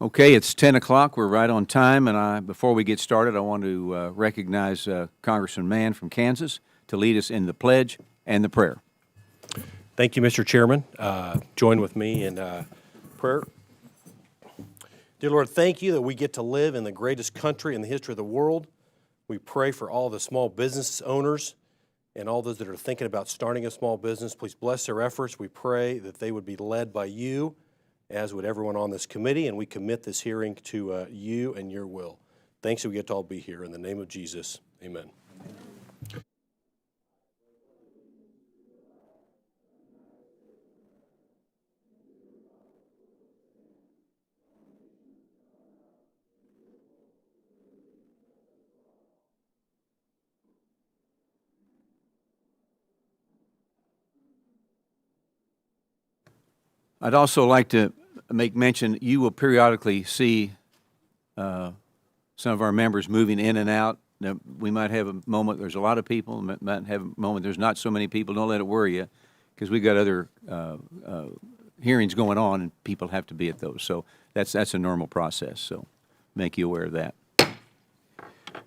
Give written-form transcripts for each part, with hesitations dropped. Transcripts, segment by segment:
Okay, it's 10 o'clock. We're right on time, and before we get started, I want to recognize Congressman Mann from Kansas to lead us in the pledge and the prayer. Thank you, Mr. Chairman. Join with me in prayer. Dear Lord, thank you that we get to live in the greatest country in the history of the world. We pray for all the small business owners and all those that are thinking about starting a small business. Please bless their efforts. We pray that they would be led by you, as would everyone on this committee, and we commit this hearing to you and your will. Thanks that we get to all be here. In the name of Jesus, amen. I'd also like to make mention, you will periodically see some of our members moving in and out. Now, we might have a moment, there's a lot of people, might have a moment, there's not so many people. Don't let it worry you, because we've got other hearings going on, and people have to be at those. So that's a normal process, so make you aware of that.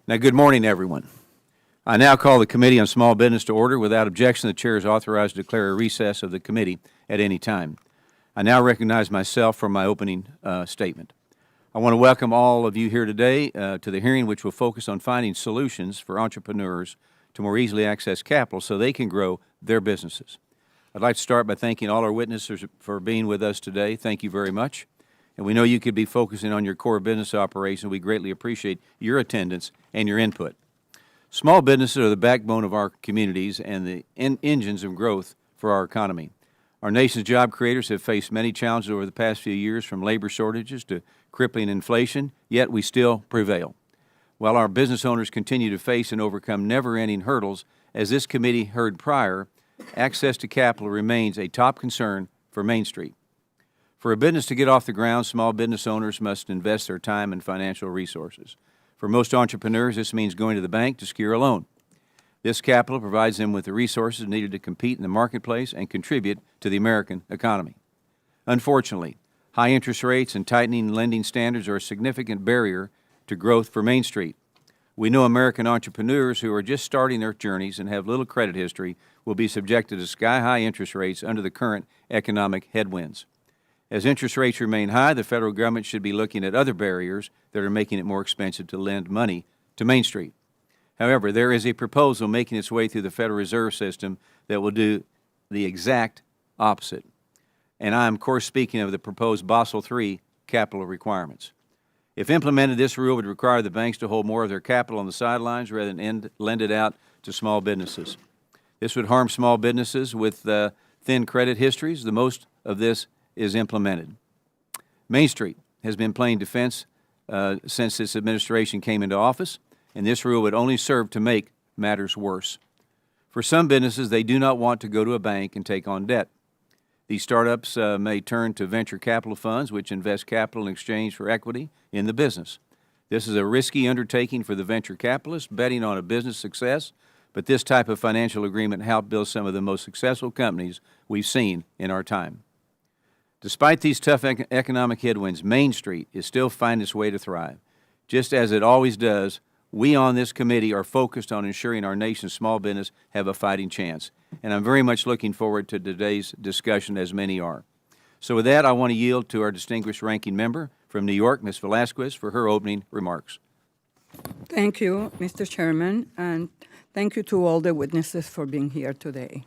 Now, good morning, everyone. I now call the Committee on Small Business to order. Without objection, the Chair is authorized to declare a recess of the committee at any time. I now recognize myself for my opening statement. I want to welcome all of you here today to the hearing, which will focus on finding solutions for entrepreneurs to more easily access capital so they can grow their businesses. I'd like to start by thanking all our witnesses for being with us today. Thank you very much. And we know you could be focusing on your core business operation. We greatly appreciate your attendance and your input. Small businesses are the backbone of our communities and the engines of growth for our economy. Our nation's job creators have faced many challenges over the past few years, from labor shortages to crippling inflation, yet we still prevail. While our business owners continue to face and overcome never-ending hurdles, as this committee heard prior, access to capital remains a top concern for Main Street. For a business to get off the ground, small business owners must invest their time and financial resources. For most entrepreneurs, this means going to the bank to secure a loan. This capital provides them with the resources needed to compete in the marketplace and contribute to the American economy. Unfortunately, high interest rates and tightening lending standards are a significant barrier to growth for Main Street. We know American entrepreneurs who are just starting their journeys and have little credit history will be subjected to sky-high interest rates under the current economic headwinds. As interest rates remain high, the federal government should be looking at other barriers that are making it more expensive to lend money to Main Street. However, there is a proposal making its way through the Federal Reserve System that will do the exact opposite. And I am, of course, speaking of the proposed Basel III capital requirements. If implemented, this rule would require the banks to hold more of their capital on the sidelines rather than lend it out to small businesses. This would harm small businesses with thin credit histories. The most of this is implemented. Main Street has been playing defense since this administration came into office, and this rule would only serve to make matters worse. For some businesses, they do not want to go to a bank and take on debt. These startups may turn to venture capital funds, which invest capital in exchange for equity in the business. This is a risky undertaking for the venture capitalist betting on a business success, but this type of financial agreement helped build some of the most successful companies we've seen in our time. Despite these tough economic headwinds, Main Street is still finding its way to thrive. Just as it always does, we on this committee are focused on ensuring our nation's small business have a fighting chance. And I'm very much looking forward to today's discussion, as many are. So with that, I want to yield to our distinguished ranking member from New York, Ms. Velasquez, for her opening remarks. Thank you, Mr. Chairman, and thank you to all the witnesses for being here today.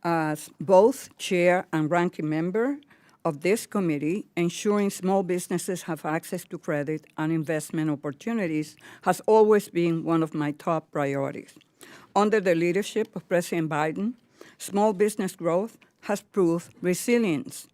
As both chair and ranking member of this committee, ensuring small businesses have access to credit and investment opportunities has always been one of my top priorities. Under the leadership of President Biden, small business growth has proved resilience.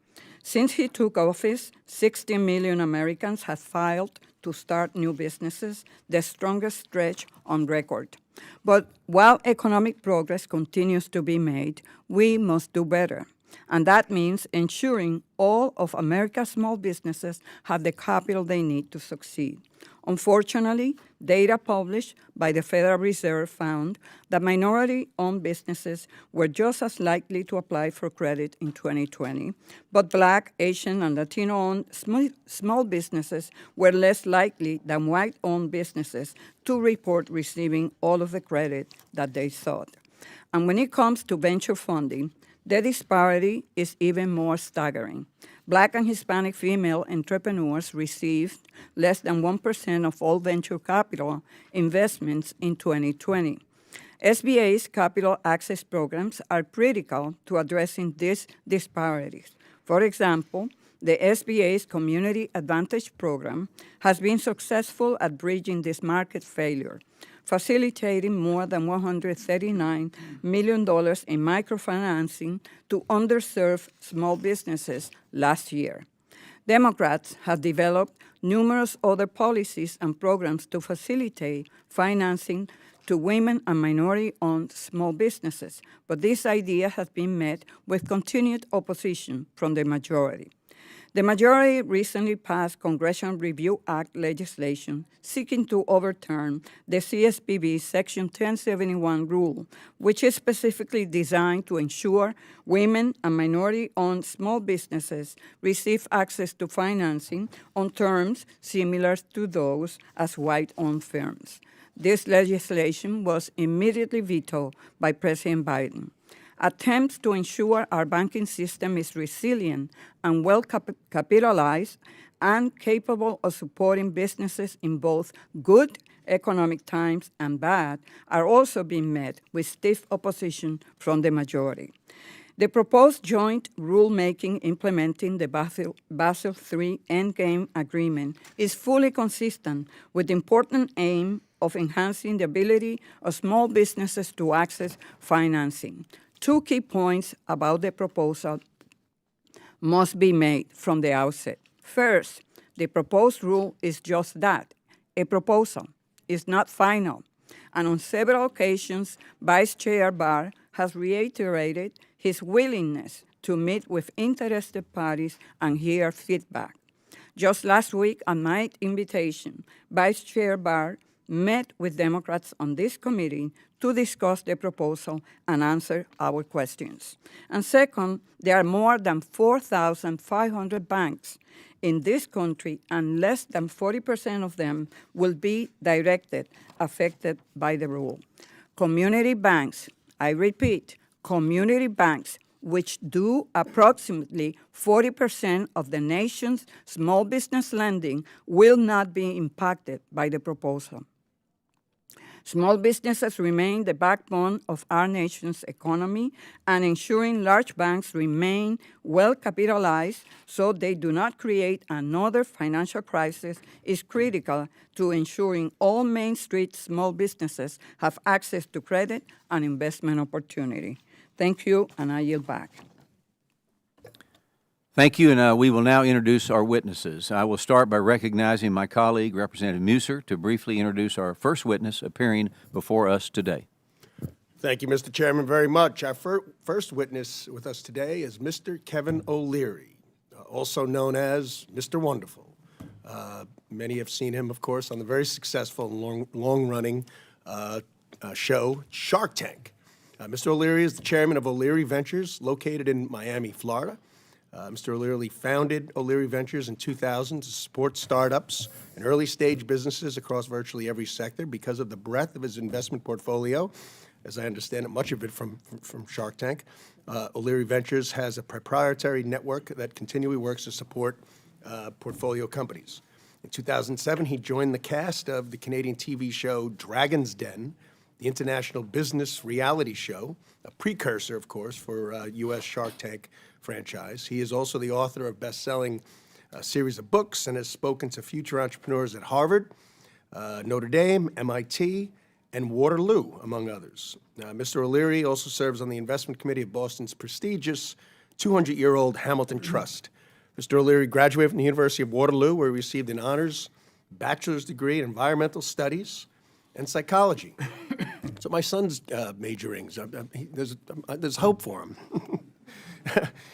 Since he took office, 60 million Americans have filed to start new businesses, the strongest stretch on record. But while economic progress continues to be made, we must do better. And that means ensuring all of America's small businesses have the capital they need to succeed. Unfortunately, data published by the Federal Reserve found that minority-owned businesses were just as likely to apply for credit in 2020, but Black, Asian, and Latino-owned small businesses were less likely than white-owned businesses to report receiving all of the credit that they sought. And when it comes to venture funding, the disparity is even more staggering. Black and Hispanic female entrepreneurs received less than 1% of all venture capital investments in 2020. SBA's capital access programs are critical to addressing these disparities. For example, the SBA's Community Advantage Program has been successful at bridging this market failure, facilitating more than $139 million in microfinancing to underserved small businesses last year. Democrats have developed numerous other policies and programs to facilitate financing to women and minority-owned small businesses, but this idea has been met with continued opposition from the majority. The majority recently passed Congressional Review Act legislation seeking to overturn the CSPB Section 1071 rule, which is specifically designed to ensure women and minority-owned small businesses receive access to financing on terms similar to those as white-owned firms. This legislation was immediately vetoed by President Biden. Attempts to ensure our banking system is resilient and well capitalized and capable of supporting businesses in both good economic times and bad are also being met with stiff opposition from the majority. The proposed joint rulemaking implementing the Basel III Endgame Agreement is fully consistent with the important aim of enhancing the ability of small businesses to access financing. Two key points about the proposal must be made from the outset. First, the proposed rule is just that, a proposal. It's not final. And on several occasions, Vice Chair Barr has reiterated his willingness to meet with interested parties and hear feedback. Just last week, at my invitation, Vice Chair Barr met with Democrats on this committee to discuss the proposal and answer our questions. And second, there are more than 4,500 banks in this country, and less than 40% of them will be affected by the rule. Community banks, I repeat, community banks, which do approximately 40% of the nation's small business lending, will not be impacted by the proposal. Small businesses remain the backbone of our nation's economy, and ensuring large banks remain well capitalized so they do not create another financial crisis is critical to ensuring all Main Street small businesses have access to credit and investment opportunity. Thank you, and I yield back. Thank you, and we will now introduce our witnesses. I will start by recognizing my colleague, Representative Musser, to briefly introduce our first witness appearing before us today. Thank you, Mr. Chairman, very much. Our first witness with us today is Mr. Kevin O'Leary, also known as Mr. Wonderful. Many have seen him, of course, on the very successful and long-running show Shark Tank. Mr. O'Leary is the chairman of O'Leary Ventures, located in Miami, Florida. Mr. O'Leary founded O'Leary Ventures in 2000 to support startups and early-stage businesses across virtually every sector because of the breadth of his investment portfolio. As I understand it, much of it from Shark Tank. O'Leary Ventures has a proprietary network that continually works to support portfolio companies. In 2007, he joined the cast of the Canadian TV show Dragon's Den, the international business reality show, a precursor, of course, for U.S. Shark Tank franchise. He is also the author of best-selling series of books and has spoken to future entrepreneurs at Harvard, Notre Dame, MIT, and Waterloo, among others. Mr. O'Leary also serves on the investment committee of Boston's prestigious 200-year-old Hamilton Trust. Mr. O'Leary graduated from the University of Waterloo, where he received an honors bachelor's degree in environmental studies and psychology. So my son's majoring. There's hope for him.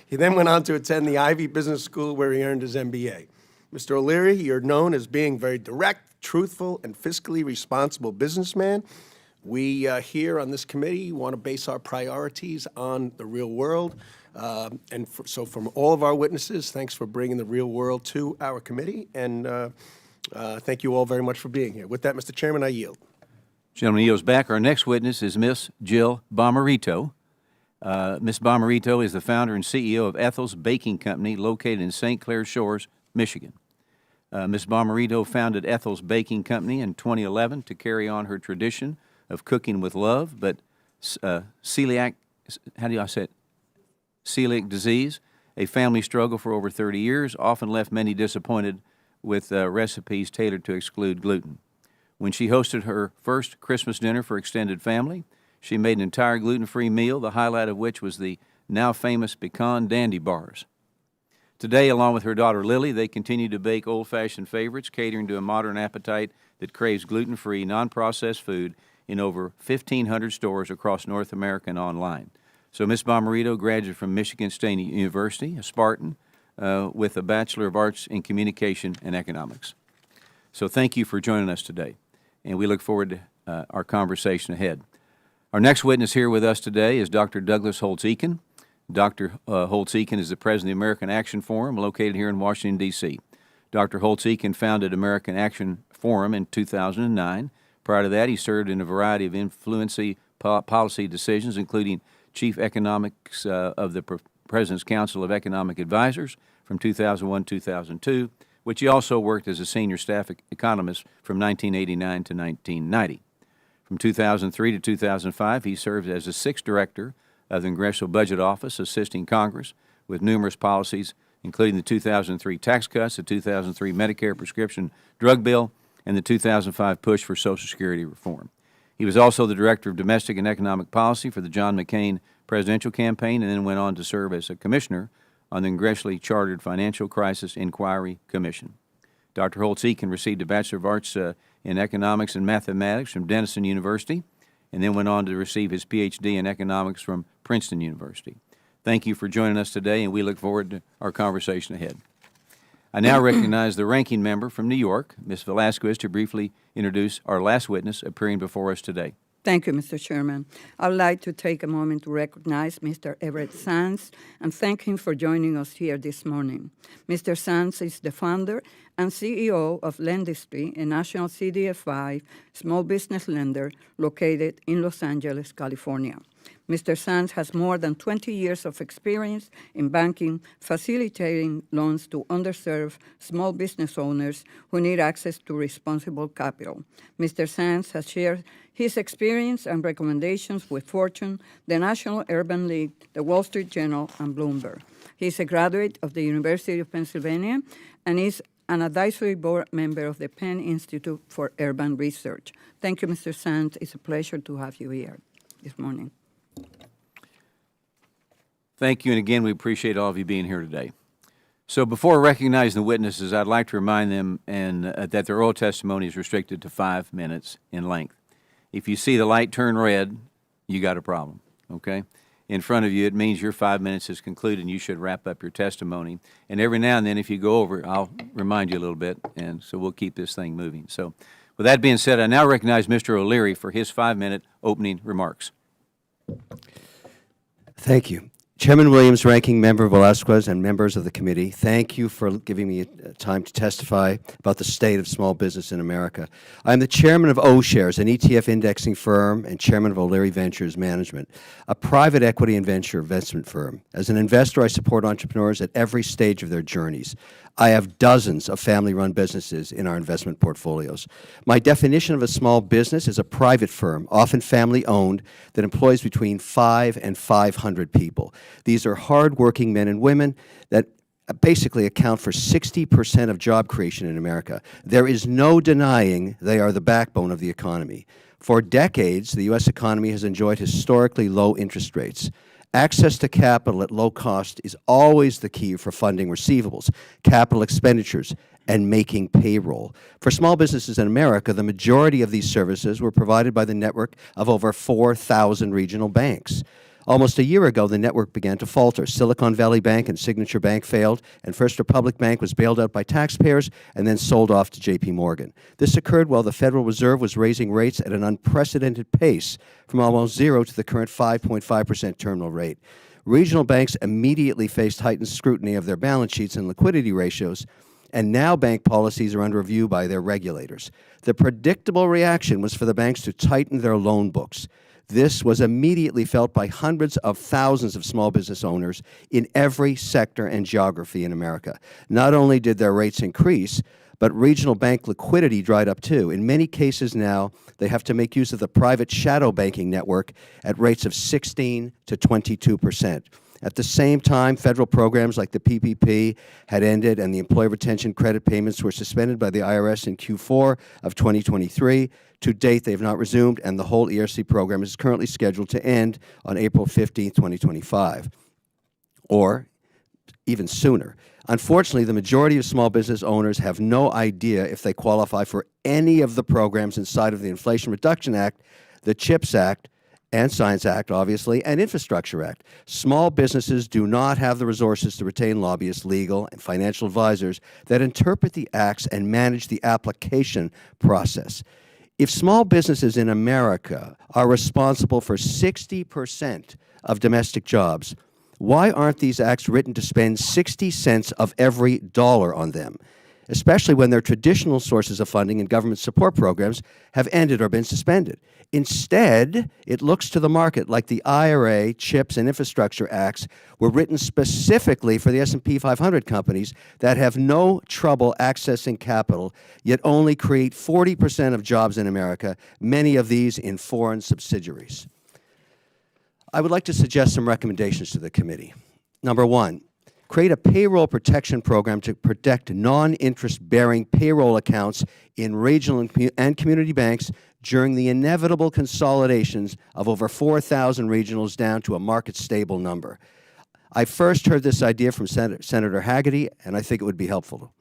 He then went on to attend the Ivy Business School, where he earned his MBA. Mr. O'Leary, you're known as being very direct, truthful, and fiscally responsible businessman. We here on this committee want to base our priorities on the real world. So from all of our witnesses, thanks for bringing the real world to our committee, and thank you all very much for being here. With that, Mr. Chairman, I yield. Gentleman yields back. Our next witness is Miss Jill Bommarito. Miss Bommarito is the founder and CEO of Ethel's Baking Company located in St. Clair Shores, Michigan. Miss Bommarito founded Ethel's Baking Company in 2011 to carry on her tradition of cooking with love, but celiac, how do I say it? Celiac disease, a family struggle for over 30 years, often left many disappointed with recipes tailored to exclude gluten. When she hosted her first Christmas dinner for extended family, she made an entire gluten-free meal, the highlight of which was the now famous pecan dandy bars. Today, along with her daughter Lily, they continue to bake old-fashioned favorites, catering to a modern appetite that craves gluten-free, non-processed food in over 1,500 stores across North America and online. So Ms. Bommarito graduated from Michigan State University, a Spartan, with a Bachelor of Arts in Communication and Economics. So thank you for joining us today, and we look forward to our conversation ahead. Our next witness here with us today is Dr. Douglas Holtz-Eakin. Dr. Holtz-Eakin is the president of the American Action Forum, located here in Washington, D.C. Dr. Holtz-Eakin founded American Action Forum in 2009. Prior to that, he served in a variety of influency policy decisions, including Chief Economics of the President's Council of Economic Advisors from 2001-2002, which he also worked as a senior staff economist from 1989 to 1990. From 2003 to 2005, he served as the sixth director of the Congressional Budget Office, assisting Congress with numerous policies, including the 2003 tax cuts, the 2003 Medicare prescription drug bill, and the 2005 push for Social Security reform. He was also the Director of Domestic and Economic Policy for the John McCain presidential campaign, and then went on to serve as a commissioner on the congressionally chartered Financial Crisis Inquiry Commission. Dr. Holtz-Eakin received a Bachelor of Arts in Economics and Mathematics from Denison University, and then went on to receive his Ph.D. in Economics from Princeton University. Thank you for joining us today, and we look forward to our conversation ahead. I now recognize the ranking member from New York, Ms. Velasquez, to briefly introduce our last witness appearing before us today. Thank you, Mr. Chairman. I would like to take a moment to recognize Mr. Everett Sands and thank him for joining us here this morning. Mr. Sands is the founder and CEO of Lendistry, a national CDFI small business lender located in Los Angeles, California. Mr. Sands has more than 20 years of experience in banking, facilitating loans to underserved small business owners who need access to responsible capital. Mr. Sands has shared his experience and recommendations with Fortune, the National Urban League, the Wall Street Journal, and Bloomberg. He is a graduate of the University of Pennsylvania and is an advisory board member of the Penn Institute for Urban Research. Thank you, Mr. Sands. It's a pleasure to have you here this morning. Thank you, and again, we appreciate all of you being here today. So before recognizing the witnesses, I'd like to remind them that their oral testimony is restricted to 5 minutes in length. If you see the light turn red, you got a problem, okay? In front of you, it means your 5 minutes is concluded and you should wrap up your testimony. And every now and then, if you go over, I'll remind you a little bit, and so we'll keep this thing moving. So with that being said, I now recognize Mr. O'Leary for his 5-minute opening remarks. Thank you. Chairman Williams, Ranking Member Velasquez, and members of the committee, thank you for giving me time to testify about the state of small business in America. I am the chairman of O-Shares, an ETF indexing firm, and chairman of O'Leary Ventures Management, a private equity and venture investment firm. As an investor, I support entrepreneurs at every stage of their journeys. I have dozens of family-run businesses in our investment portfolios. My definition of a small business is a private firm, often family-owned, that employs between 5 and 500 people. These are hard-working men and women that basically account for 60% of job creation in America. There is no denying they are the backbone of the economy. For decades, the U.S. economy has enjoyed historically low interest rates. Access to capital at low cost is always the key for funding receivables, capital expenditures, and making payroll. For small businesses in America, the majority of these services were provided by the network of over 4,000 regional banks. Almost a year ago, the network began to falter. Silicon Valley Bank and Signature Bank failed, and First Republic Bank was bailed out by taxpayers and then sold off to J.P. Morgan. This occurred while the Federal Reserve was raising rates at an unprecedented pace from almost zero to the current 5.5% terminal rate. Regional banks immediately faced heightened scrutiny of their balance sheets and liquidity ratios, and now bank policies are under review by their regulators. The predictable reaction was for the banks to tighten their loan books. This was immediately felt by hundreds of thousands of small business owners in every sector and geography in America. Not only did their rates increase, but regional bank liquidity dried up too. In many cases now, they have to make use of the private shadow banking network at rates of 16 to 22%. At the same time, federal programs like the PPP had ended and the employee retention credit payments were suspended by the IRS in Q4 of 2023. To date, they have not resumed, and the whole ERC program is currently scheduled to end on April 15, 2025, or even sooner. Unfortunately, the majority of small business owners have no idea if they qualify for any of the programs inside of the Inflation Reduction Act, the CHIPS Act, and Science Act, obviously, and Infrastructure Act. Small businesses do not have the resources to retain lobbyists, legal, and financial advisors that interpret the acts and manage the application process. If small businesses in America are responsible for 60% of domestic jobs, why aren't these acts written to spend 60 cents of every dollar on them, especially when their traditional sources of funding and government support programs have ended or been suspended? Instead, it looks to the market like the IRA, CHIPS, and Infrastructure Acts were written specifically for the S&P 500 companies that have no trouble accessing capital, yet only create 40% of jobs in America, many of these in foreign subsidiaries. I would like to suggest some recommendations to the committee. Number one, create a payroll protection program to protect non-interest-bearing payroll accounts in regional and community banks during the inevitable consolidations of over 4,000 regionals down to a market-stable number. I first heard this idea from Senator Hagerty, and I think it would be helpful.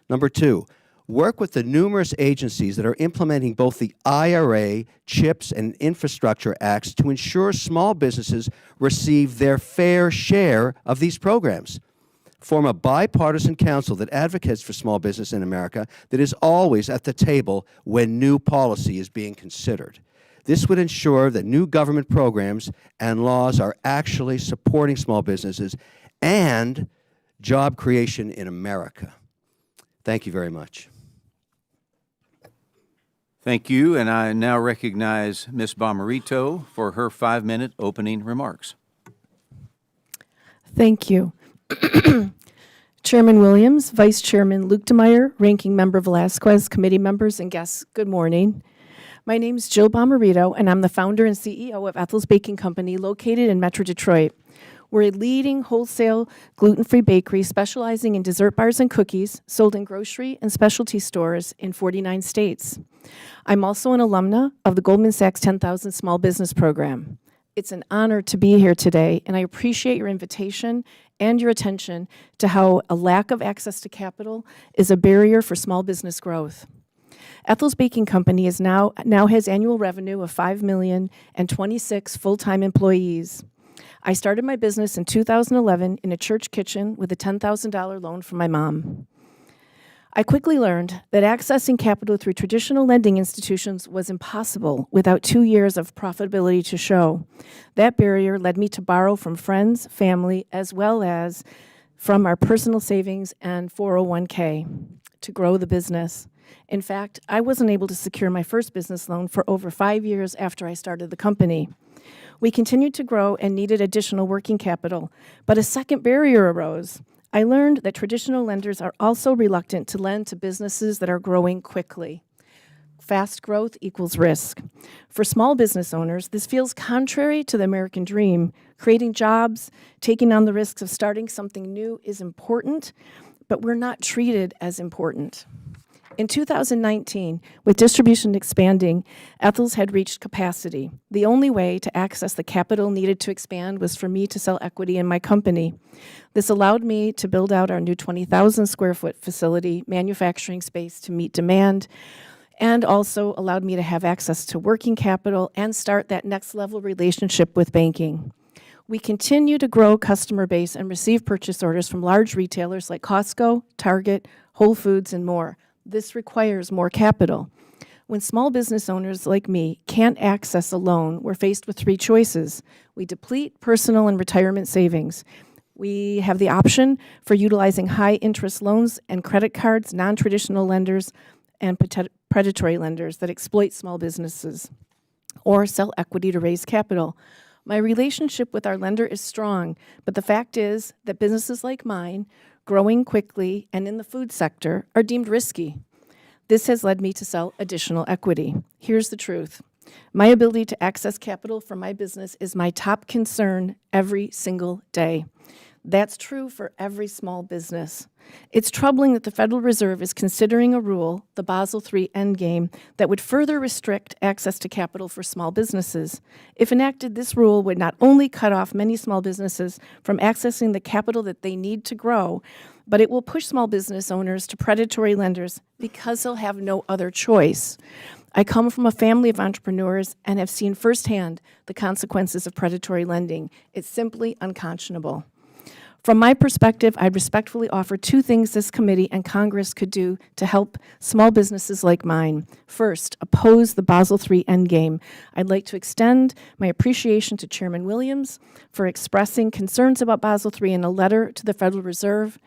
Number two, work with the numerous agencies that are implementing both the IRA, CHIPS, and Infrastructure Acts to ensure small businesses receive their fair share of these programs. Form a bipartisan council that advocates for small business in America that is always at the table when new policy is being considered. This would ensure that new government programs and laws are actually supporting small businesses and job creation in America. Thank you very much. Thank you, and I now recognize Ms. Bommarito for her 5-minute opening remarks. Thank you. Chairman Williams, Vice Chairman Luke DeMeyer, Ranking Member Velasquez, committee members, and guests, good morning. My name is Jill Bommarito, and I'm the founder and CEO of Ethel's Baking Company located in Metro Detroit. We're a leading wholesale gluten-free bakery specializing in dessert bars and cookies sold in grocery and specialty stores in 49 states. I'm also an alumna of the Goldman Sachs 10,000 Small Business Program. It's an honor to be here today, and I appreciate your invitation and your attention to how a lack of access to capital is a barrier for small business growth. Ethel's Baking Company now has annual revenue of $5 million and 26 full-time employees. I started my business in 2011 in a church kitchen with a $10,000 loan from my mom. I quickly learned that accessing capital through traditional lending institutions was impossible without 2 years of profitability to show. That barrier led me to borrow from friends, family, as well as from our personal savings and 401k to grow the business. In fact, I wasn't able to secure my first business loan for over 5 years after I started the company. We continued to grow and needed additional working capital, but a second barrier arose. I learned that traditional lenders are also reluctant to lend to businesses that are growing quickly. Fast growth equals risk. For small business owners, this feels contrary to the American dream. Creating jobs, taking on the risks of starting something new is important, but we're not treated as important. In 2019, with distribution expanding, Ethel's had reached capacity. The only way to access the capital needed to expand was for me to sell equity in my company. This allowed me to build out our new 20,000 square foot facility, manufacturing space to meet demand, and also allowed me to have access to working capital and start that next level relationship with banking. We continue to grow customer base and receive purchase orders from large retailers like Costco, Target, Whole Foods, and more. This requires more capital. When small business owners like me can't access a loan, we're faced with three choices. We deplete personal and retirement savings. We have the option for utilizing high-interest loans and credit cards, non-traditional lenders, and predatory lenders that exploit small businesses, or sell equity to raise capital. My relationship with our lender is strong, but the fact is that businesses like mine, growing quickly and in the food sector, are deemed risky. This has led me to sell additional equity. Here's the truth. My ability to access capital for my business is my top concern every single day. That's true for every small business. It's troubling that the Federal Reserve is considering a rule, the Basel III Endgame, that would further restrict access to capital for small businesses. If enacted, this rule would not only cut off many small businesses from accessing the capital that they need to grow, but it will push small business owners to predatory lenders because they'll have no other choice. I come from a family of entrepreneurs and have seen firsthand the consequences of predatory lending. It's simply unconscionable. From my perspective, I'd respectfully offer two things this committee and Congress could do to help small businesses like mine. First, oppose the Basel III Endgame. I'd like to extend my appreciation to Chairman Williams for expressing concerns about Basel III in a letter to the Federal Reserve.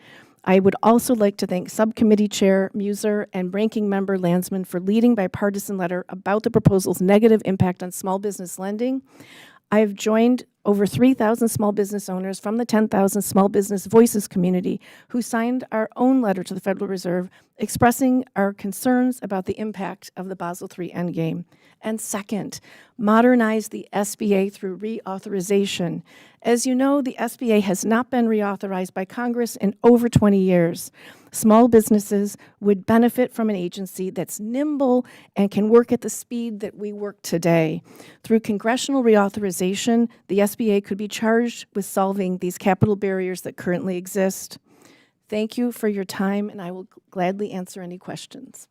I would also like to thank Subcommittee Chair Muser and Ranking Member Landsman for leading bipartisan letter about the proposal's negative impact on small business lending. I have joined over 3,000 small business owners from the 10,000 Small Business Voices community who signed our own letter to the Federal Reserve expressing our concerns about the impact of the Basel III Endgame. And second, modernize the SBA through reauthorization. As you know, the SBA has not been reauthorized by Congress in over 20 years. Small businesses would benefit from an agency that's nimble and can work at the speed that we work today. Through congressional reauthorization, the SBA could be charged with solving these capital barriers that currently exist. Thank you for your time, and I will gladly answer any questions.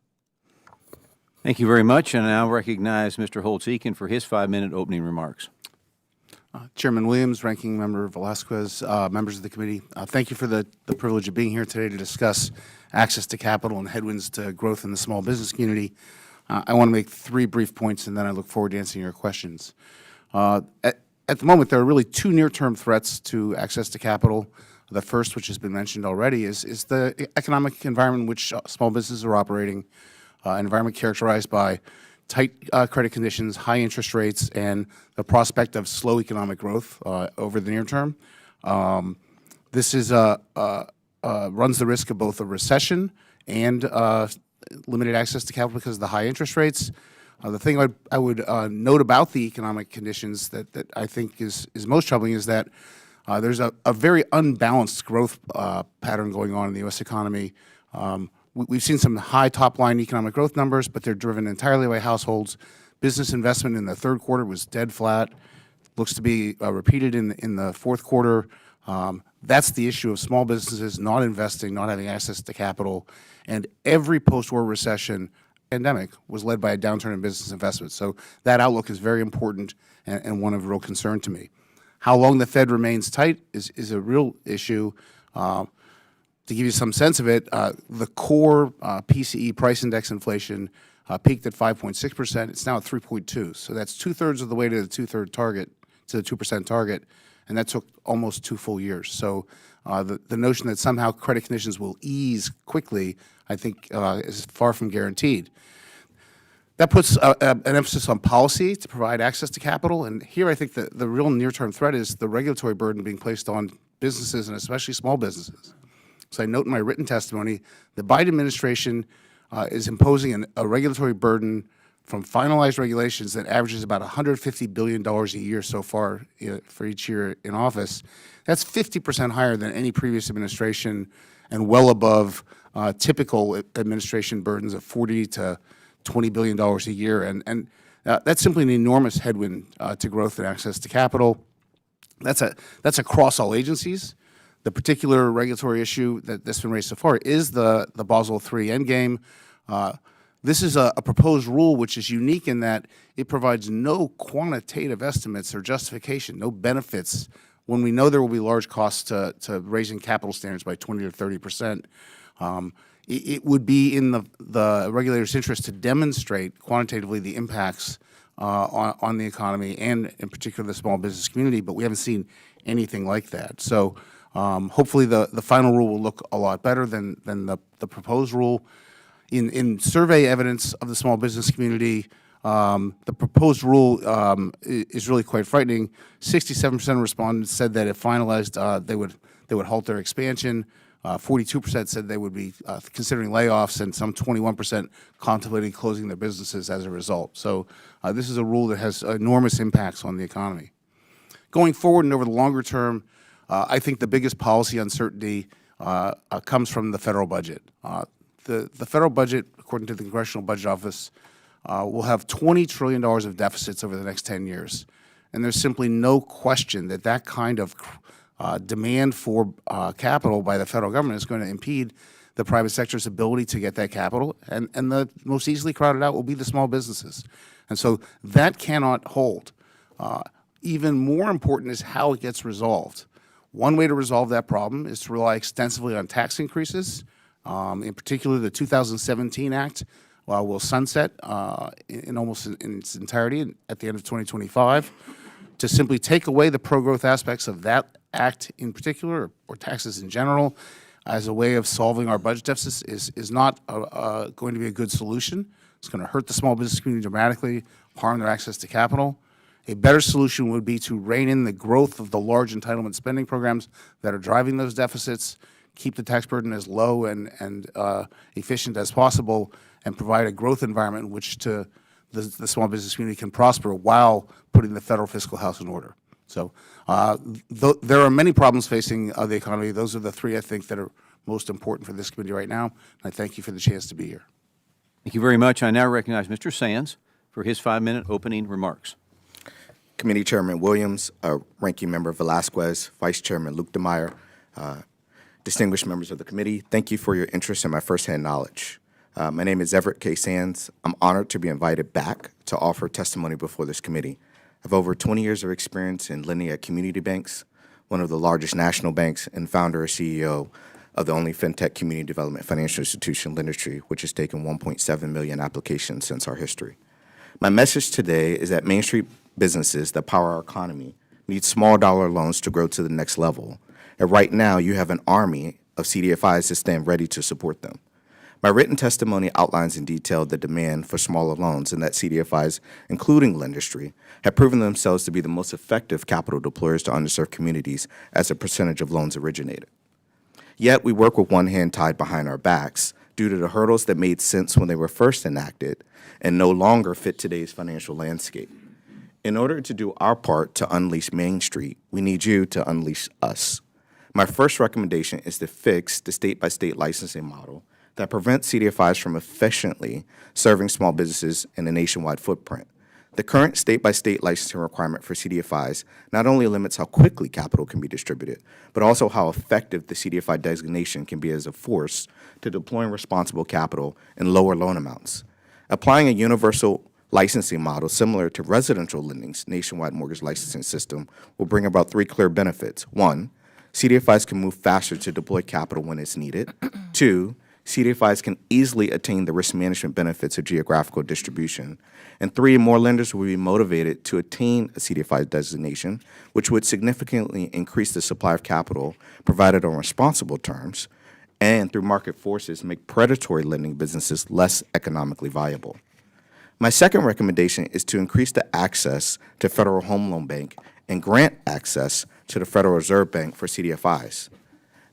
Thank you very much, and I now recognize Mr. Holtz-Eakin for his 5-minute opening remarks. Chairman Williams, Ranking Member Velasquez, members of the committee, thank you for the privilege of being here today to discuss access to capital and headwinds to growth in the small business community. I want to make 3 brief points, and then I look forward to answering your questions. At the moment, there are really 2 near-term threats to access to capital. The first, which has been mentioned already, is the economic environment in which small businesses are operating, an environment characterized by tight credit conditions, high interest rates, and the prospect of slow economic growth over the near term. This is runs the risk of both a recession and limited access to capital because of the high interest rates. The thing I would note about the economic conditions that I think is most troubling is that there's a very unbalanced growth pattern going on in the U.S. economy. We've seen some high top-line economic growth numbers, but they're driven entirely by households. Business investment in the third quarter was dead flat. Looks to be repeated in the fourth quarter. That's the issue of small businesses not investing, not having access to capital. And every post-war recession pandemic was led by a downturn in business investment. So that outlook is very important and one of real concern to me. How long the Fed remains tight is a real issue. To give you some sense of it, the core PCE price index inflation peaked at 5.6%. It's now at 3.2. So that's 2/3 of the way to the 2% target, and that took almost 2 full years. So the notion that somehow credit conditions will ease quickly, I think, is far from guaranteed. That puts an emphasis on policy to provide access to capital, and here I think the real near-term threat is the regulatory burden being placed on businesses and especially small businesses. So I note in my written testimony, the Biden administration is imposing a regulatory burden from finalized regulations that averages about $150 billion a year so far for each year in office. That's 50% higher than any previous administration and well above typical administration burdens of $40 to $20 billion a year. And that's simply an enormous headwind to growth and access to capital. That's across all agencies. The particular regulatory issue that's been raised so far is the Basel III Endgame. This is a proposed rule which is unique in that it provides no quantitative estimates or justification, no benefits when we know there will be large costs to raising capital standards by 20 to 30%, it would be in the regulator's interest to demonstrate quantitatively the impacts on the economy and in particular the small business community, but we haven't seen anything like that. So hopefully the final rule will look a lot better than the proposed rule. In survey evidence of the small business community, the proposed rule is really quite frightening. 67% of respondents said that if finalized, they would halt their expansion. 42% said they would be considering layoffs, and some 21% contemplating closing their businesses as a result. So this is a rule that has enormous impacts on the economy. Going forward and over the longer term, I think the biggest policy uncertainty comes from the federal budget. The federal budget, according to the Congressional Budget Office, will have $20 trillion of deficits over the next 10 years. And there's simply no question that that kind of demand for capital by the federal government is going to impede the private sector's ability to get that capital. And the most easily crowded out will be the small businesses. And so that cannot hold. Even more important is how it gets resolved. One way to resolve that problem is to rely extensively on tax increases. In particular, the 2017 Act will sunset in almost in its entirety at the end of 2025. To simply take away the pro-growth aspects of that act in particular, or taxes in general, as a way of solving our budget deficits is not going to be a good solution. It's going to hurt the small business community dramatically, harm their access to capital. A better solution would be to rein in the growth of the large entitlement spending programs that are driving those deficits, keep the tax burden as low and efficient as possible, and provide a growth environment in which the small business community can prosper while putting the federal fiscal house in order. So there are many problems facing the economy. Those are the three, I think, that are most important for this committee right now. And I thank you for the chance to be here. Thank you very much. I now recognize Mr. Sands for his 5-minute opening remarks. Committee Chairman Williams, Ranking Member Velasquez, Vice Chairman Lukemeyer, distinguished members of the committee, thank you for your interest in my firsthand knowledge. My name is Everett K. Sands. I'm honored to be invited back to offer testimony before this committee. I have over 20 years of experience in lending at community banks, one of the largest national banks, and founder and CEO of the only fintech community development financial institution, Lendistry, which has taken 1.7 million applications since our history. My message today is that Main Street businesses that power our economy need small dollar loans to grow to the next level. And right now, you have an army of CDFIs that stand ready to support them. My written testimony outlines in detail the demand for smaller loans and that CDFIs, including Lendistry, have proven themselves to be the most effective capital deployers to underserved communities as a percentage of loans originated. Yet we work with one hand tied behind our backs due to the hurdles that made sense when they were first enacted and no longer fit today's financial landscape. In order to do our part to unleash Main Street, we need you to unleash us. My first recommendation is to fix the state-by-state licensing model that prevents CDFIs from efficiently serving small businesses in a nationwide footprint. The current state-by-state licensing requirement for CDFIs not only limits how quickly capital can be distributed, but also how effective the CDFI designation can be as a force to deploying responsible capital and lower loan amounts. Applying a universal licensing model similar to residential lending's nationwide mortgage licensing system will bring about 3 clear benefits. 1, CDFIs can move faster to deploy capital when it's needed. 2, CDFIs can easily attain the risk management benefits of geographical distribution. And 3, more lenders will be motivated to attain a CDFI designation, which would significantly increase the supply of capital provided on responsible terms, and through market forces make predatory lending businesses less economically viable. My second recommendation is to increase the access to Federal Home Loan Bank and grant access to the Federal Reserve Bank for CDFIs.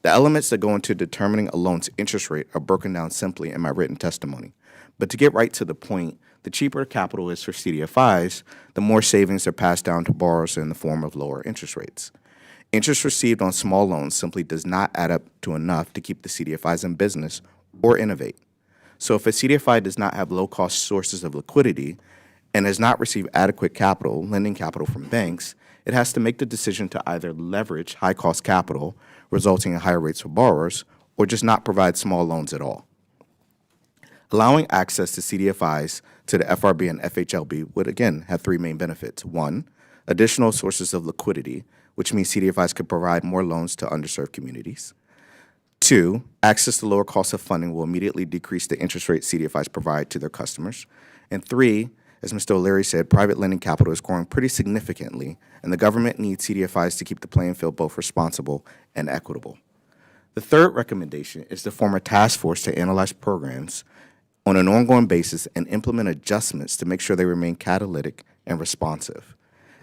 The elements that go into determining a loan's interest rate are broken down simply in my written testimony. But to get right to the point, the cheaper capital is for CDFIs, the more savings are passed down to borrowers in the form of lower interest rates. Interest received on small loans simply does not add up to enough to keep the CDFIs in business or innovate. So if a CDFI does not have low-cost sources of liquidity and has not received adequate capital, lending capital from banks, it has to make the decision to either leverage high-cost capital, resulting in higher rates for borrowers, or just not provide small loans at all. Allowing access to CDFIs to the FRB and FHLB would, again, have 3 main benefits. 1, additional sources of liquidity, which means CDFIs could provide more loans to underserved communities. 2, access to lower costs of funding will immediately decrease the interest rate CDFIs provide to their customers. And 3, as Mr. O'Leary said, private lending capital is growing pretty significantly, and the government needs CDFIs to keep the playing field both responsible and equitable. The third recommendation is to form a task force to analyze programs on an ongoing basis and implement adjustments to make sure they remain catalytic and responsive.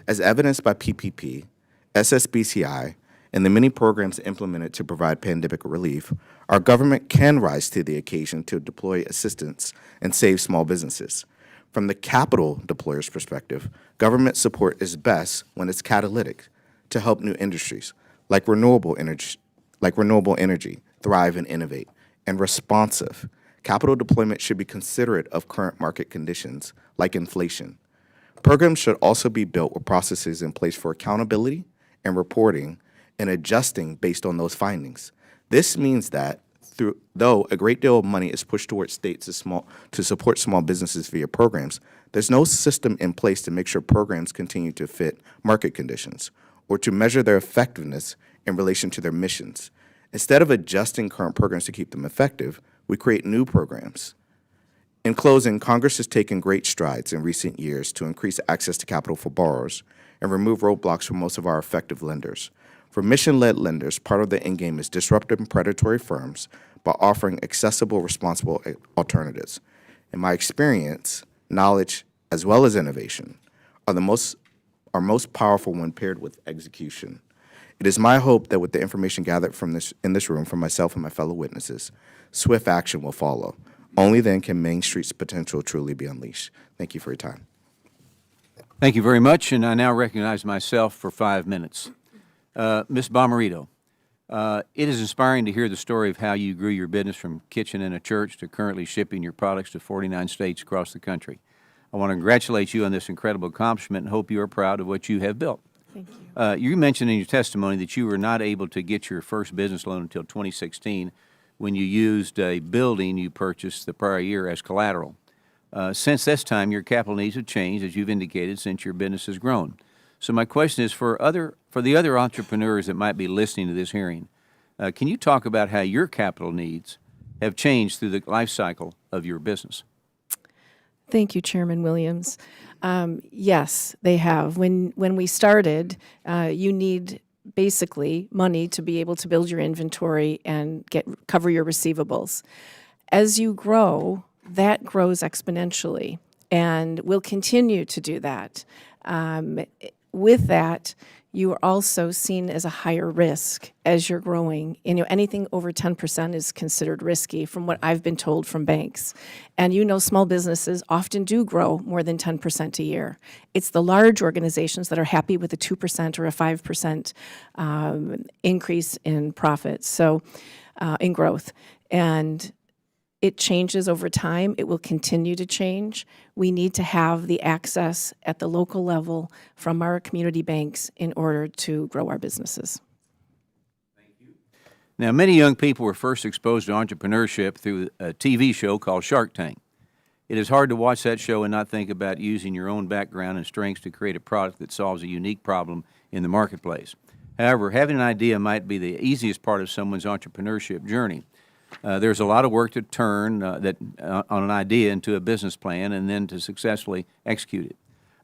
As evidenced by PPP, SSBCI, and the many programs implemented to provide pandemic relief, our government can rise to the occasion to deploy assistance and save small businesses. From the capital deployer's perspective, government support is best when it's catalytic to help new industries like renewable energy thrive and innovate, and responsive. Capital deployment should be considerate of current market conditions like inflation. Programs should also be built with processes in place for accountability and reporting and adjusting based on those findings. This means that though a great deal of money is pushed towards states to support small businesses via programs, there's no system in place to make sure programs continue to fit market conditions or to measure their effectiveness in relation to their missions. Instead of adjusting current programs to keep them effective, we create new programs. In closing, Congress has taken great strides in recent years to increase access to capital for borrowers and remove roadblocks for most of our effective lenders. For mission-led lenders, part of the endgame is disrupting predatory firms by offering accessible, responsible alternatives. In my experience, knowledge as well as innovation are most powerful when paired with execution. It is my hope that with the information gathered in this room from myself and my fellow witnesses, swift action will follow. Only then can Main Street's potential truly be unleashed. Thank you for your time. Thank you very much, and I now recognize myself for 5 minutes. Ms. Bommarito, it is inspiring to hear the story of how you grew your business from kitchen in a church to currently shipping your products to 49 states across the country. I want to congratulate you on this incredible accomplishment and hope you are proud of what you have built. Thank you. You mentioned in your testimony that you were not able to get your first business loan until 2016 when you used a building you purchased the prior year as collateral. Since this time, your capital needs have changed, as you've indicated, since your business has grown. So my question is for the other entrepreneurs that might be listening to this hearing, can you talk about how your capital needs have changed through the life cycle of your business? Thank you, Chairman Williams. Yes, they have. When we started, you need basically money to be able to build your inventory and cover your receivables. As you grow, that grows exponentially, and will continue to do that. With that, you are also seen as a higher risk as you're growing. Anything over 10% is considered risky from what I've been told from banks. And small businesses often do grow more than 10% a year. It's the large organizations that are happy with a 2% or a 5% increase in profits, so in growth. And it changes over time. It will continue to change. We need to have the access at the local level from our community banks in order to grow our businesses. Now, many young people were first exposed to entrepreneurship through a TV show called Shark Tank. It is hard to watch that show and not think about using your own background and strengths to create a product that solves a unique problem in the marketplace. However, having an idea might be the easiest part of someone's entrepreneurship journey. There's a lot of work to turn on an idea into a business plan and then to successfully execute it.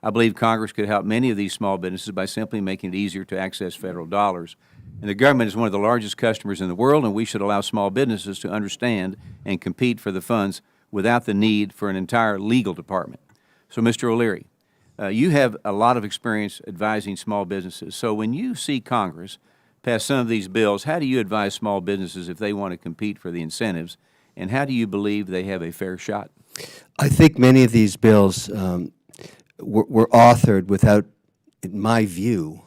I believe Congress could help many of these small businesses by simply making it easier to access federal dollars. And the government is one of the largest customers in the world, and we should allow small businesses to understand and compete for the funds without the need for an entire legal department. So, Mr. O'Leary, you have a lot of experience advising small businesses. So when you see Congress pass some of these bills, how do you advise small businesses if they want to compete for the incentives, and how do you believe they have a fair shot? I think many of these bills were authored without, in my view,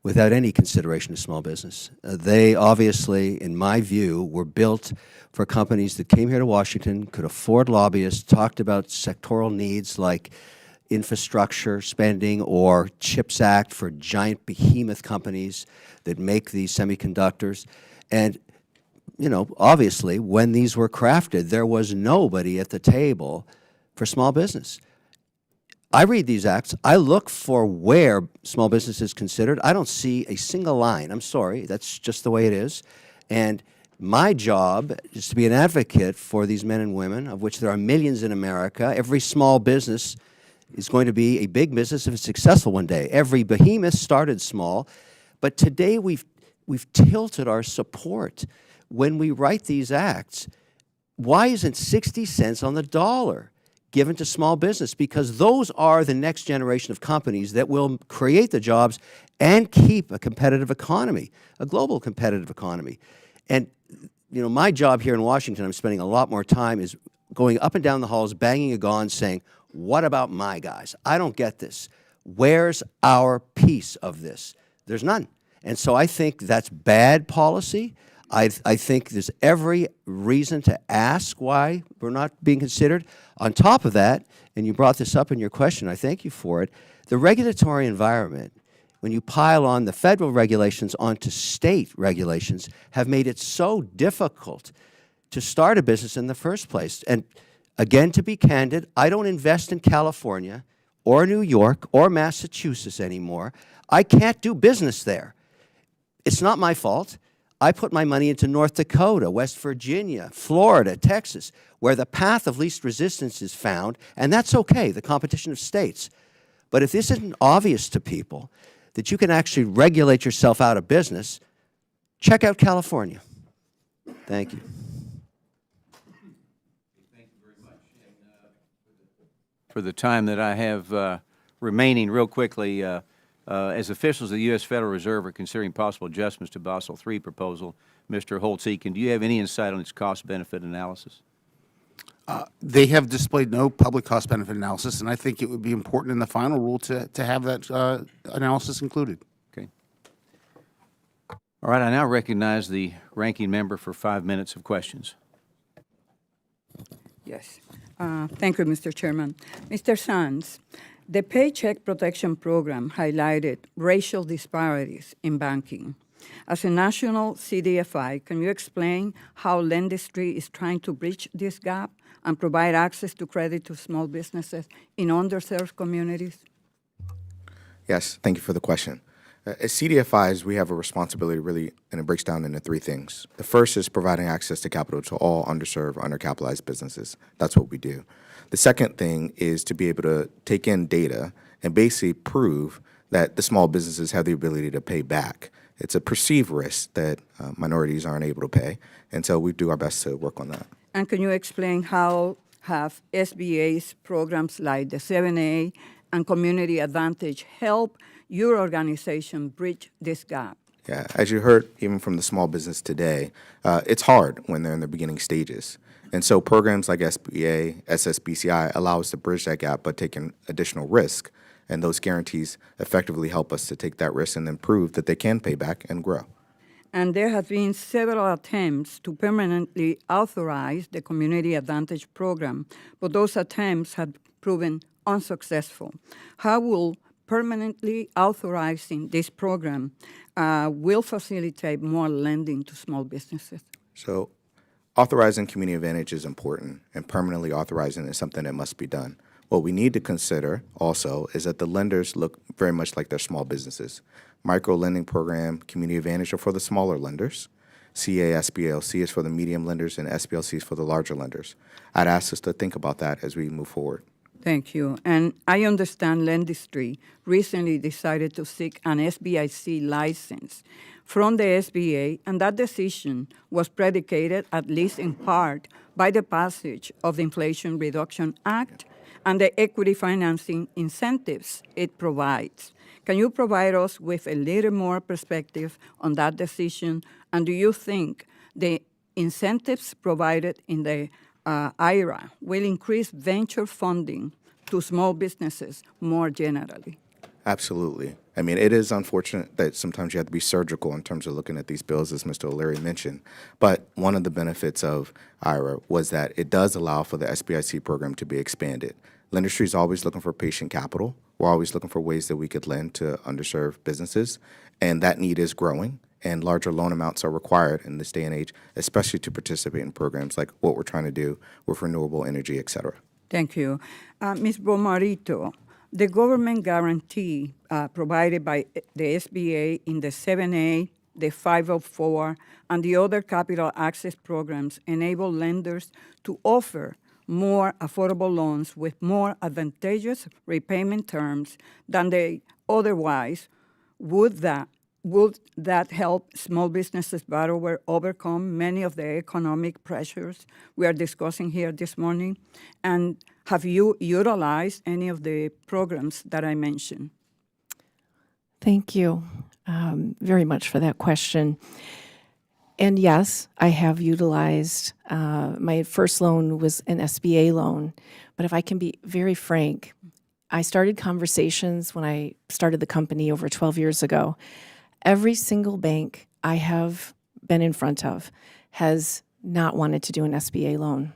without any consideration of small business. They obviously, in my view, were built for companies that came here to Washington, could afford lobbyists, talked about sectoral needs like infrastructure spending or CHIPS Act for giant behemoth companies that make these semiconductors. And, obviously, when these were crafted, there was nobody at the table for small business. I read these acts. I look for where small business is considered. I don't see a single line. I'm sorry. That's just the way it is. And my job is to be an advocate for these men and women, of which there are millions in America. Every small business is going to be a big business if it's successful one day. Every behemoth started small. But today we've tilted our support. When we write these acts, why isn't 60 cents on the dollar given to small business? Because those are the next generation of companies that will create the jobs and keep a competitive economy, a global competitive economy. And, you know, my job here in Washington, I'm spending a lot more time, is going up and down the halls, banging a gong, saying, what about my guys? I don't get this. Where's our piece of this? There's none. And so I think that's bad policy. I think there's every reason to ask why we're not being considered. On top of that, and you brought this up in your question, I thank you for it, the regulatory environment, when you pile on the federal regulations onto state regulations, have made it so difficult to start a business in the first place. And again, to be candid, I don't invest in California or New York or Massachusetts anymore. I can't do business there. It's not my fault. I put my money into North Dakota, West Virginia, Florida, Texas, where the path of least resistance is found, and that's okay, the competition of states. But if this isn't obvious to people, that you can actually regulate yourself out of business, check out California. Thank you. Thank you very much. And, for the time that I have remaining, real quickly, as officials of the U.S. Federal Reserve are considering possible adjustments to Basel III proposal, Mr. Holtz-Eakin, do you have any insight on its cost-benefit analysis? They have displayed no public cost-benefit analysis, and I think it would be important in the final rule to have that analysis included. Okay. All right, I now recognize the ranking member for 5 minutes of questions. Yes. Thank you, Mr. Chairman. Mr. Sands, the Paycheck Protection Program highlighted racial disparities in banking. As a national CDFI, can you explain how Lendistry is trying to bridge this gap and provide access to credit to small businesses in underserved communities? Yes, thank you for the question. As CDFIs, we have a responsibility really, and it breaks down into three things. The first is providing access to capital to all underserved, undercapitalized businesses. That's what we do. The second thing is to be able to take in data and basically prove that the small businesses have the ability to pay back. It's a perceived risk that minorities aren't able to pay, and so we do our best to work on that. And can you explain how have SBA's programs like the 7A and Community Advantage help your organization bridge this gap? Yeah, as you heard even from the small business today, it's hard when they're in the beginning stages. And so programs like SBA, SSBCI allow us to bridge that gap by taking additional risk. And those guarantees effectively help us to take that risk and then prove that they can pay back and grow. And there have been several attempts to permanently authorize the Community Advantage program, but those attempts have proven unsuccessful. How will permanently authorizing this program will facilitate more lending to small businesses? So authorizing Community Advantage is important, and permanently authorizing is something that must be done. What we need to consider also is that the lenders look very much like their small businesses. Micro lending program, Community Advantage are for the smaller lenders. CA, SBLC is for the medium lenders, and SBLC is for the larger lenders. I'd ask us to think about that as we move forward. Thank you. And I understand Lendistry recently decided to seek an SBIC license from the SBA, and that decision was predicated, at least in part, by the passage of the Inflation Reduction Act and the equity financing incentives it provides. Can you provide us with a little more perspective on that decision? And do you think the incentives provided in the IRA will increase venture funding to small businesses more generally? Absolutely. I mean, it is unfortunate that sometimes you have to be surgical in terms of looking at these bills, as Mr. O'Leary mentioned. But one of the benefits of IRA was that it does allow for the SBIC program to be expanded. Lendistry is always looking for patient capital. We're always looking for ways that we could lend to underserved businesses, and that need is growing, and larger loan amounts are required in this day and age, especially to participate in programs like what we're trying to do with renewable energy, et cetera. Thank you. Ms. Bommarito, The government guarantee provided by the SBA in the 7A, the 504, and the other capital access programs enable lenders to offer more affordable loans with more advantageous repayment terms than they otherwise would. That help small businesses borrower overcome many of the economic pressures we are discussing here this morning? And have you utilized any of the programs that I mentioned? Thank you very much for that question. And yes, I have utilized, my first loan was an SBA loan, but if I can be very frank, I started conversations when I started the company over 12 years ago. Every single bank I have been in front of has not wanted to do an SBA loan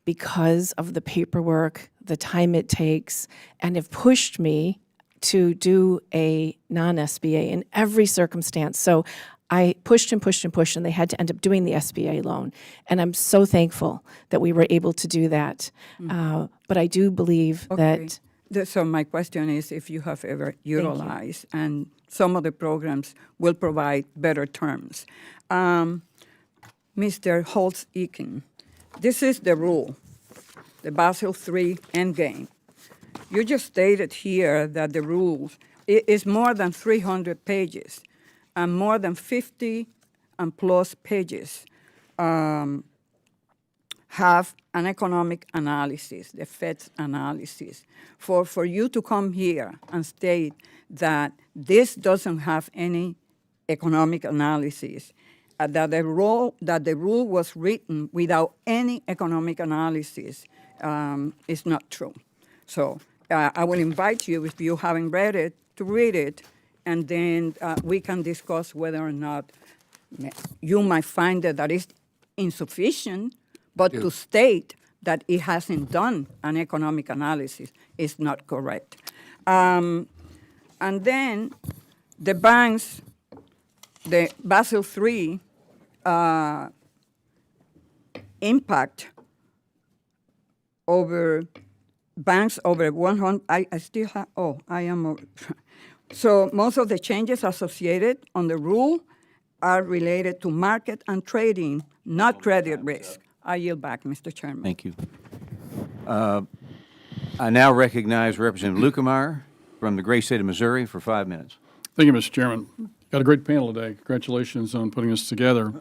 because of the paperwork, the time it takes, and have pushed me to do a non-SBA in every circumstance. So I pushed and pushed and pushed, and they had to end up doing the SBA loan. And I'm so thankful that we were able to do that. But I do believe that... So my question is if you have ever utilized, and some of the programs will provide better terms. Mr. Holtz-Eakin, this is the rule, the Basel III Endgame. You just stated here that the rules is more than 300 pages, and more than 50 and plus pages have an economic analysis, the Fed's analysis. For you to come here and state that this doesn't have any economic analysis, that the rule was written without any economic analysis is not true. So I will invite you, if you haven't read it, to read it, and then we can discuss whether or not you might find that is insufficient, but to state that it hasn't done an economic analysis is not correct. And then the banks, the Basel III impact over banks over 100, I still have, I am over. So most of the changes associated on the rule are related to market and trading, not credit risk. I yield back, Mr. Chairman. Thank you. I now recognize Representative Lukemeyer from the great state of Missouri for 5 minutes. Thank you, Mr. Chairman. Got a great panel today. Congratulations on putting this together.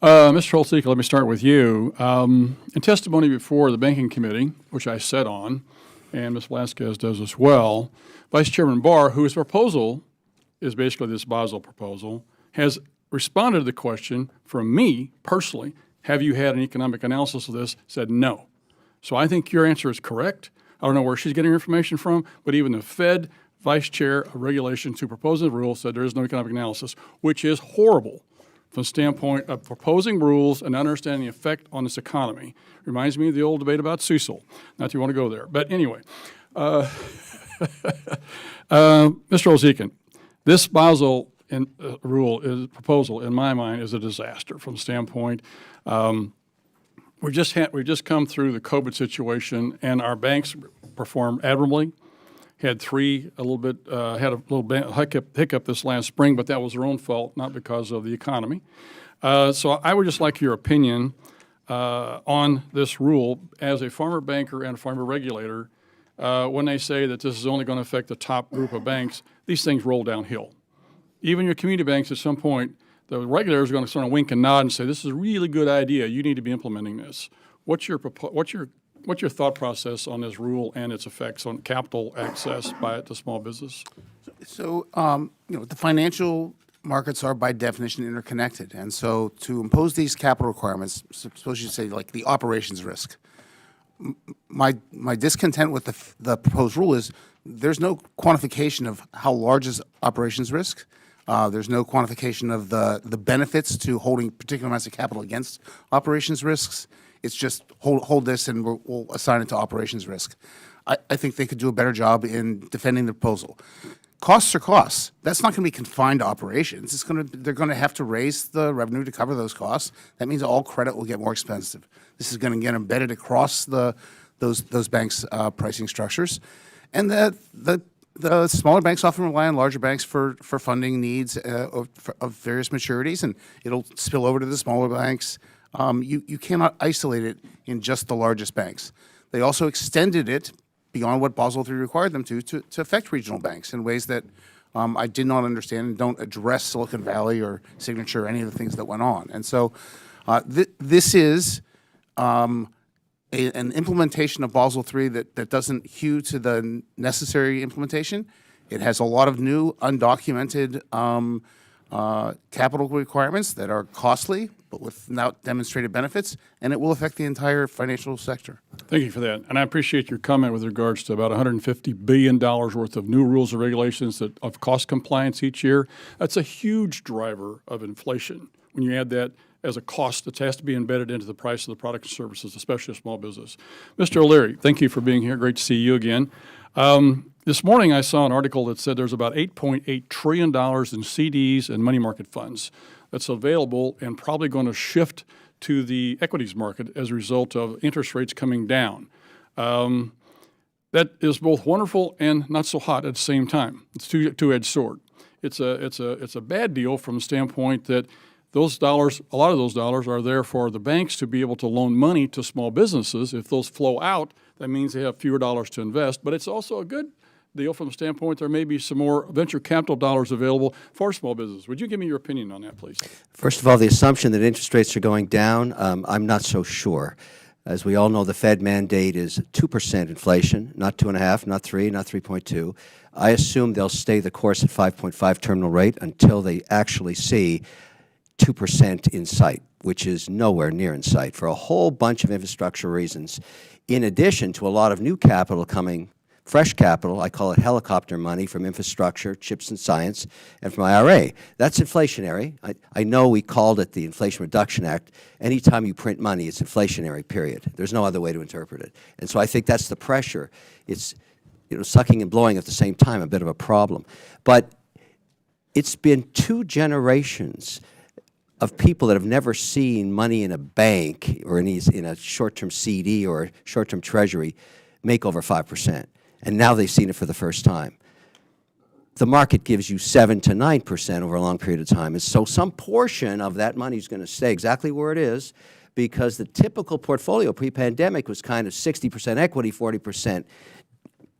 Mr. Holtz-Eakin, let me start with you. In testimony before the Banking Committee, which I sat on, and Ms. Velasquez does as well, Vice Chairman Barr, whose proposal is basically this Basel proposal, has responded to the question from me personally, have you had an economic analysis of this, said no. So I think your answer is correct. I don't know where she's getting her information from, but even the Fed Vice Chair of Regulations who proposed the rule said there is no economic analysis, which is horrible from the standpoint of proposing rules and understanding the effect on this economy. Reminds me of the old debate about Cecil. Not that you want to go there. But anyway, Mr. Holtz-Eakin, this Basel proposal, in my mind, is a disaster from the standpoint. We've just come through the COVID situation, and our banks performed admirably. Had a little hiccup this last spring, but that was their own fault, not because of the economy. So I would just like your opinion on this rule as a former banker and a former regulator. When they say that this is only going to affect the top group of banks, these things roll downhill. Even your community banks, at some point, the regulators are going to sort of wink and nod and say, "This is a really good idea. You need to be implementing this." What's your thought process on this rule and its effects on capital access by the small business? So, the financial markets are by definition interconnected. And so to impose these capital requirements, suppose you say like the operations risk. My discontent with the proposed rule is there's no quantification of how large is operations risk. There's no quantification of the benefits to holding particular amounts of capital against operations risks. It's just hold this and we'll assign it to operations risk. I think they could do a better job in defending the proposal. Costs are costs. That's not going to be confined to operations. They're going to have to raise the revenue to cover those costs. That means all credit will get more expensive. This is going to get embedded across those banks' pricing structures. And the smaller banks often rely on larger banks for funding needs of various maturities, and it'll spill over to the smaller banks. You cannot isolate it in just the largest banks. They also extended it beyond what Basel III required them to affect regional banks in ways that I did not understand and don't address Silicon Valley or Signature or any of the things that went on. And so this is an implementation of Basel III that doesn't hew to the necessary implementation. It has a lot of new undocumented capital requirements that are costly, but without demonstrated benefits, and it will affect the entire financial sector. Thank you for that. And I appreciate your comment with regards to about $150 billion worth of new rules and regulations of cost compliance each year. That's a huge driver of inflation when you add that as a cost that has to be embedded into the price of the products and services, especially a small business. Mr. O'Leary, thank you for being here. Great to see you again. This morning I saw an article that said there's about $8.8 trillion in CDs and money market funds that's available and probably going to shift to the equities market as a result of interest rates coming down. That is both wonderful and not so hot at the same time. It's a two-edged sword. It's a bad deal from the standpoint that those dollars, a lot of those dollars are there for the banks to be able to loan money to small businesses. If those flow out, that means they have fewer dollars to invest. But it's also a good deal from the standpoint there may be some more venture capital dollars available for small business. Would you give me your opinion on that, please? First of all, the assumption that interest rates are going down, I'm not so sure. As we all know, the Fed mandate is 2% inflation, not 2.5, not 3, not 3.2. I assume they'll stay the course at 5.5 terminal rate until they actually see 2% in sight, which is nowhere near in sight for a whole bunch of infrastructure reasons, in addition to a lot of new capital coming, fresh capital, I call it helicopter money from infrastructure, chips and science, and from IRA. That's inflationary. I know we called it the Inflation Reduction Act. Anytime you print money, it's inflationary, period. There's no other way to interpret it. And so I think that's the pressure. It's sucking and blowing at the same time, a bit of a problem. But it's been 2 generations of people that have never seen money in a bank or in a short-term CD or a short-term treasury make over 5%. And now they've seen it for the first time. The market gives you 7 to 9% over a long period of time. And so some portion of that money is going to stay exactly where it is because the typical portfolio pre-pandemic was kind of 60% equity, 40%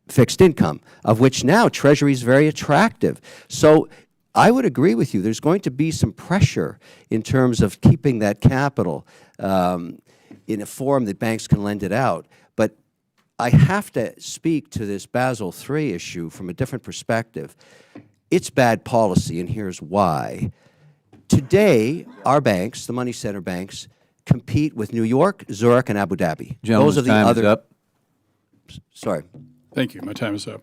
fixed income, of which now Treasury is very attractive. So I would agree with you. There's going to be some pressure in terms of keeping that capital in a form that banks can lend it out. But I have to speak to this Basel III issue from a different perspective. It's bad policy, and here's why. Today, our banks, the money center banks, compete with New York, Zurich, and Abu Dhabi. Gentleman's Those are the time is other. up. Sorry. Thank you. My time is up.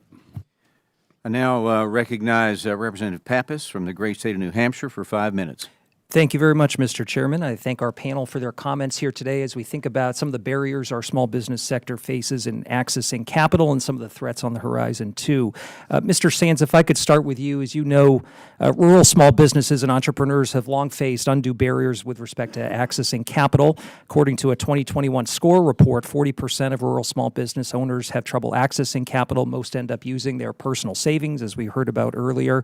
I now recognize Representative Pappas from the great state of New Hampshire for 5 minutes. Thank you very much, Mr. Chairman. I thank our panel for their comments here today as we think about some of the barriers our small business sector faces in accessing capital and some of the threats on the horizon, too. Mr. Sands, if I could start with you. As you know, rural small businesses and entrepreneurs have long faced undue barriers with respect to accessing capital. According to a 2021 SCORE report, 40% of rural small business owners have trouble accessing capital. Most end up using their personal savings, as we heard about earlier,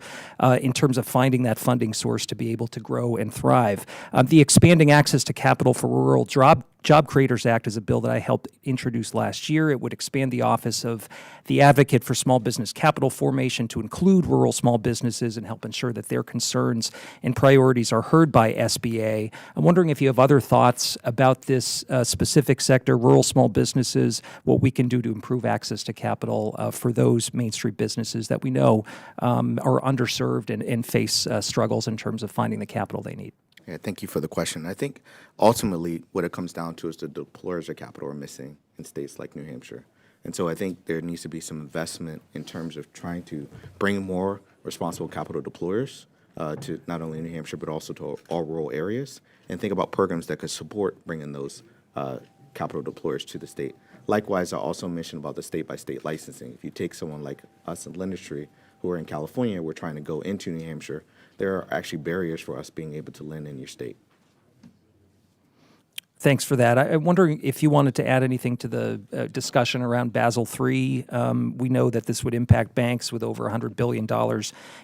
in terms of finding that funding source to be able to grow and thrive. The Expanding Access to Capital for Rural Job Creators Act is a bill that I helped introduce last year. It would expand the office of the Advocate for Small Business Capital Formation to include rural small businesses and help ensure that their concerns and priorities are heard by SBA. I'm wondering if you have other thoughts about this specific sector, rural small businesses, what we can do to improve access to capital for those Main Street businesses that we know are underserved and face struggles in terms of finding the capital they need. Yeah, thank you for the question. I think ultimately what it comes down to is the deployers of capital are missing in states like New Hampshire. And so I think there needs to be some investment in terms of trying to bring more responsible capital deployers to not only New Hampshire, but also to all rural areas, and think about programs that could support bringing those capital deployers to the state. Likewise, I also mentioned about the state-by-state licensing. If you take someone like us in Lendistry, who are in California, we're trying to go into New Hampshire, there are actually barriers for us being able to lend in your state. Thanks for that. I'm wondering if you wanted to add anything to the discussion around Basel III. We know that this would impact banks with over $100 billion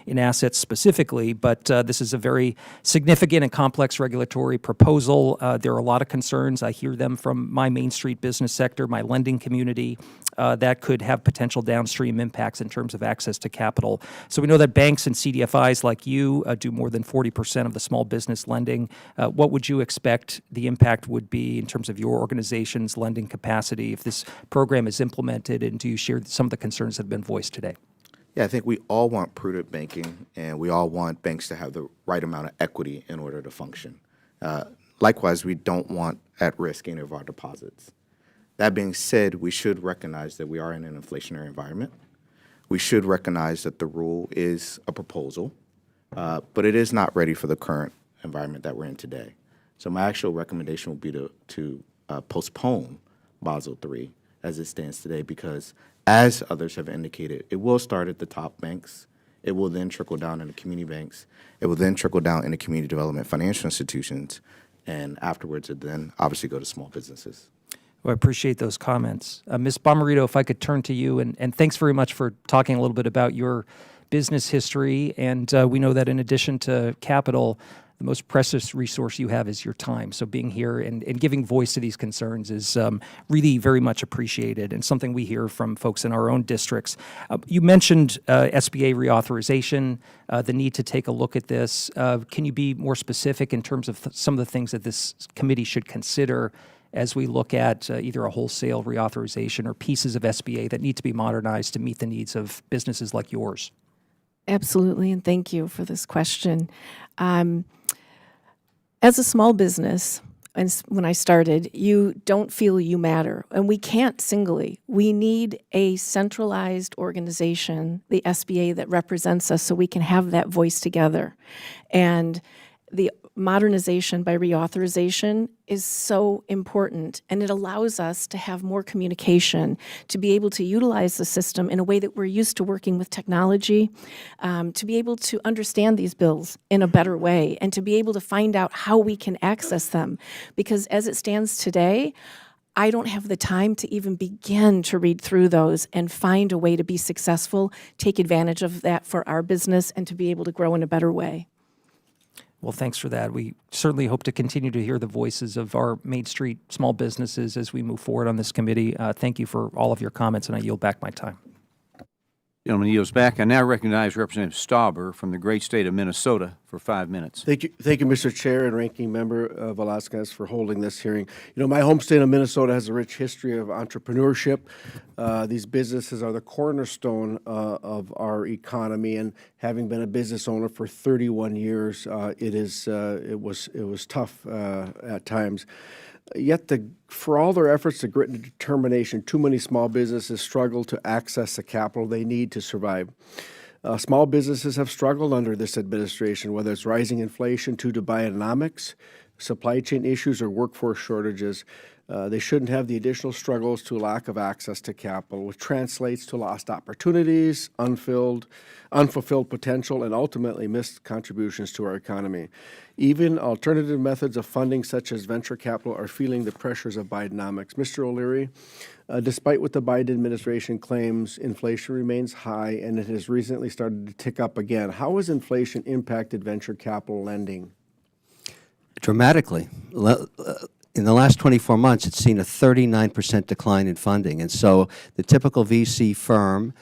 in assets specifically, but this is a very significant and complex regulatory proposal. There are a lot of concerns. I hear them from my Main Street business sector, my lending community, that could have potential downstream impacts in terms of access to capital. So we know that banks and CDFIs like you do more than 40% of the small business lending. What would you expect the impact would be in terms of your organization's lending capacity if this program is implemented, and do you share some of the concerns that have been voiced today? Yeah, I think we all want prudent banking, and we all want banks to have the right amount of equity in order to function. Likewise, we don't want at risk any of our deposits. That being said, we should recognize that we are in an inflationary environment. We should recognize that the rule is a proposal, but it is not ready for the current environment that we're in today. So my actual recommendation would be to postpone Basel III as it stands today, because as others have indicated, it will start at the top banks. It will then trickle down into community banks. It will then trickle down into community development financial institutions, and afterwards it then obviously go to small businesses. Well, I appreciate those comments. Ms. Bommarito, if I could turn to you, and thanks very much for talking a little bit about your business history. And we know that in addition to capital, the most precious resource you have is your time. So being here and giving voice to these concerns is really very much appreciated, and something we hear from folks in our own districts. You mentioned SBA reauthorization, the need to take a look at this. Can you be more specific in terms of some of the things that this committee should consider as we look at either a wholesale reauthorization or pieces of SBA that need to be modernized to meet the needs of businesses like yours? Absolutely, and thank you for this question. As a small business, and when I started, you don't feel you matter, and we can't singly. We need a centralized organization, the SBA, that represents us so we can have that voice together. And the modernization by reauthorization is so important, and it allows us to have more communication, to be able to utilize the system in a way that we're used to working with technology, to be able to understand these bills in a better way, and to be able to find out how we can access them. Because as it stands today, I don't have the time to even begin to read through those and find a way to be successful, take advantage of that for our business, and to be able to grow in a better way. Well, thanks for that. We certainly hope to continue to hear the voices of our Main Street small businesses as we move forward on this committee. Thank you for all of your comments, and I yield back my time. Gentleman yields back. I now recognize Representative Stauber from the great state of Minnesota for 5 minutes. Thank you, Mr. Chair and Ranking Member Velasquez, for holding this hearing. You know, my home state of Minnesota has a rich history of entrepreneurship. These businesses are the cornerstone of our economy, and having been a business owner for 31 years, it was tough at times. Yet, for all their efforts to grit and determination, too many small businesses struggle to access the capital they need to survive. Small businesses have struggled under this administration, whether it's rising inflation due to Bidenomics, supply chain issues, or workforce shortages. They shouldn't have the additional struggles to lack of access to capital, which translates to lost opportunities, unfulfilled potential, and ultimately missed contributions to our economy. Even alternative methods of funding, such as venture capital, are feeling the pressures of Bidenomics. Mr. O'Leary, despite what the Biden administration claims, inflation remains high, and it has recently started to tick up again. How has inflation impacted venture capital lending? Dramatically. In the last 24 months, it's seen a 39% decline in funding. And so the typical VC firm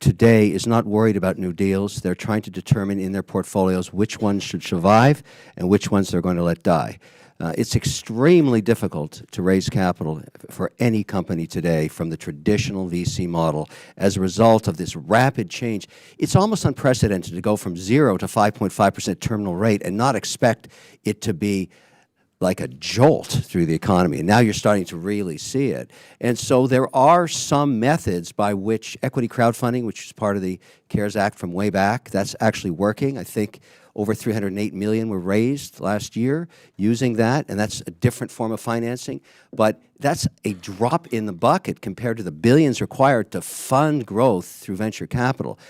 today is not worried about new deals. They're trying to determine in their portfolios which ones should survive and which ones they're going to let die. It's extremely difficult to raise capital for any company today from the traditional VC model as a result of this rapid change. It's almost unprecedented to go from 0 to 5.5% terminal rate and not expect it to be like a jolt through the economy. And now you're starting to really see it. And so there are some methods by which equity crowdfunding, which is part of the CARES Act from way back, that's actually working. I think over $308 million were raised last year using that, and that's a different form of financing. But that's a drop in the bucket compared to the billions required to fund growth through venture capital.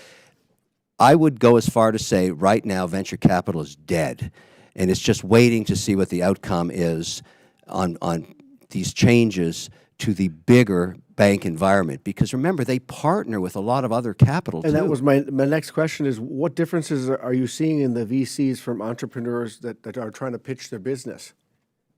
I would go as far to say right now venture capital is dead. And it's just waiting to see what the outcome is on these changes to the bigger bank environment, because remember, they partner with a lot of other capital too. And that was my next question is, what differences are you seeing in the VCs from entrepreneurs that are trying to pitch their business?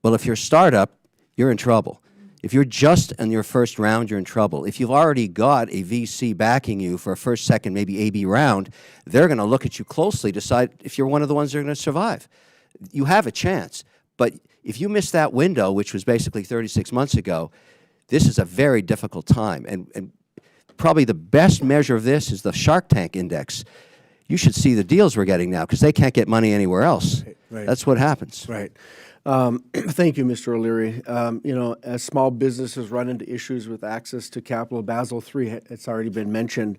Well, if you're a startup, you're in trouble. If you're just in your first round, you're in trouble. If you've already got a VC backing you for a first, second, maybe AB round, they're going to look at you closely, decide if you're one of the ones that are going to survive. You have a chance. But if you miss that window, which was basically 36 months ago, this is a very difficult time. And probably the best measure of this is the Shark Tank Index. You should see the deals we're getting now, because they can't get money anywhere else. Right. That's what happens. Right. Thank you, Mr. O'Leary. You know, as small businesses run into issues with access to capital, Basel III, it's already been mentioned.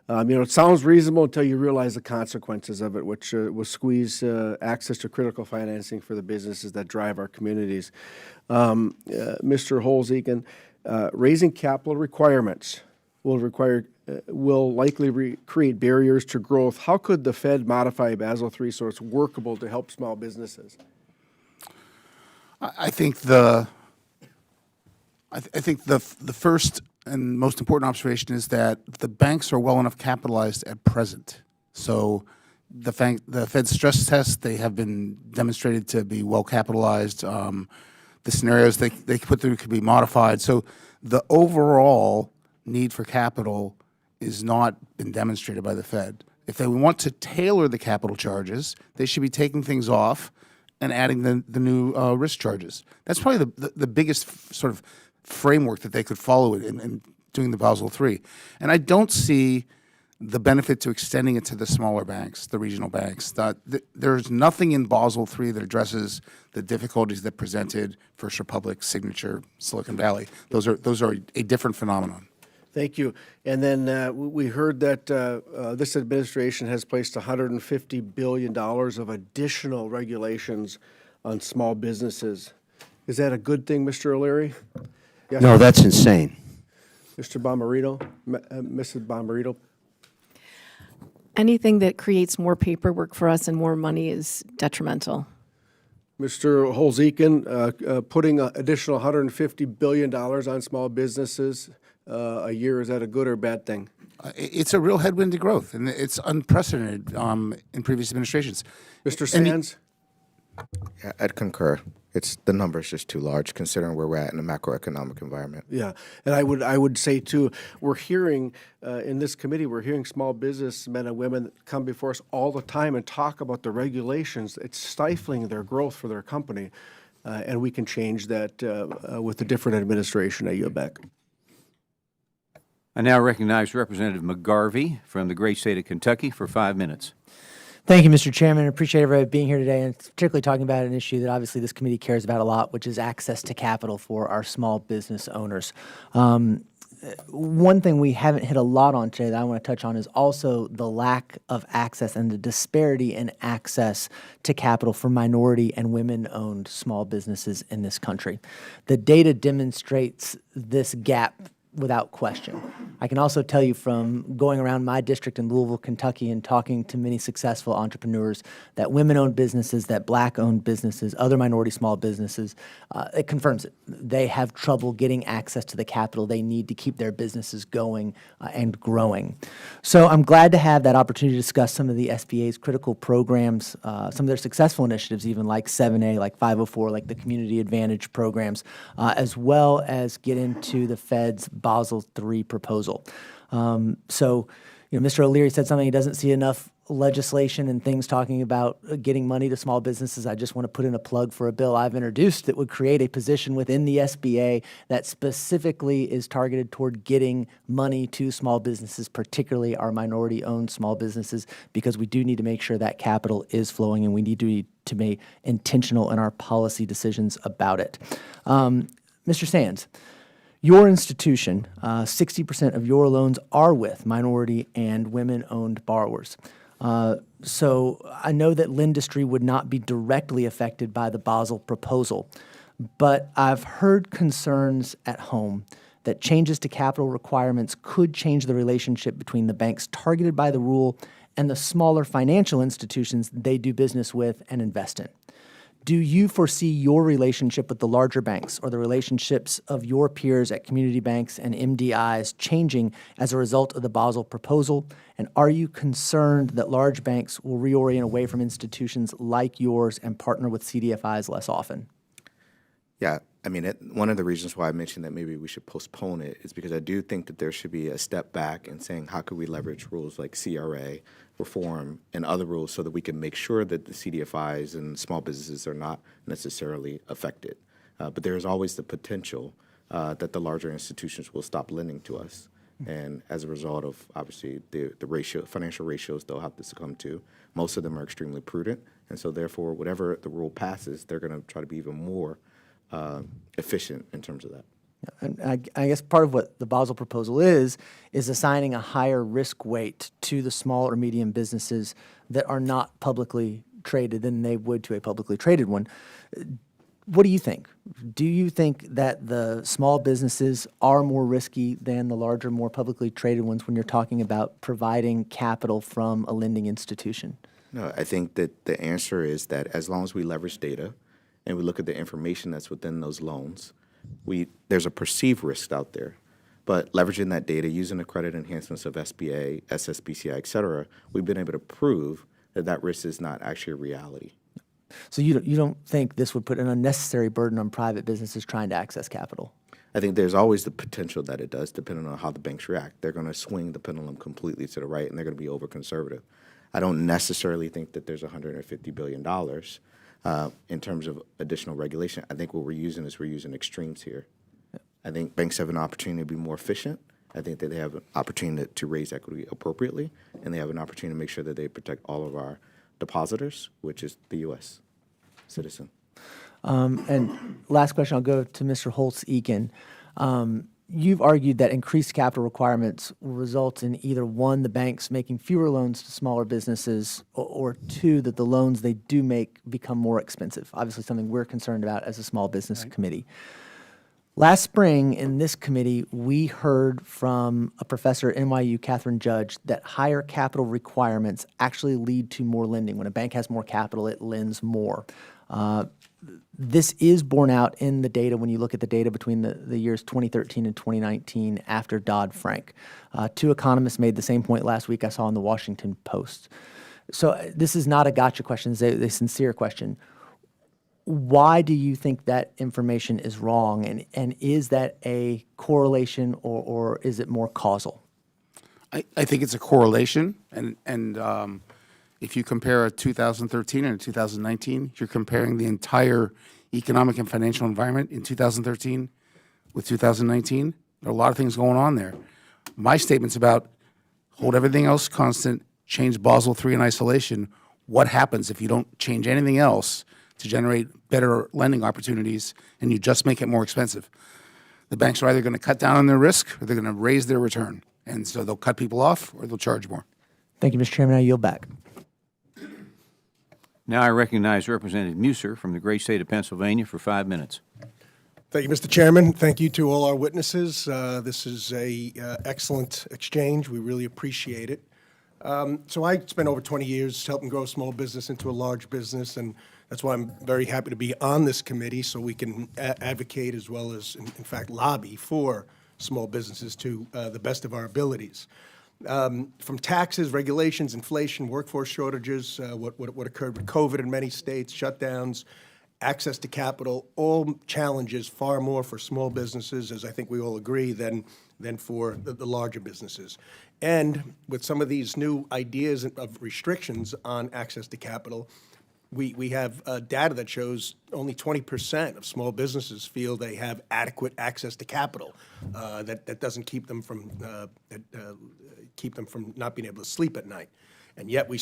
You know, it sounds reasonable until you realize the consequences of it, which will squeeze access to critical financing for the businesses that drive our communities. Mr. Holtz-Eakin, raising capital requirements will likely create barriers to growth. How could the Fed modify Basel III so it's workable to help small businesses? I think the first and most important observation is that the banks are well enough capitalized at present. So the Fed's stress tests, they have been demonstrated to be well capitalized. The scenarios they put through could be modified. So the overall need for capital is not been demonstrated by the Fed. If they want to tailor the capital charges, they should be taking things off and adding the new risk charges. That's probably the biggest sort of framework that they could follow in doing the Basel III. And I don't see the benefit to extending it to the smaller banks, the regional banks. There's nothing in Basel III that addresses the difficulties that presented First Republic, Signature, Silicon Valley. Those are a different phenomenon. Thank you. And then we heard that this administration has placed $150 billion of additional regulations on small businesses. Is that a good thing, Mr. O'Leary? Yes. No, that's insane. Mr. Bommarito, Mrs. Bommarito. Anything that creates more paperwork for us and more money is detrimental. Mr. Holtz-Eakin, putting an additional $150 billion on small businesses a year, is that a good or bad thing? It's a real headwind to growth, and it's unprecedented in previous administrations. Mr. Sands? Yeah, I'd concur. The number's just too large considering where we're at in the macroeconomic environment. Yeah, and I would say too, we're hearing in this committee, we're hearing small business men and women come before us all the time and talk about the regulations. It's stifling their growth for their company, and we can change that with a different administration. I yield back. I now recognize Representative McGarvey from the great state of Kentucky for 5 minutes. Thank you, Mr. Chairman. I appreciate everybody being here today, and particularly talking about an issue that obviously this committee cares about a lot, which is access to capital for our small business owners. One thing we haven't hit a lot on today that I want to touch on is also the lack of access and the disparity in access to capital for minority and women-owned small businesses in this country. The data demonstrates this gap without question. I can also tell you from going around my district in Louisville, Kentucky, and talking to many successful entrepreneurs that women-owned businesses, that black-owned businesses, other minority small businesses, it confirms it. They have trouble getting access to the capital they need to keep their businesses going and growing. So I'm glad to have that opportunity to discuss some of the SBA's critical programs, some of their successful initiatives, even like 7A, like 504, like the Community Advantage programs, as well as get into the Fed's Basel III proposal. So, Mr. O'Leary said something, he doesn't see enough legislation and things talking about getting money to small businesses. I just want to put in a plug for a bill I've introduced that would create a position within the SBA that specifically is targeted toward getting money to small businesses, particularly our minority-owned small businesses, because we do need to make sure that capital is flowing, and we need to be intentional in our policy decisions about it. Mr. Sands, your institution, 60% of your loans are with minority and women-owned borrowers. So I know that Lendistry would not be directly affected by the Basel proposal, but I've heard concerns at home that changes to capital requirements could change the relationship between the banks targeted by the rule and the smaller financial institutions they do business with and invest in. Do you foresee your relationship with the larger banks or the relationships of your peers at community banks and MDIs changing as a result of the Basel proposal? And are you concerned that large banks will reorient away from institutions like yours and partner with CDFIs less often? Yeah, I mean, one of the reasons why I mentioned that maybe we should postpone it is because I do think that there should be a step back in saying how could we leverage rules like CRA reform and other rules so that we can make sure that the CDFIs and small businesses are not necessarily affected. But there is always the potential that the larger institutions will stop lending to us. And as a result of, obviously, the financial ratios they'll have to succumb to, most of them are extremely prudent. And so therefore, whatever the rule passes, they're going to try to be even more efficient in terms of that. And I guess part of what the Basel proposal is assigning a higher risk weight to the small or medium businesses that are not publicly traded than they would to a publicly traded one. What do you think? Do you think that the small businesses are more risky than the larger, more publicly traded ones when you're talking about providing capital from a lending institution? No, I think that the answer is that as long as we leverage data and we look at the information that's within those loans, there's a perceived risk out there. But leveraging that data, using the credit enhancements of SBA, SSBCI, et cetera, we've been able to prove that that risk is not actually a reality. So you don't think this would put an unnecessary burden on private businesses trying to access capital? I think there's always the potential that it does, depending on how the banks react. They're going to swing the pendulum completely to the right, and they're going to be over-conservative. I don't necessarily think that there's $150 billion in terms of additional regulation. I think what we're using extremes here. I think banks have an opportunity to be more efficient. I think that they have an opportunity to raise equity appropriately, and they have an opportunity to make sure that they protect all of our depositors, which is the U.S. citizen. And last question, I'll go to Mr. Holtz-Eakin. You've argued that increased capital requirements will result in either, one, the banks making fewer loans to smaller businesses, or two, that the loans they do make become more expensive. Obviously something we're concerned about as a small business committee. Last spring in this committee, we heard from a professor at NYU, Catherine Judge, that higher capital requirements actually lead to more lending. When a bank has more capital, it lends more. This is borne out in the data when you look at the data between the years 2013 and 2019 after Dodd-Frank. Two economists made the same point last week I saw in the Washington Post. So this is not a gotcha question, it's a sincere question. Why do you think that information is wrong, and is that a correlation or is it more causal? I think it's a correlation, and if you compare a 2013 and a 2019, you're comparing the entire economic and financial environment in 2013 with 2019. There are a lot of things going on there. My statement's about hold everything else constant, change Basel III in isolation. What happens if you don't change anything else to generate better lending opportunities and you just make it more expensive? The banks are either going to cut down on their risk or they're going to raise their return. And so they'll cut people off or they'll charge more. Thank you, Mr. Chairman. I yield back. Now I recognize Representative Musser from the great state of Pennsylvania for 5 minutes. Thank you, Mr. Chairman. Thank you to all our witnesses. This is a excellent exchange. We really appreciate it. So I spent over 20 years helping grow small business into a large business, and that's why I'm very happy to be on this committee so we can advocate as well as, in fact, lobby for small businesses to the best of our abilities. From taxes, regulations, inflation, workforce shortages, what occurred with COVID in many states, shutdowns, access to capital, all challenges far more for small businesses, as I think we all agree, than for the larger businesses. And with some of these new ideas of restrictions on access to capital, we have data that shows only 20% of small businesses feel they have adequate access to capital. That doesn't keep them from not being able to sleep at night. And yet we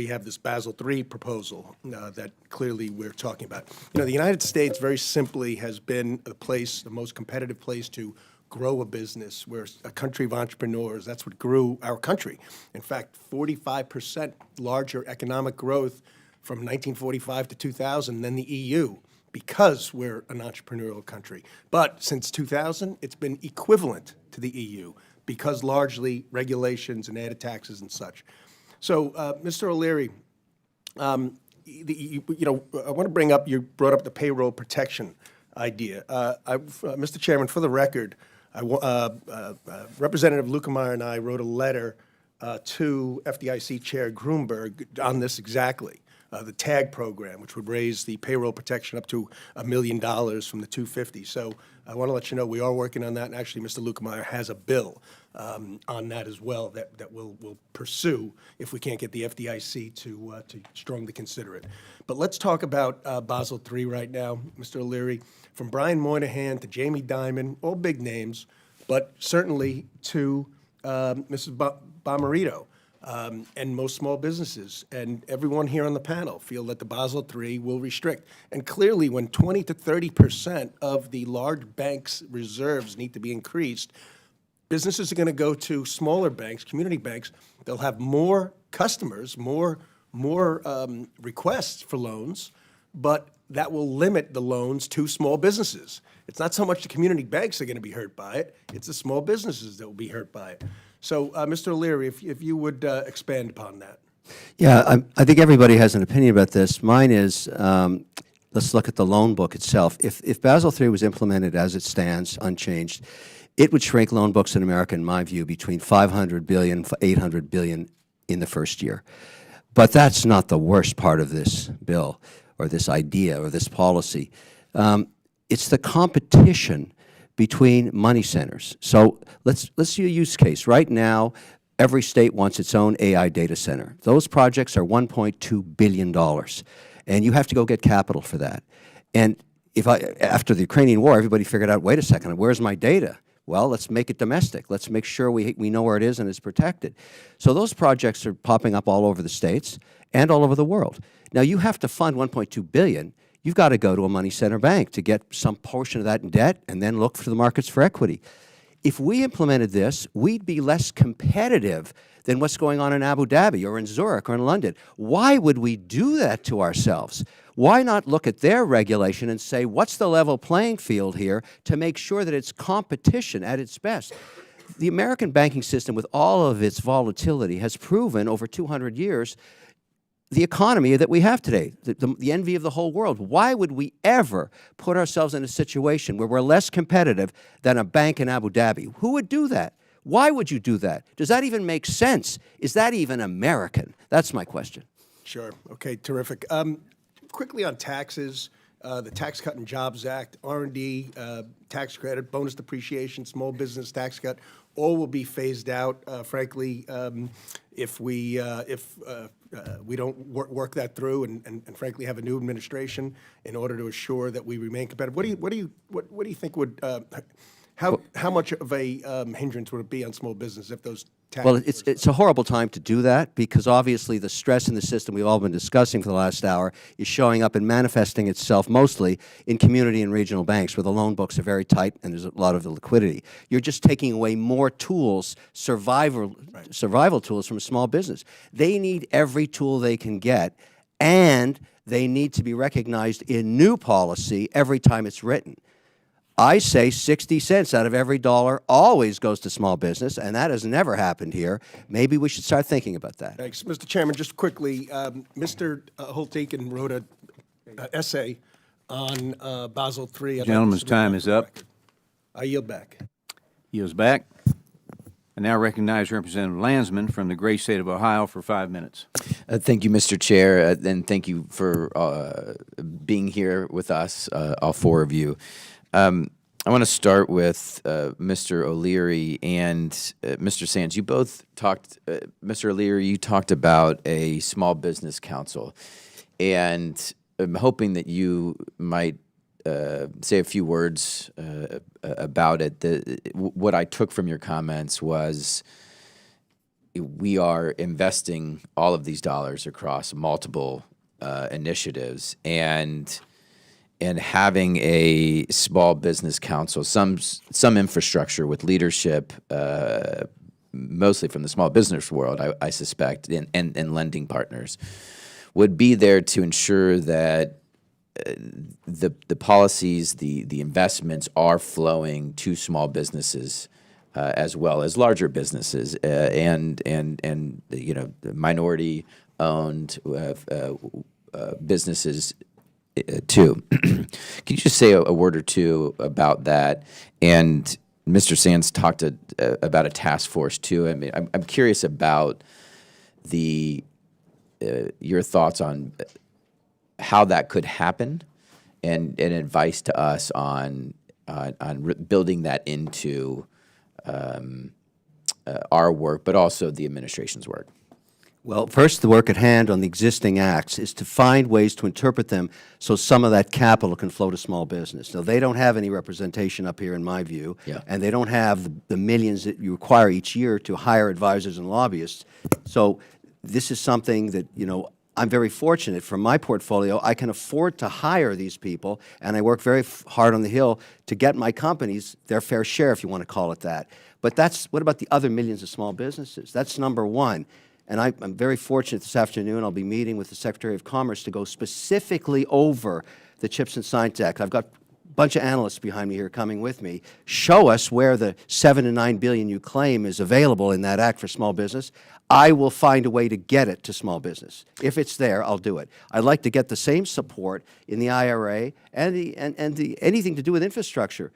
have this Basel III proposal that clearly we're talking about. You know, the United States very simply has been the most competitive place to grow a business. We're a country of entrepreneurs. That's what grew our country. In fact, 45% larger economic growth from 1945 to 2000 than the EU, because we're an entrepreneurial country. But since 2000, it's been equivalent to the EU, because largely regulations and added taxes and such. So, Mr. O'Leary, I want to bring up, you brought up the payroll protection idea. Mr. Chairman, for the record, Representative Lukemeyer and I wrote a letter to FDIC Chair Grunberg on this exactly. The TAG program, which would raise the payroll protection up to $1 million from the $250. So I want to let you know we are working on that, and actually Mr. Lukemeyer has a bill on that as well that we'll pursue if we can't get the FDIC to strongly consider it. But let's talk about Basel III right now, Mr. O'Leary. From Brian Moynihan to Jamie Dimon, all big names, but certainly to Mrs. Bommarito. And most small businesses and everyone here on the panel feel that the Basel III will restrict. And clearly, when 20 to 30% of the large banks' reserves need to be increased, businesses are going to go to smaller banks, community banks. They'll have more customers, more requests for loans, but that will limit the loans to small businesses. It's not so much the community banks that are going to be hurt by it, it's the small businesses that will be hurt by it. So, Mr. O'Leary, if you would expand upon that. Yeah, I think everybody has an opinion about this. Mine is, let's look at the loan book itself. If Basel III was implemented as it stands, unchanged, it would shrink loan books in America, in my view, between $500 billion, $800 billion in the first year. But that's not the worst part of this bill or this idea or this policy. It's the competition between money centers. So let's do a use case. Right now, every state wants its own AI data center. Those projects are $1.2 billion, and you have to go get capital for that. And after the Ukrainian war, everybody figured out, wait a second, where's my data? Well, let's make it domestic. Let's make sure we know where it is and it's protected. So those projects are popping up all over the states and all over the world. Now, you have to fund $1.2 billion. You've got to go to a money center bank to get some portion of that in debt and then look for the markets for equity. If we implemented this, we'd be less competitive than what's going on in Abu Dhabi or in Zurich or in London. Why would we do that to ourselves? Why not look at their regulation and say, what's the level playing field here to make sure that it's competition at its best? The American banking system, with all of its volatility, has proven over 200 years the economy that we have today, the envy of the whole world. Why would we ever put ourselves in a situation where we're less competitive than a bank in Abu Dhabi? Who would do that? Why would you do that? Does that even make sense? Is that even American? That's my question. Sure. Okay, terrific. Quickly on taxes, the Tax Cut and Jobs Act, R&D, tax credit, bonus depreciation, small business tax cut, all will be phased out, frankly, if we don't work that through and frankly have a new administration in order to assure that we remain competitive. What do you think would how much of a hindrance would it be on small business if those taxes? Well, it's a horrible time to do that because obviously the stress in the system we've all been discussing for the last hour is showing up and manifesting itself mostly in community and regional banks where the loan books are very tight and there's a lot of the liquidity. You're just taking away more tools, survival tools from a small business. They need every tool they can get, and they need to be recognized in new policy every time it's written. I say 60 cents out of every dollar always goes to small business, and that has never happened here. Maybe we should start thinking about that. Thanks. Mr. Chairman, just quickly, Mr. Holtz-Eakin wrote an essay on Basel III. Gentleman's time is up. I yield back. Yields back. I now recognize Representative Landsman from the great state of Ohio for 5 minutes. Thank you, Mr. Chair, and thank you for being here with us, all four of you. I want to start with Mr. O'Leary and Mr. Sands. You both talked, Mr. O'Leary, you talked about a small business council, and I'm hoping that you might say a few words about it. What I took from your comments was we are investing all of these dollars across multiple initiatives, and having a small business council, some infrastructure with leadership, mostly from the small business world, I suspect, and lending partners, would be there to ensure that the policies, the investments are flowing to small businesses as well as larger businesses and minority owned, businesses too. Can you just say a word or two about that? And Mr. Sands talked about a task force too. I mean, I'm curious about your thoughts on how that could happen, and advice to us on building that into our work, but also the administration's work. Well, first, the work at hand on the existing acts is to find ways to interpret them so some of that capital can flow to small business. Now, they don't have any representation up here, in my view, and they don't have the millions that you require each year to hire advisors and lobbyists. So this is something that, I'm very fortunate. From my portfolio, I can afford to hire these people, and I work very hard on the Hill to get my companies their fair share, if you want to call it that. But what about the other millions of small businesses? That's number one. And I'm very fortunate this afternoon I'll be meeting with the Secretary of Commerce to go specifically over the CHIPS and Science Act. I've got a bunch of analysts behind me here coming with me. Show us where the $7 to $9 billion you claim is available in that act for small business. I will find a way to get it to small business. If it's there, I'll do it. I'd like to get the same support in the IRA and anything to do with infrastructure.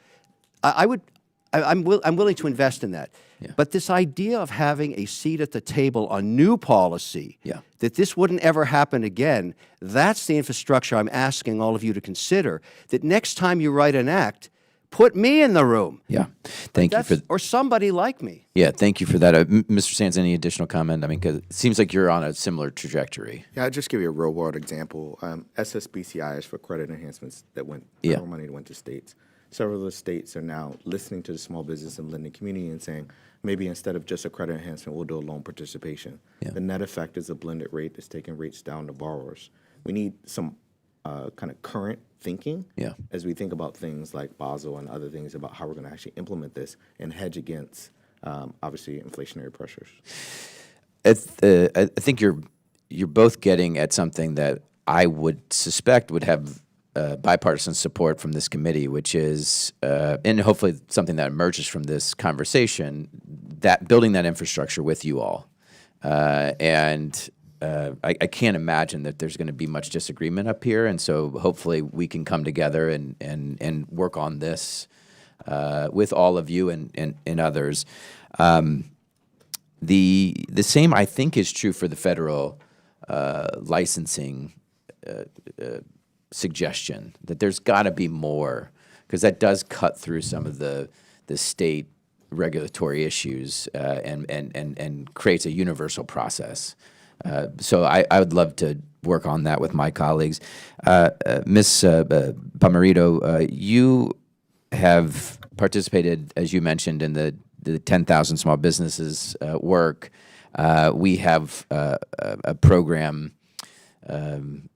I'm willing to invest in that. But this idea of having a seat at the table on new policy, that this wouldn't ever happen again, that's the infrastructure I'm asking all of you to consider, that next time you write an act, put me in the room. Thank you for or somebody like me. Thank you for that. Mr. Sands, any additional comment? I mean, 'cause it seems like you're on a similar trajectory. Yeah, I'll just give you a real world example. SSBCI is for credit enhancements that federal money that went to states. Several of the states are now listening to the small business and lending community and saying, maybe instead of just a credit enhancement, we'll do a loan participation. The net effect is a blended rate that's taking rates down to borrowers. We need some kind of current thinking as we think about things like Basel and other things about how we're going to actually implement this and hedge against, obviously, inflationary pressures. I think you're both getting at something that I would suspect would have bipartisan support from this committee, which is, and hopefully something that emerges from this conversation, that building that infrastructure with you all. I can't imagine that there's going to be much disagreement up here, and so hopefully we can come together and work on this with all of you and others. The same, I think, is true for the federal licensing suggestion, that there's got to be more, because that does cut through some of the state regulatory issues and creates a universal process. So I would love to work on that with my colleagues. Ms. Bommarito, you have participated, as you mentioned, in the 10,000 small businesses work. We have a program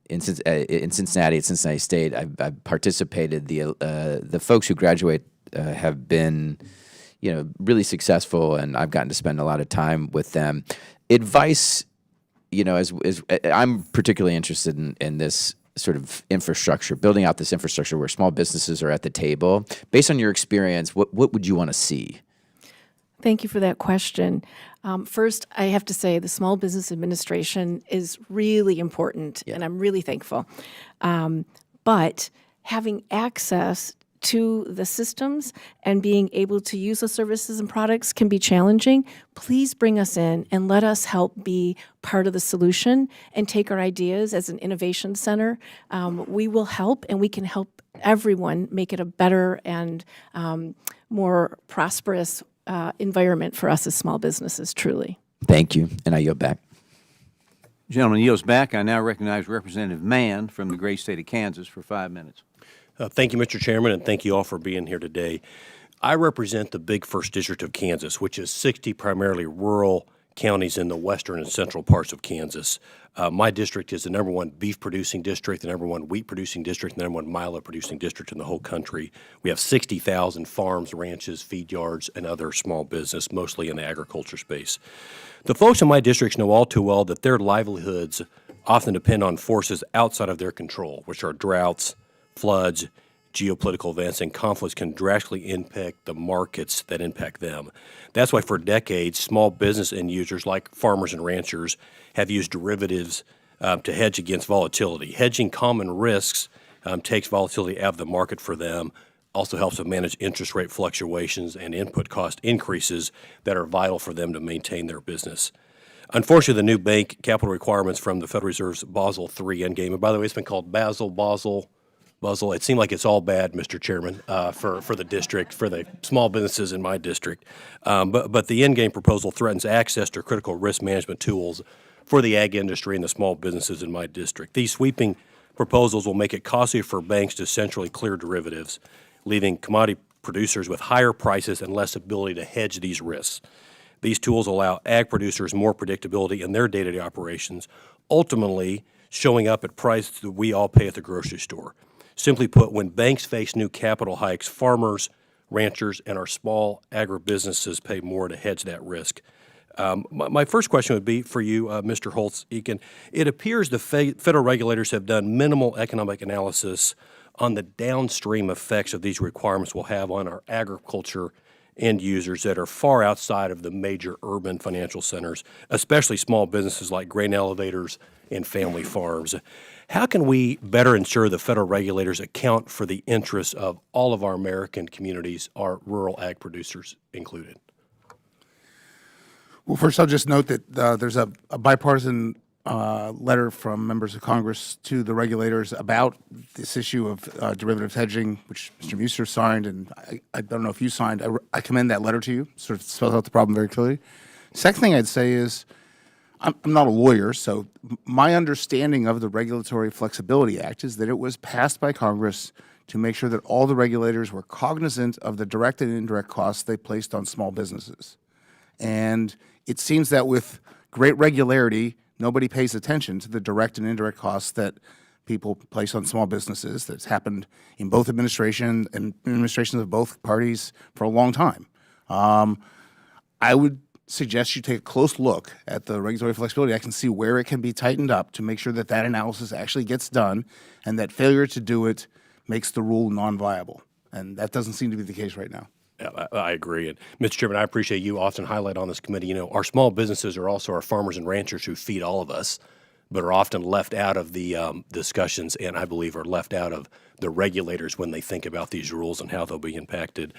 in Cincinnati, at Cincinnati State. I've participated. The folks who graduate have been, really successful, and I've gotten to spend a lot of time with them. Advice, as I'm particularly interested in this sort of infrastructure, building out this infrastructure where small businesses are at the table. Based on your experience, what would you want to see? Thank you for that question. First, I have to say the Small Business Administration is really important, and I'm really thankful. But having access to the systems and being able to use the services and products can be challenging. Please bring us in and let us help be part of the solution and take our ideas as an innovation center. We will help, and we can help everyone make it a better and more prosperous environment for us as small businesses, truly. Thank you, and I yield back. Gentleman yields back. I now recognize Representative Mann from the great state of Kansas for 5 minutes. Thank you, Mr. Chairman, and thank you all for being here today. I represent the big 1st District of Kansas, which is 60 primarily rural counties in the western and central parts of Kansas. My district is the #1 beef producing district, the #1 wheat producing district, and the #1 milo producing district in the whole country. We have 60,000 farms, ranches, feed yards, and other small business, mostly in the agriculture space. The folks in my districts know all too well that their livelihoods often depend on forces outside of their control, which are droughts, floods, geopolitical events, and conflicts can drastically impact the markets that impact them. That's why for decades, small business end users like farmers and ranchers have used derivatives to hedge against volatility. Hedging common risks takes volatility out of the market for them, also helps them manage interest rate fluctuations and input cost increases that are vital for them to maintain their business. Unfortunately, the new bank capital requirements from the Federal Reserve's Basel III endgame, and by the way, it's been called Basel. It seemed like it's all bad, Mr. Chairman, for the district, for the small businesses in my district. But the endgame proposal threatens access to critical risk management tools for the ag industry and the small businesses in my district. These sweeping proposals will make it costly for banks to centrally clear derivatives, leaving commodity producers with higher prices and less ability to hedge these risks. These tools allow ag producers more predictability in their day-to-day operations, ultimately showing up at prices that we all pay at the grocery store. Simply put, when banks face new capital hikes, farmers, ranchers, and our small agribusinesses pay more to hedge that risk. My first question would be for you, Mr. Holtz-Eakin. It appears the federal regulators have done minimal economic analysis on the downstream effects of these requirements will have on our agriculture end users that are far outside of the major urban financial centers, especially small businesses like grain elevators and family farms. How can we better ensure the federal regulators account for the interests of all of our American communities, our rural ag producers included? Well, first, I'll just note that there's a bipartisan letter from members of Congress to the regulators about this issue of derivatives hedging, which Mr. Muser signed, and I don't know if you signed. I commend that letter to you. Sort of spells out the problem very clearly. Second thing I'd say is I'm not a lawyer, so my understanding of the Regulatory Flexibility Act is that it was passed by Congress to make sure that all the regulators were cognizant of the direct and indirect costs they placed on small businesses. And it seems that with great regularity, nobody pays attention to the direct and indirect costs that people place on small businesses. That's happened in both administrations of both parties for a long time. I would suggest you take a close look at the Regulatory Flexibility Act and see where it can be tightened up to make sure that that analysis actually gets done and that failure to do it makes the rule non-viable. And that doesn't seem to be the case right now. Yeah, I agree. And Mr. Chairman, I appreciate you often highlight on this committee, our small businesses are also our farmers and ranchers who feed all of us, but are often left out of the discussions and I believe are left out of the regulators when they think about these rules and how they'll be impacted.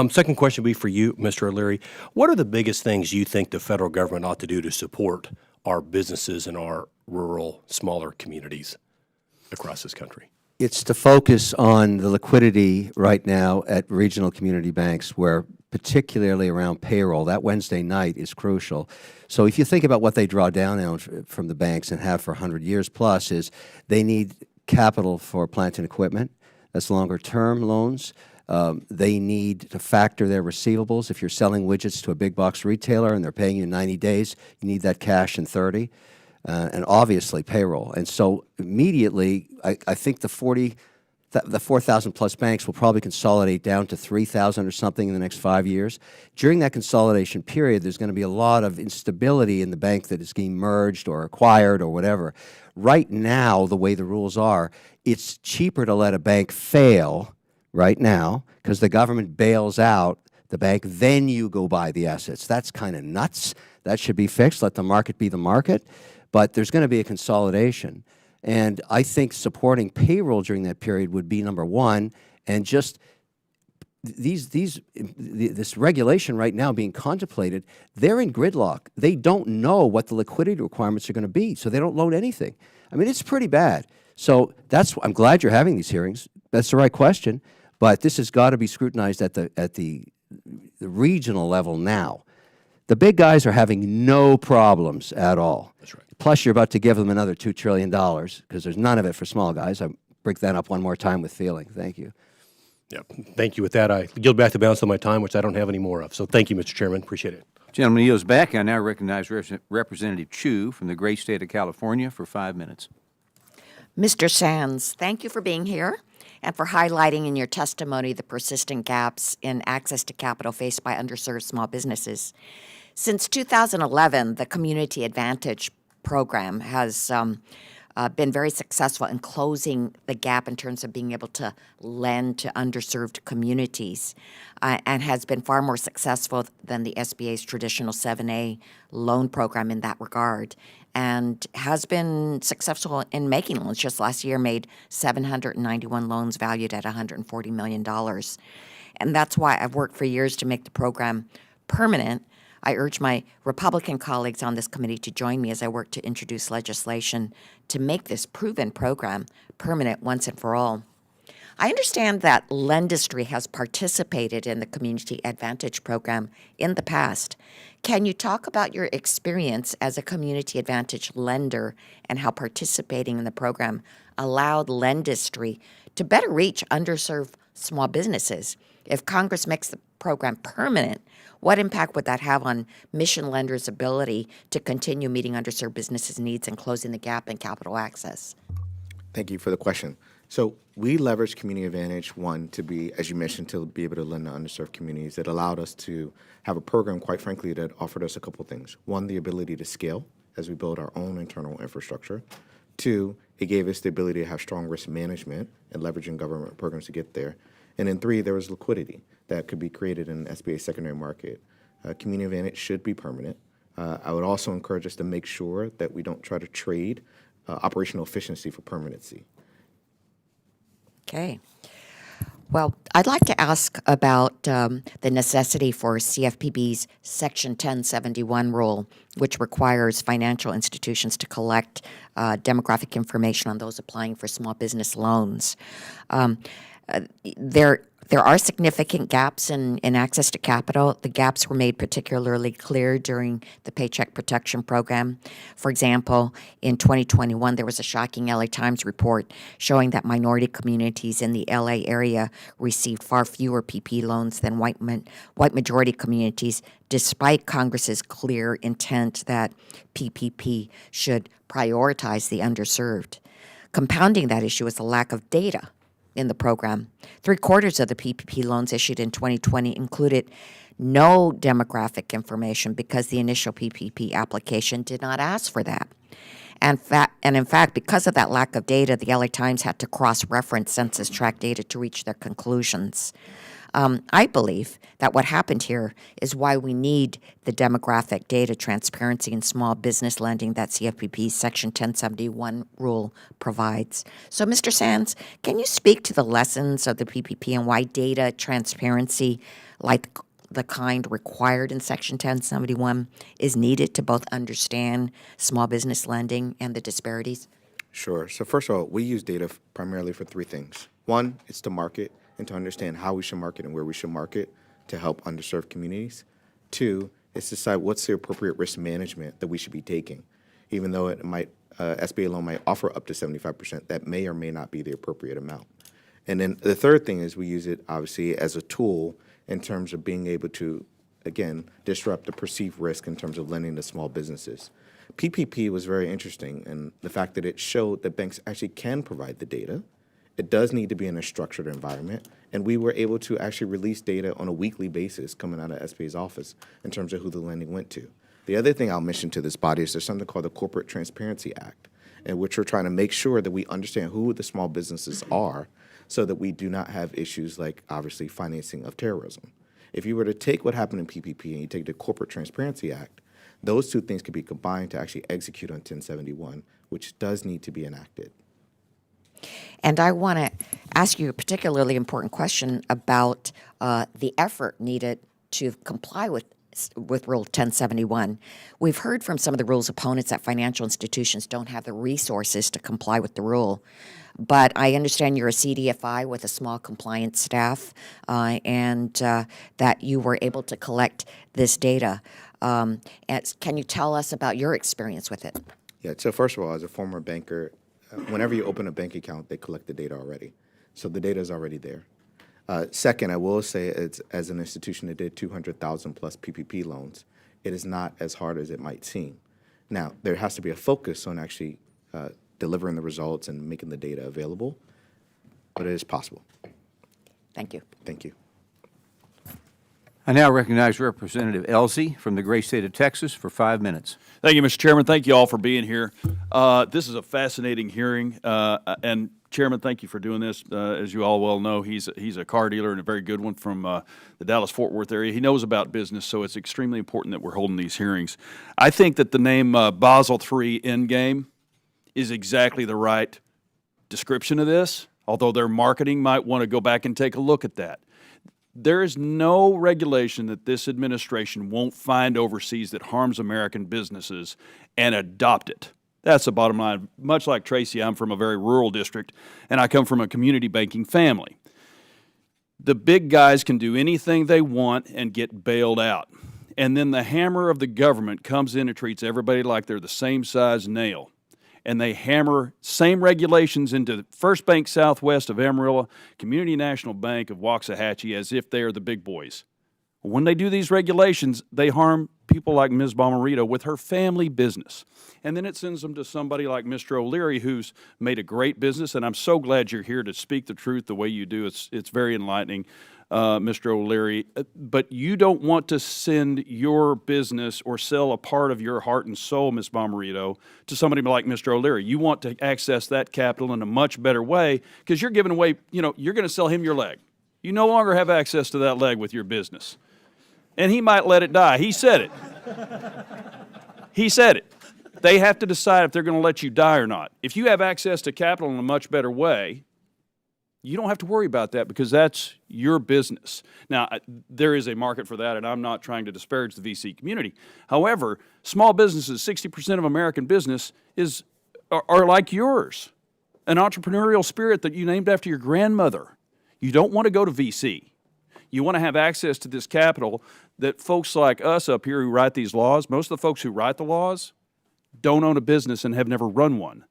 Second question would be for you, Mr. O'Leary. What are the biggest things you think the federal government ought to do to support our businesses and our rural, smaller communities across this country? It's to focus on the liquidity right now at regional community banks, where particularly around payroll, that Wednesday night is crucial. So if you think about what they draw down on from the banks and have for 100 years plus, is they need capital for plant and equipment. That's longer term loans. They need to factor their receivables. If you're selling widgets to a big box retailer and they're paying you 90 days, you need that cash in 30. And obviously payroll. And so immediately, I think the 4,000 plus banks will probably consolidate down to 3,000 or something in the next 5 years. During that consolidation period, there's going to be a lot of instability in the bank that is being merged or acquired or whatever. Right now, the way the rules are, it's cheaper to let a bank fail right now because the government bails out the bank, then you go buy the assets. That's kind of nuts. That should be fixed. Let the market be the market. But there's going to be a consolidation. And I think supporting payroll during that period would be number one. And just this regulation right now being contemplated, they're in gridlock. They don't know what the liquidity requirements are going to be, so they don't loan anything. I mean, it's pretty bad. So I'm glad you're having these hearings. That's the right question. But this has got to be scrutinized at the regional level now. The big guys are having no problems at all. That's right. Plus, you're about to give them another $2 trillion because there's none of it for small guys. I break that up one more time with feeling. Thank you. Yeah, thank you. With that, I yield back the balance of my time, which I don't have any more of. So thank you, Mr. Chairman. Appreciate it. Gentleman yields back. I now recognize Representative Chu from the great state of California for 5 minutes. Mr. Sands, thank you for being here and for highlighting in your testimony the persistent gaps in access to capital faced by underserved small businesses. Since 2011, the Community Advantage program has been very successful in closing the gap in terms of being able to lend to underserved communities, and has been far more successful than the SBA's traditional 7A loan program in that regard, and has been successful in making loans. Just last year made 791 loans valued at $140 million. And that's why I've worked for years to make the program permanent. I urge my Republican colleagues on this committee to join me as I work to introduce legislation to make this proven program permanent once and for all. I understand that Lendistry has participated in the Community Advantage program in the past. Can you talk about your experience as a Community Advantage lender and how participating in the program allowed Lendistry to better reach underserved small businesses? If Congress makes the program permanent, what impact would that have on mission lenders' ability to continue meeting underserved businesses' needs and closing the gap in capital access? Thank you for the question. So we leveraged Community Advantage, one, to be, as you mentioned, to be able to lend to underserved communities. It allowed us to have a program, quite frankly, that offered us a couple things. One, the ability to scale as we build our own internal infrastructure. Two, it gave us the ability to have strong risk management and leveraging government programs to get there. And then three, there was liquidity that could be created in the SBA secondary market. Community Advantage should be permanent. I would also encourage us to make sure that we don't try to trade operational efficiency for permanency. Okay. Well, I'd like to ask about the necessity for CFPB's Section 1071 rule, which requires financial institutions to collect demographic information on those applying for small business loans. There are significant gaps in access to capital. The gaps were made particularly clear during the Paycheck Protection Program. For example, in 2021, there was a shocking LA Times report showing that minority communities in the LA area received far fewer PPP loans than white majority communities, despite Congress's clear intent that PPP should prioritize the underserved. Compounding that issue is the lack of data in the program. 3/4 of the PPP loans issued in 2020 included no demographic information because the initial PPP application did not ask for that. And in fact, because of that lack of data, the LA Times had to cross-reference census tract data to reach their conclusions. I believe that what happened here is why we need the demographic data transparency in small business lending that CFPB's Section 1071 rule provides. So, Mr. Sands, can you speak to the lessons of the PPP and why data transparency, like the kind required in Section 1071, is needed to both understand small business lending and the disparities? Sure. So first of all, we use data primarily for three things. One, it's to market and to understand how we should market and where we should market to help underserved communities. Two, is to decide what's the appropriate risk management that we should be taking. Even though it might, SBA loan might offer up to 75%, that may or may not be the appropriate amount. And then the third thing is we use it obviously as a tool in terms of being able to, again, disrupt the perceived risk in terms of lending to small businesses. PPP was very interesting in the fact that it showed that banks actually can provide the data. It does need to be in a structured environment, and we were able to actually release data on a weekly basis coming out of SBA's office in terms of who the lending went to. The other thing I'll mention to this body is there's something called the Corporate Transparency Act, in which we're trying to make sure that we understand who the small businesses are so that we do not have issues like, obviously, financing of terrorism. If you were to take what happened in PPP and you take the Corporate Transparency Act, those two things could be combined to actually execute on 1071, which does need to be enacted. And I want to ask you a particularly important question about the effort needed to comply with Rule 1071. We've heard from some of the rule's opponents that financial institutions don't have the resources to comply with the rule. But I understand you're a CDFI with a small compliance staff and that you were able to collect this data. And can you tell us about your experience with it? Yeah, so first of all, as a former banker, whenever you open a bank account, they collect the data already. So the data is already there. Second, I will say it's, as an institution that did 200,000 plus PPP loans, it is not as hard as it might seem. Now, there has to be a focus on actually delivering the results and making the data available, but it is possible. Thank you. Thank you. I now recognize Representative Elsie from the great state of Texas for 5 minutes. Thank you, Mr. Chairman. Thank you all for being here. This is a fascinating hearing, and Chairman, thank you for doing this. As you all well know, he's a car dealer and a very good one from the Dallas-Fort Worth area. He knows about business, so it's extremely important that we're holding these hearings. I think that the name Basel III Endgame is exactly the right description of this, although their marketing might want to go back and take a look at that. There is no regulation that this administration won't find overseas that harms American businesses and adopt it. That's the bottom line. Much like Tracy, I'm from a very rural district, and I come from a community banking family. The big guys can do anything they want and get bailed out. And then the hammer of the government comes in and treats everybody like they're the same size nail. And they hammer same regulations into First Bank Southwest of Amarillo, Community National Bank of Waxahachie as if they are the big boys. When they do these regulations, they harm people like Ms. Bommarito with her family business. And then it sends them to somebody like Mr. O'Leary, who's made a great business, and I'm so glad you're here to speak the truth the way you do. It's very enlightening, Mr. O'Leary. But you don't want to send your business or sell a part of your heart and soul, Ms. Bommarito, to somebody like Mr. O'Leary. You want to access that capital in a much better way because you're giving away, you're going to sell him your leg. You no longer have access to that leg with your business. And he might let it die. He said it. He said it. They have to decide if they're going to let you die or not. If you have access to capital in a much better way, you don't have to worry about that because that's your business. Now, there is a market for that, and I'm not trying to disparage the VC community. However, small businesses, 60% of American business are like yours, an entrepreneurial spirit that you named after your grandmother. You don't want to go to VC. You want to have access to this capital that folks like us up here who write these laws, most of the folks who write the laws don't own a business and have never run one.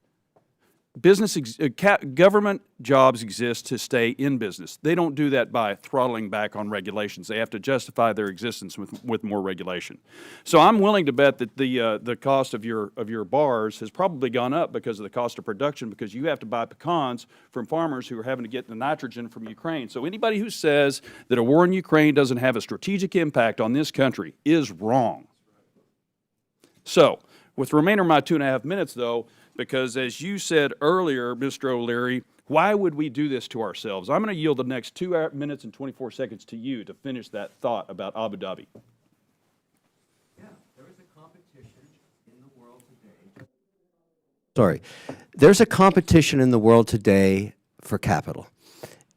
Government jobs exist to stay in business. They don't do that by throttling back on regulations. They have to justify their existence with more regulation. So I'm willing to bet that the cost of your bars has probably gone up because of the cost of production, because you have to buy pecans from farmers who are having to get the nitrogen from Ukraine. So anybody who says that a war in Ukraine doesn't have a strategic impact on this country is wrong. So with the remainder of my 2.5 minutes, though, because as you said earlier, Mr. O'Leary, why would we do this to ourselves? I'm going to yield the next 2 minutes and 24 seconds to you to finish that thought about Abu Dhabi. Yeah, there is a competition in the world today. Sorry. There's a competition in the world today for capital.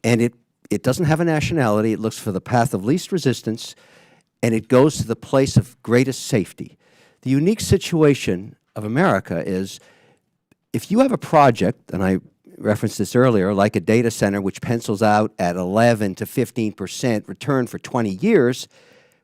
And it doesn't have a nationality. It looks for the path of least resistance, and it goes to the place of greatest safety. The unique situation of America is if you have a project, and I referenced this earlier, like a data center which pencils out at 11 to 15% return for 20 years,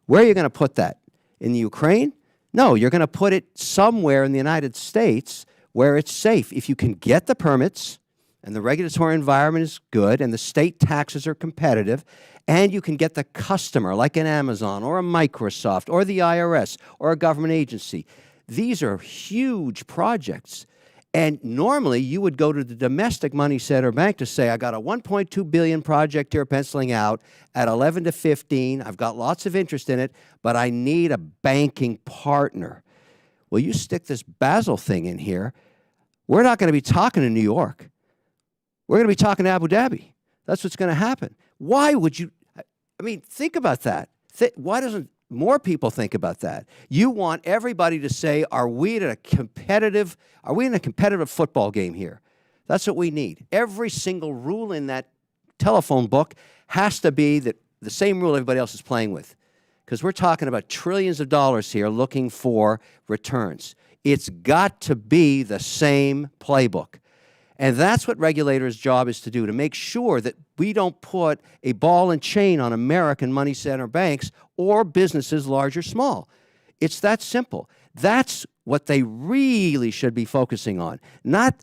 where are you going to put that? In the Ukraine? No, you're going to put it somewhere in the United States where it's safe. If you can get the permits, and the regulatory environment is good, and the state taxes are competitive, and you can get the customer, like an Amazon or a Microsoft or the IRS or a government agency. These are huge projects. And normally, you would go to the domestic money center bank to say, I got a $1.2 billion project here penciling out at 11 to 15. I've got lots of interest in it, but I need a banking partner. Well, you stick this Basel thing in here, we're not going to be talking to New York. We're going to be talking to Abu Dhabi. That's what's going to happen. Why would you? I mean, think about that. Why doesn't more people think about that? You want everybody to say, are we in a competitive football game here? That's what we need. Every single rule in that telephone book has to be the same rule everybody else is playing with. Because we're talking about trillions of dollars here looking for returns. It's got to be the same playbook. And that's what regulators' job is to do, to make sure that we don't put a ball and chain on American money center banks or businesses large or small. It's that simple. That's what they really should be focusing on. Not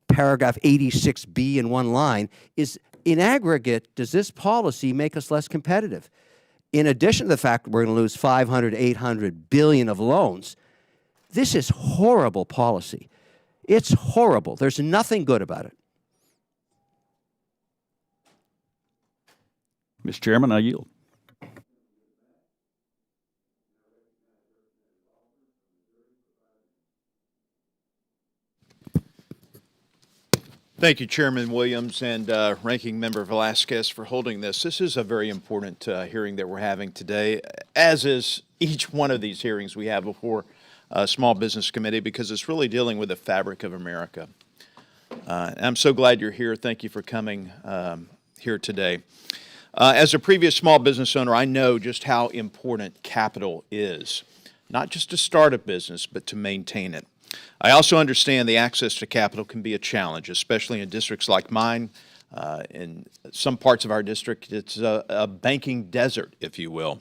paragraph 86B in one line. Is in aggregate, does this policy make us less competitive? In addition to the fact that we're going to lose 500, 800 billion of loans, this is horrible policy. It's horrible. There's nothing good about it. Mr. Chairman, I yield. Thank you, Chairman Williams and Ranking Member Velasquez, for holding this. This is a very important hearing that we're having today, as is each one of these hearings we have before Small Business Committee, because it's really dealing with the fabric of America. I'm so glad you're here. Thank you for coming here today. As a previous small business owner, I know just how important capital is, not just to start a business, but to maintain it. I also understand the access to capital can be a challenge, especially in districts like mine. In some parts of our district, it's a banking desert, if you will.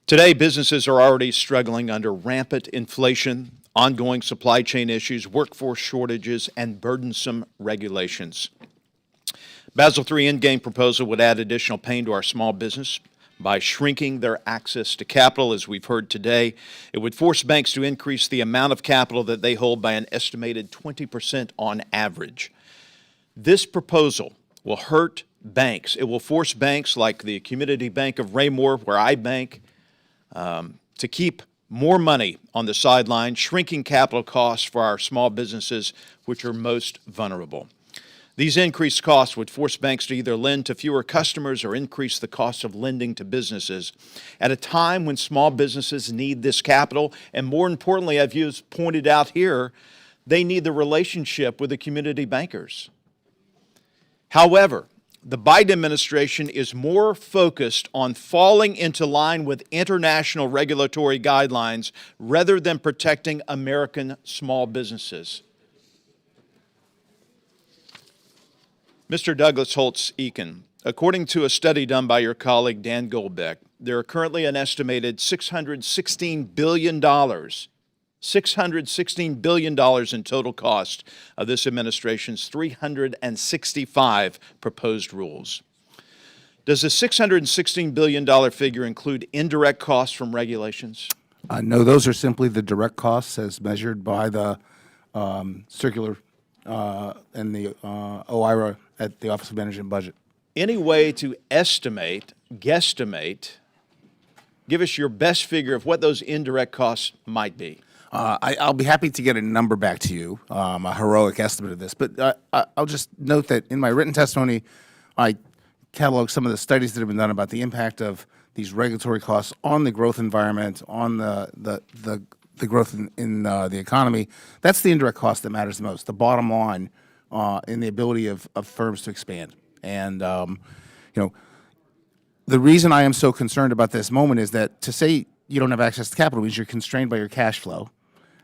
Today, businesses are already struggling under rampant inflation, ongoing supply chain issues, workforce shortages, and burdensome regulations. Basel III Endgame proposal would add additional pain to our small business by shrinking their access to capital. As we've heard today, it would force banks to increase the amount of capital that they hold by an estimated 20% on average. This proposal will hurt banks. It will force banks like the Community Bank of Raymore, where I bank, to keep more money on the sideline, shrinking capital costs for our small businesses, which are most vulnerable. These increased costs would force banks to either lend to fewer customers or increase the cost of lending to businesses at a time when small businesses need this capital, and more importantly, as you pointed out here, they need the relationship with the community bankers. However, the Biden administration is more focused on falling into line with international regulatory guidelines rather than protecting American small businesses. Mr. Douglas Holtz-Eakin, according to a study done by your colleague Dan Goldbeck, there are currently an estimated $616 billion in total cost of this administration's 365 proposed rules. Does the $616 billion figure include indirect costs from regulations? No, those are simply the direct costs as measured by the circular and the OIRA at the Office of Management and Budget. Any way to estimate, guesstimate, give us your best figure of what those indirect costs might be? I'll be happy to get a number back to you, a heroic estimate of this, but I'll just note that in my written testimony, I catalog some of the studies that have been done about the impact of these regulatory costs on the growth environment, on the growth in the economy. That's the indirect cost that matters the most, the bottom line in the ability of firms to expand. And, the reason I am so concerned about this moment is that to say you don't have access to capital means you're constrained by your cash flow.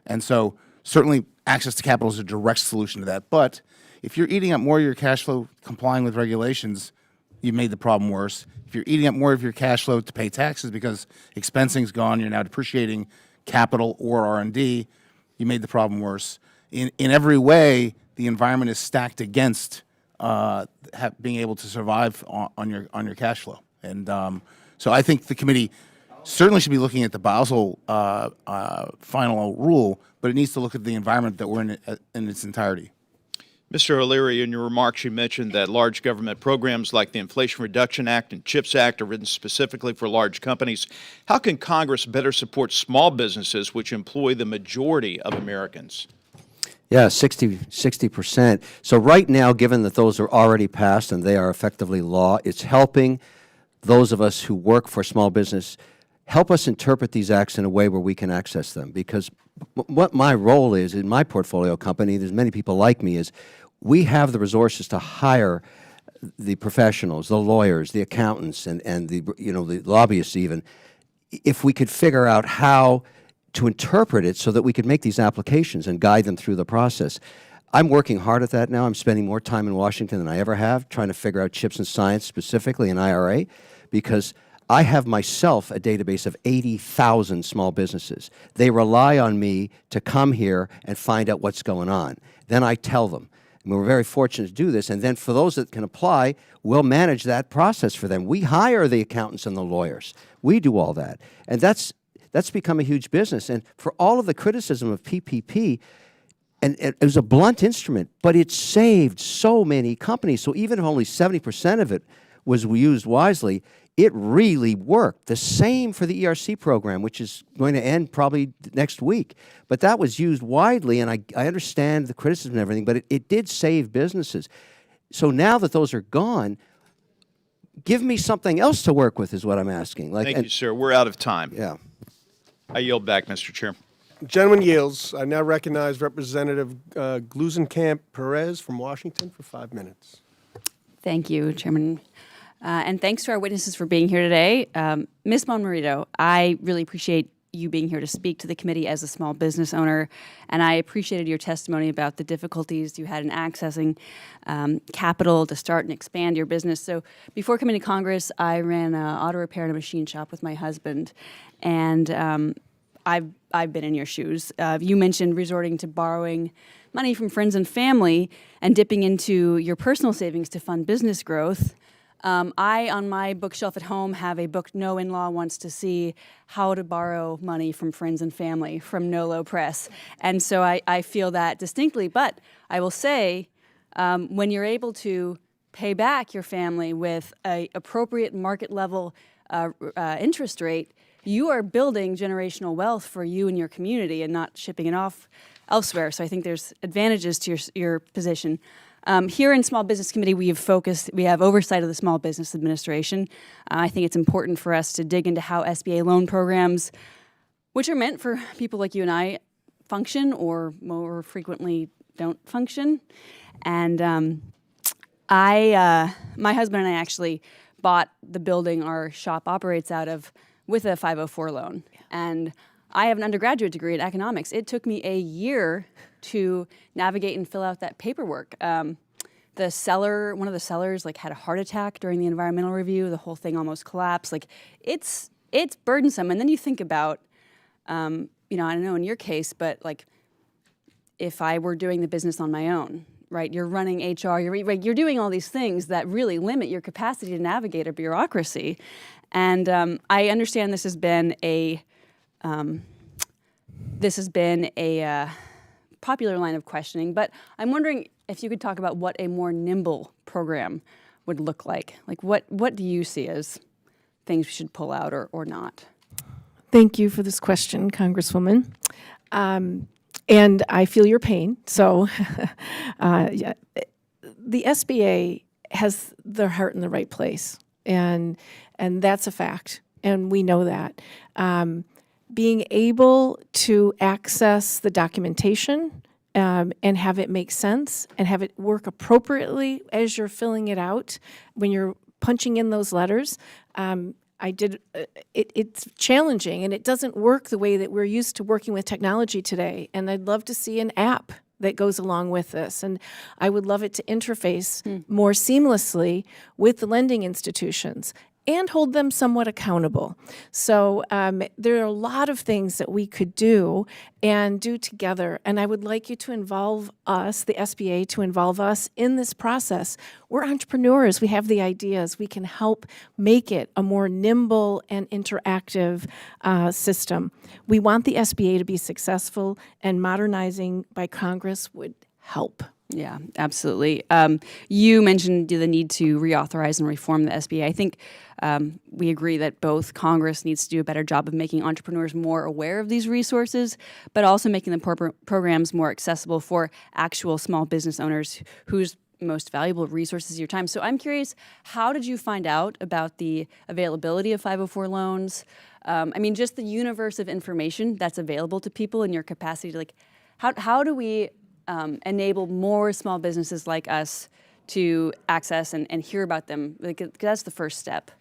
And so certainly access to capital is a direct solution to that. But if you're eating up more of your cash flow complying with regulations, you've made the problem worse. If you're eating up more of your cash flow to pay taxes because expensing's gone, you're now depreciating capital or R&D, you made the problem worse. In every way, the environment is stacked against being able to survive on your cash flow. And so I think the committee certainly should be looking at the Basel final rule, but it needs to look at the environment that we're in its entirety. Mr. O'Leary, in your remarks, you mentioned that large government programs like the Inflation Reduction Act and CHIPS Act are written specifically for large companies. How can Congress better support small businesses which employ the majority of Americans? Yeah, 60%. So right now, given that those are already passed and they are effectively law, it's helping those of us who work for small business help us interpret these acts in a way where we can access them. Because what my role is in my portfolio company, there's many people like me, is we have the resources to hire the professionals, the lawyers, the accountants, and the lobbyists even, if we could figure out how to interpret it so that we could make these applications and guide them through the process. I'm working hard at that now. I'm spending more time in Washington than I ever have, trying to figure out CHIPS and science, specifically in IRA, because I have myself a database of 80,000 small businesses. They rely on me to come here and find out what's going on. Then I tell them. And we're very fortunate to do this. And then for those that can apply, we'll manage that process for them. We hire the accountants and the lawyers. We do all that. And that's become a huge business. And for all of the criticism of PPP, and it was a blunt instrument, but it saved so many companies. So even if only 70% of it was used wisely, it really worked. The same for the ERC program, which is going to end probably next week. But that was used widely, and I understand the criticism and everything, but it did save businesses. So now that those are gone, give me something else to work with is what I'm asking. Thank you, sir. We're out of time. Yeah. I yield back, Mr. Chair. Gentleman yields. I now recognize Representative Glusenkamp Perez from Washington for 5 minutes. Thank you, Chairman. And thanks to our witnesses for being here today. Ms. Bommarito, I really appreciate you being here to speak to the committee as a small business owner, and I appreciated your testimony about the difficulties you had in accessing capital to start and expand your business. So before coming to Congress, I ran an auto repair and a machine shop with my husband, and I've been in your shoes. You mentioned resorting to borrowing money from friends and family and dipping into your personal savings to fund business growth. I, on my bookshelf at home, have a book No In-Law Wants to See, How to Borrow Money from Friends and Family from Nolo Press. And so I feel that distinctly. But I will say, when you're able to pay back your family with an appropriate market level interest rate, you are building generational wealth for you and your community and not shipping it off elsewhere. So I think there's advantages to your position. Here in Small Business Committee, we have oversight of the Small Business Administration. I think it's important for us to dig into how SBA loan programs, which are meant for people like you and I, function or more frequently don't function. And my husband and I actually bought the building our shop operates out of with a 504 loan. And I have an undergraduate degree in economics. It took me a year to navigate and fill out that paperwork. One of the sellers, had a heart attack during the environmental review. The whole thing almost collapsed. It's burdensome. And then you think about, I don't know in your case, but if I were doing the business on my own, right? You're running HR. You're doing all these things that really limit your capacity to navigate a bureaucracy. And I understand this has been a popular line of questioning, but I'm wondering if you could talk about what a more nimble program would look like. What do you see as things we should pull out or not? Thank you for this question, Congresswoman. And I feel your pain. So the SBA has their heart in the right place, and that's a fact, and we know that. Being able to access the documentation and have it make sense and have it work appropriately as you're filling it out when you're punching in those letters, it's challenging, and it doesn't work the way that we're used to working with technology today. And I'd love to see an app that goes along with this. And I would love it to interface more seamlessly with the lending institutions and hold them somewhat accountable. So there are a lot of things that we could do and do together. And I would like you to involve us, the SBA, to involve us in this process. We're entrepreneurs. We have the ideas. We can help make it a more nimble and interactive system. We want the SBA to be successful, and modernizing by Congress would help. Yeah, absolutely. You mentioned the need to reauthorize and reform the SBA. I think we agree that both Congress needs to do a better job of making entrepreneurs more aware of these resources, but also making the programs more accessible for actual small business owners whose most valuable resource is your time. So I'm curious, how did you find out about the availability of 504 loans? Just the universe of information that's available to people and your capacity to how do we enable more small businesses like us to access and hear about them? That's the first step.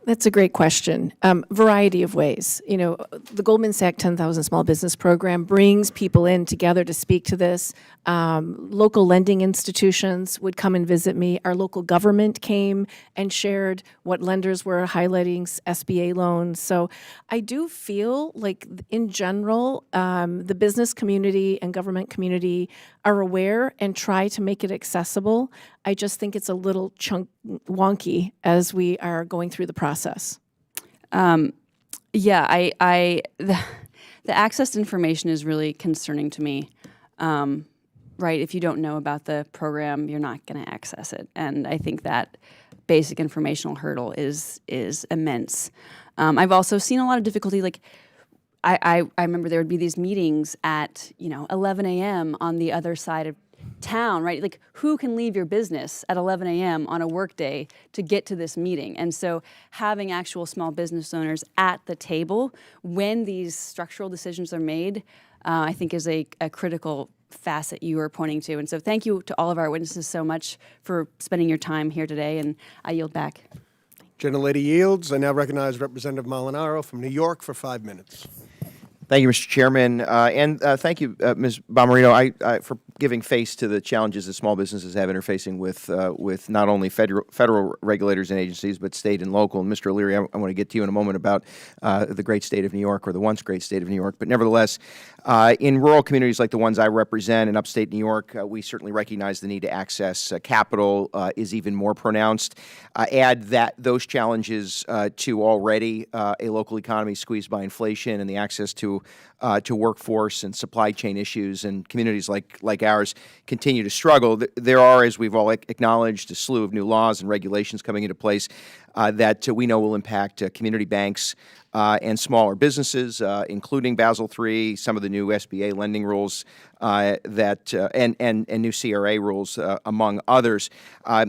That's a great question. Variety of ways. The Goldman Sachs 10,000 Small Business Program brings people in together to speak to this. Local lending institutions would come and visit me. Our local government came and shared what lenders were highlighting SBA loans. So I do feel like, in general, the business community and government community are aware and try to make it accessible. I just think it's a little wonky as we are going through the process. The access to information is really concerning to me. Right, if you don't know about the program, you're not going to access it. And I think that basic informational hurdle is immense. I've also seen a lot of difficulty. Like I remember there would be these meetings at 11 a.m. on the other side of town, right? Like, who can leave your business at 11 a.m. on a work day to get to this meeting? And so having actual small business owners at the table when these structural decisions are made, I think is a critical facet you are pointing to. And so thank you to all of our witnesses so much for spending your time here today, and I yield back. Gentlelady yields. I now recognize Representative Molinaro from New York for 5 minutes. Thank you, Mr. Chairman, and thank you, Ms. Bommarito, for giving face to the challenges that small businesses have interfacing with not only federal regulators and agencies, but state and local. And Mr. O'Leary, I want to get to you in a moment about the great state of New York, or the once great state of New York. But nevertheless, in rural communities like the ones I represent in upstate New York, we certainly recognize the need to access capital is even more pronounced. Add those challenges to already a local economy squeezed by inflation and the access to workforce and supply chain issues, and communities like ours continue to struggle. There are, as we've all acknowledged, a slew of new laws and regulations coming into place that we know will impact community banks and smaller businesses, including Basel III, some of the new SBA lending rules and new CRA rules, among others.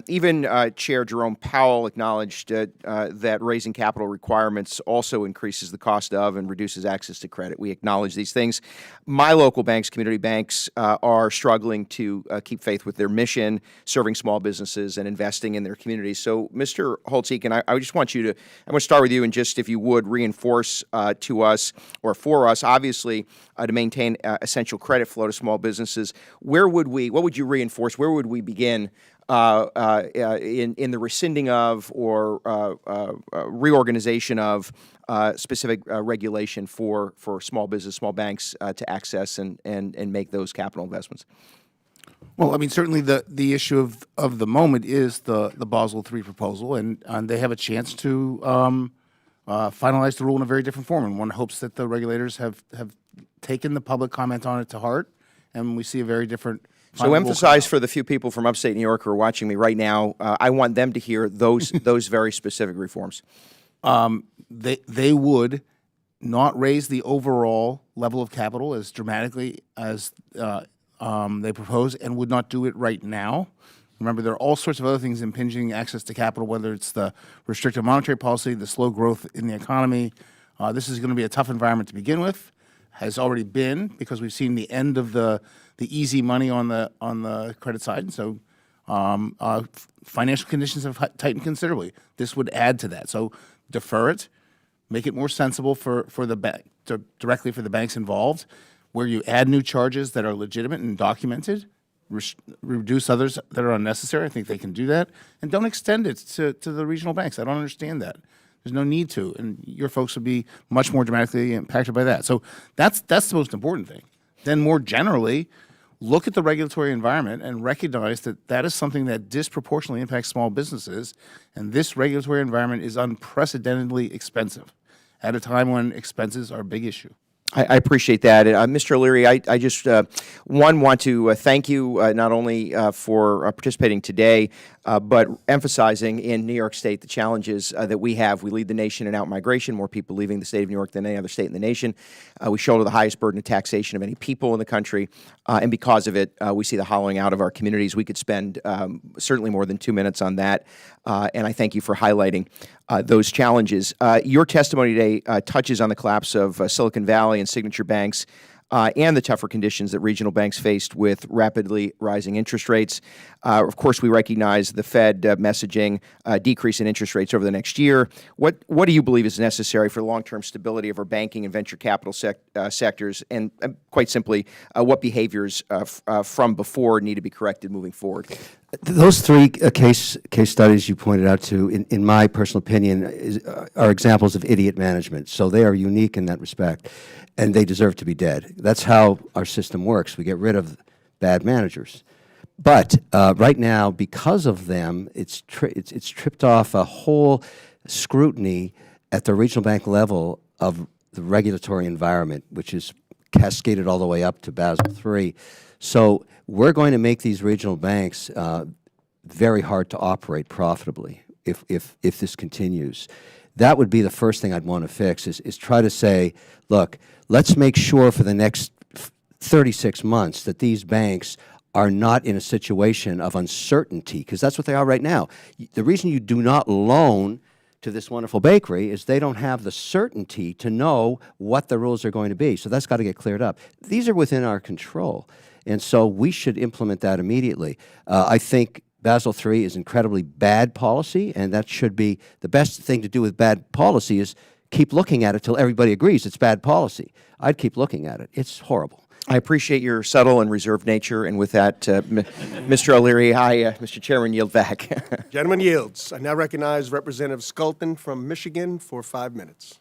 Even Chair Jerome Powell acknowledged that raising capital requirements also increases the cost of and reduces access to credit. We acknowledge these things. My local banks, community banks, are struggling to keep faith with their mission, serving small businesses and investing in their communities. So, Mr. Holtz-Eakin, I just want you to, I'm going to start with you, and just, if you would, reinforce to us, or for us, obviously, to maintain essential credit flow to small businesses. What would you reinforce? Where would we begin in the rescinding of or reorganization of specific regulation for small business, small banks to access and make those capital investments? Well, I mean, certainly the issue of the moment is the Basel III proposal, and they have a chance to finalize the rule in a very different form. And one hopes that the regulators have taken the public comment on it to heart, and we see a very different. So emphasize for the few people from upstate New York who are watching me right now, I want them to hear those very specific reforms. They would not raise the overall level of capital as dramatically as they propose, and would not do it right now. Remember, there are all sorts of other things impinging access to capital, whether it's the restrictive monetary policy, the slow growth in the economy. This is going to be a tough environment to begin with. Has already been, because we've seen the end of the easy money on the credit side, and so financial conditions have tightened considerably. This would add to that. So defer it, make it more sensible for the bank, directly for the banks involved, where you add new charges that are legitimate and documented, reduce others that are unnecessary. I think they can do that, and don't extend it to the regional banks. I don't understand that. There's no need to, and your folks would be much more dramatically impacted by that. So that's the most important thing. Then more generally, look at the regulatory environment and recognize that that is something that disproportionately impacts small businesses, and this regulatory environment is unprecedentedly expensive at a time when expenses are a big issue. I appreciate that. Mr. O'Leary, I just, want to thank you not only for participating today, but emphasizing in New York State the challenges that we have. We lead the nation in out-migration, more people leaving the state of New York than any other state in the nation. We shoulder the highest burden of taxation of any people in the country, and because of it, we see the hollowing out of our communities. We could spend certainly more than 2 minutes on that, and I thank you for highlighting those challenges. Your testimony today touches on the collapse of Silicon Valley and Signature banks, and the tougher conditions that regional banks faced with rapidly rising interest rates. Of course, we recognize the Fed messaging decrease in interest rates over the next year. What do you believe is necessary for the long-term stability of our banking and venture capital sectors? And quite simply, what behaviors from before need to be corrected moving forward? Those three case studies you pointed out to, in my personal opinion, are examples of idiot management. So they are unique in that respect, and they deserve to be dead. That's how our system works. We get rid of bad managers. But right now, because of them, it's tripped off a whole scrutiny at the regional bank level of the regulatory environment, which is cascaded all the way up to Basel III. So we're going to make these regional banks very hard to operate profitably. if this continues. That would be the first thing I'd want to fix, is try to say, look, let's make sure for the next 36 months that these banks are not in a situation of uncertainty, because that's what they are right now. The reason you do not loan to this wonderful bakery is they don't have the certainty to know what the rules are going to be. So that's got to get cleared up. These are within our control, and so we should implement that immediately. I think Basel III is incredibly bad policy, and that should be the best thing to do with bad policy is keep looking at it till everybody agrees it's bad policy. I'd keep looking at it. It's horrible. I appreciate your subtle and reserved nature, and with that, Mr. O'Leary, Mr. Chairman, yield back. Gentleman yields. I now recognize Representative Sculton from Michigan for 5 minutes.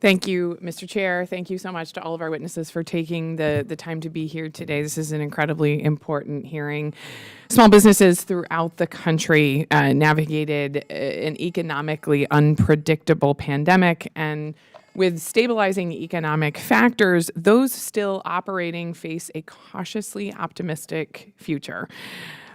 Thank you, Mr. Chair. Thank you so much to all of our witnesses for taking the time to be here today. This is an incredibly important hearing. Small businesses throughout the country navigated an economically unpredictable pandemic, and with stabilizing economic factors, those still operating face a cautiously optimistic future.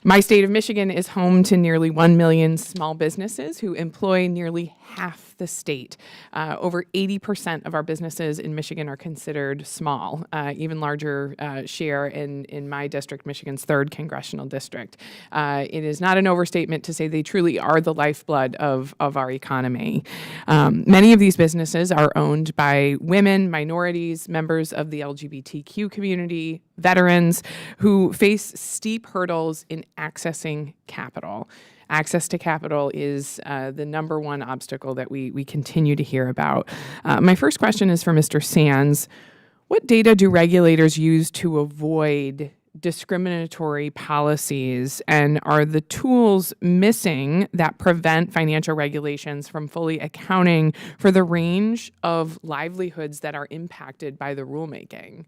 My state of Michigan is home to nearly 1 million small businesses who employ nearly half the state. Over 80% of our businesses in Michigan are considered small, even larger share in my district, Michigan's 3rd congressional district. It is not an overstatement to say they truly are the lifeblood of our economy. Many of these businesses are owned by women, minorities, members of the LGBTQ community, veterans who face steep hurdles in accessing capital. Access to capital is the number one obstacle that we continue to hear about. My first question is for Mr. Sands. What data do regulators use to avoid discriminatory policies, and are the tools missing that prevent financial regulations from fully accounting for the range of livelihoods that are impacted by the rulemaking?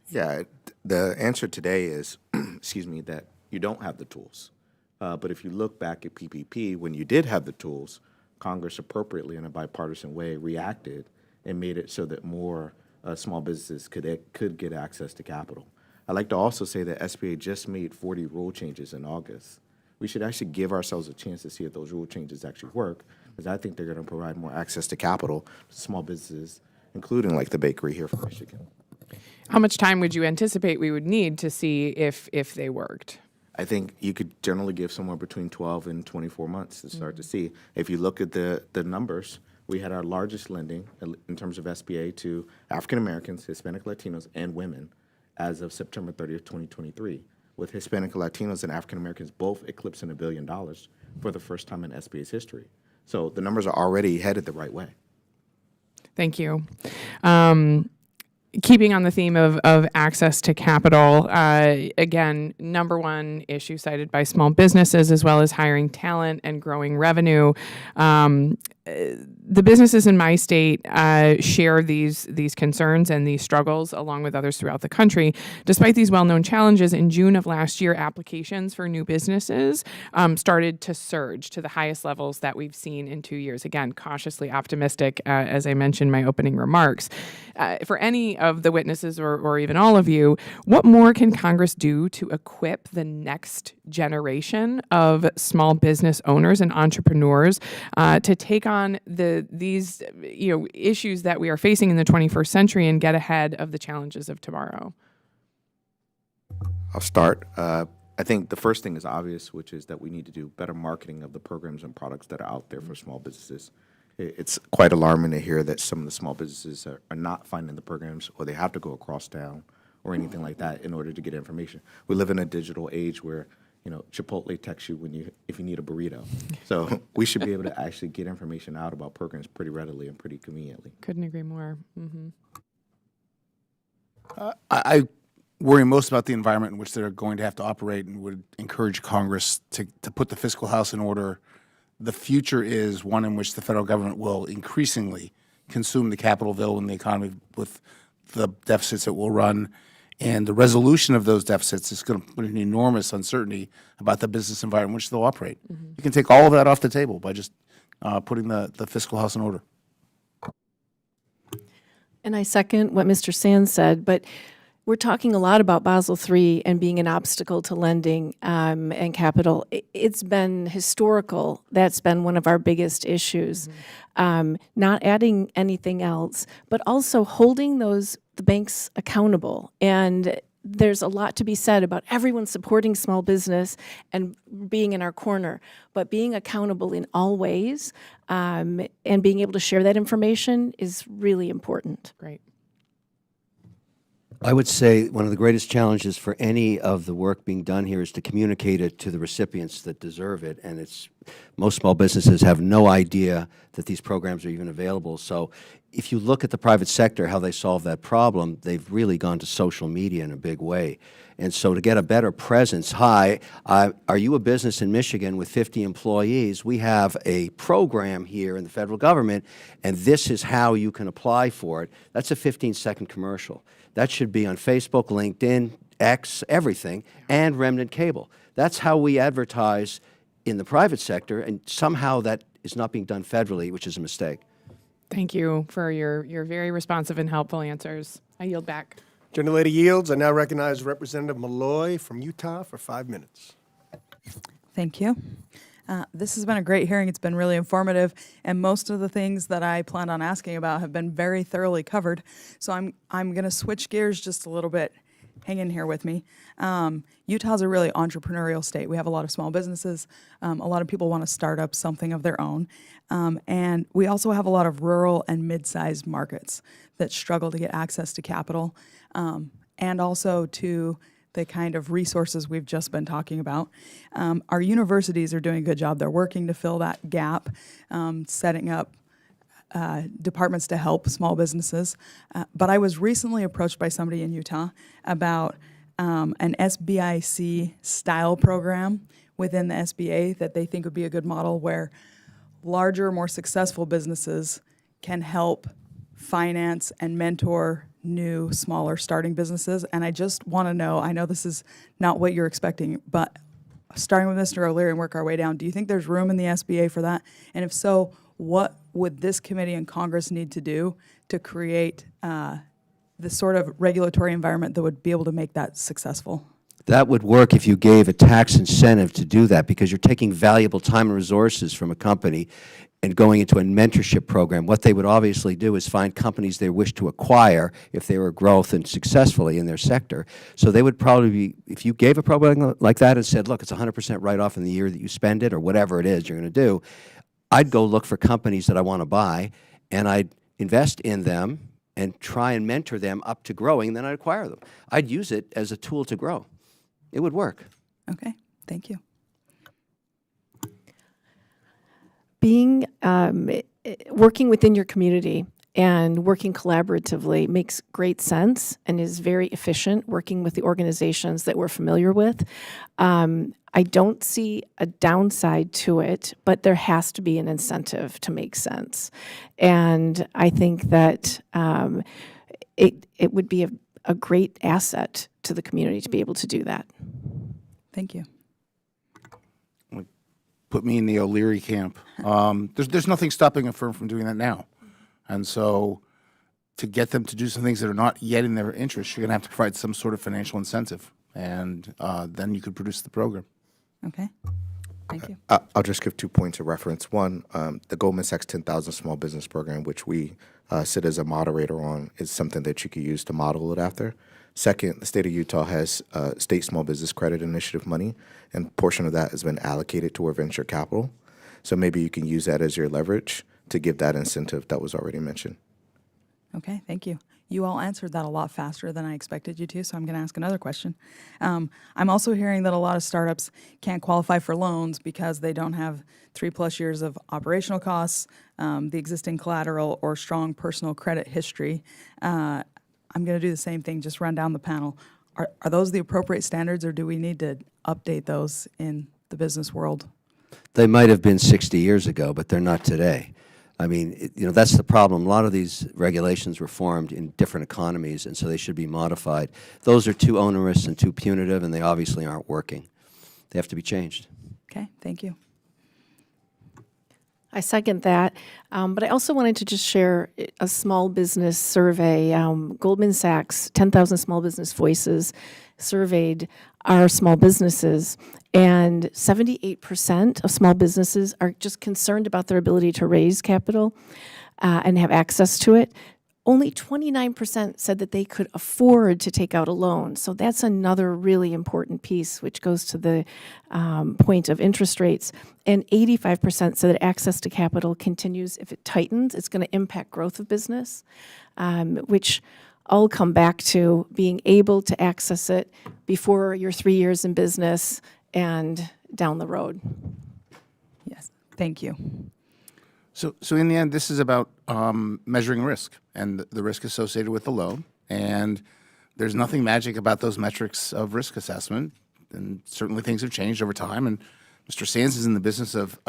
Yeah, the answer today is, excuse me, that you don't have the tools. But if you look back at PPP, when you did have the tools, Congress appropriately in a bipartisan way reacted and made it so that more small businesses could get access to capital. I'd like to also say that SBA just made 40 rule changes in August. We should actually give ourselves a chance to see if those rule changes actually work, because I think they're going to provide more access to capital to small businesses, including like the bakery here from Michigan. How much time would you anticipate we would need to see if they worked? I think you could generally give somewhere between 12 and 24 months to start to see. If you look at the numbers, we had our largest lending in terms of SBA to African Americans, Hispanic Latinos, and women as of September 30th, 2023, with Hispanic Latinos and African Americans both eclipsing $1 billion for the first time in SBA's history. So the numbers are already headed the right way. Thank you. Keeping on the theme of access to capital, again, number one issue cited by small businesses, as well as hiring talent and growing revenue. The businesses in my state share these concerns and these struggles, along with others throughout the country. Despite these well-known challenges, in June of last year, applications for new businesses started to surge to the highest levels that we've seen in 2 years. Again, cautiously optimistic, as I mentioned in my opening remarks. For any of the witnesses or even all of you, what more can Congress do to equip the next generation of small business owners and entrepreneurs to take on these issues that we are facing in the 21st century and get ahead of the challenges of tomorrow? I'll start. I think the first thing is obvious, which is that we need to do better marketing of the programs and products that are out there for small businesses. It's quite alarming to hear that some of the small businesses are not finding the programs, or they have to go across town or anything like that in order to get information. We live in a digital age where Chipotle texts you if you need a burrito. So we should be able to actually get information out about programs pretty readily and pretty conveniently. Couldn't agree more. Mm-hmm. I worry most about the environment in which they're going to have to operate, and would encourage Congress to put the fiscal house in order. The future is one in which the federal government will increasingly consume the capital available in the economy with the deficits it will run. And the resolution of those deficits is going to put an enormous uncertainty about the business environment in which they'll operate. Mm-hmm. You can take all of that off the table by just putting the fiscal house in order. And I second what Mr. Sands said, but We're talking a lot about Basel III and being an obstacle to lending and capital. It's been historical. That's been one of our biggest issues. Not adding anything else, but also holding the banks accountable. And there's a lot to be said about everyone supporting small business and being in our corner, but being accountable in all ways and being able to share that information is really important. Great. I would say one of the greatest challenges for any of the work being done here is to communicate it to the recipients that deserve it, and most small businesses have no idea that these programs are even available. So if you look at the private sector, how they solve that problem, they've really gone to social media in a big way. And so to get a better presence, hi, are you a business in Michigan with 50 employees? We have a program here in the federal government, and this is how you can apply for it. That's a 15-second commercial. That should be on Facebook, LinkedIn, X, everything, and remnant cable. That's how we advertise in the private sector, and somehow that is not being done federally, which is a mistake. Thank you for your very responsive and helpful answers. I yield back. Gentlelady yields. I now recognize Representative Malloy from Utah for 5 minutes. Thank you. This has been a great hearing. It's been really informative, and most of the things that I planned on asking about have been very thoroughly covered. So I'm going to switch gears just a little bit. Hang in here with me. Utah's a really entrepreneurial state. We have a lot of small businesses. A lot of people want to start up something of their own. And we also have a lot of rural and mid-sized markets that struggle to get access to capital and also to the kind of resources we've just been talking about. Our universities are doing a good job. They're working to fill that gap, setting up departments to help small businesses. But I was recently approached by somebody in Utah about an SBIC style program within the SBA that they think would be a good model where larger, more successful businesses can help finance and mentor new, smaller starting businesses. And I just want to know, I know this is not what you're expecting, but starting with Mr. O'Leary and work our way down, do you think there's room in the SBA for that? And if so, what would this committee and Congress need to do to create the sort of regulatory environment that would be able to make that successful? That would work if you gave a tax incentive to do that, because you're taking valuable time and resources from a company and going into a mentorship program. What they would obviously do is find companies they wish to acquire if they were growth and successfully in their sector. So they would probably be, if you gave a program like that and said, look, it's 100% write-off in the year that you spend it or whatever it is you're going to do, I'd go look for companies that I want to buy, and I'd invest in them and try and mentor them up to growing, and then I'd acquire them. I'd use it as a tool to grow. It would work. Okay, thank you. Being working within your community and working collaboratively makes great sense and is very efficient, working with the organizations that we're familiar with. I don't see a downside to it, but there has to be an incentive to make sense. And I think that it would be a great asset to the community to be able to do that. Thank you. Put me in the O'Leary camp. There's nothing stopping a firm from doing that now. And so to get them to do some things that are not yet in their interest, you're going to have to provide some sort of financial incentive. And then you could produce the program. Okay. Thank you. I'll just give 2 points of reference. One, the Goldman Sachs 10,000 Small Business Program, which we sit as a moderator on, is something that you could use to model it after. Second, the state of Utah has state small business credit initiative money, and a portion of that has been allocated toward venture capital. So maybe you can use that as your leverage to give that incentive that was already mentioned. Okay, thank you. You all answered that a lot faster than I expected you to, so I'm going to ask another question. I'm also hearing that a lot of startups can't qualify for loans because they don't have 3+ years of operational costs, the existing collateral, or strong personal credit history. I'm going to do the same thing, just run down the panel. Are those the appropriate standards, or do we need to update those in the business world? They might have been 60 years ago, but they're not today. I mean, that's the problem. A lot of these regulations were formed in different economies, and so they should be modified. Those are too onerous and too punitive, and they obviously aren't working. They have to be changed. Okay, thank you. I second that. But I also wanted to just share a small business survey. Goldman Sachs, 10,000 Small Business Voices, surveyed our small businesses, and 78% of small businesses are just concerned about their ability to raise capital and have access to it. Only 29% said that they could afford to take out a loan. So that's another really important piece, which goes to the point of interest rates. And 85% said that access to capital continues. If it tightens, it's going to impact growth of business, which all come back to being able to access it before you're 3 years in business and down the road. Yes, thank you. So in the end, this is about measuring risk and the risk associated with the loan. And there's nothing magic about those metrics of risk assessment. And certainly things have changed over time. And Mr. Sands is in the business of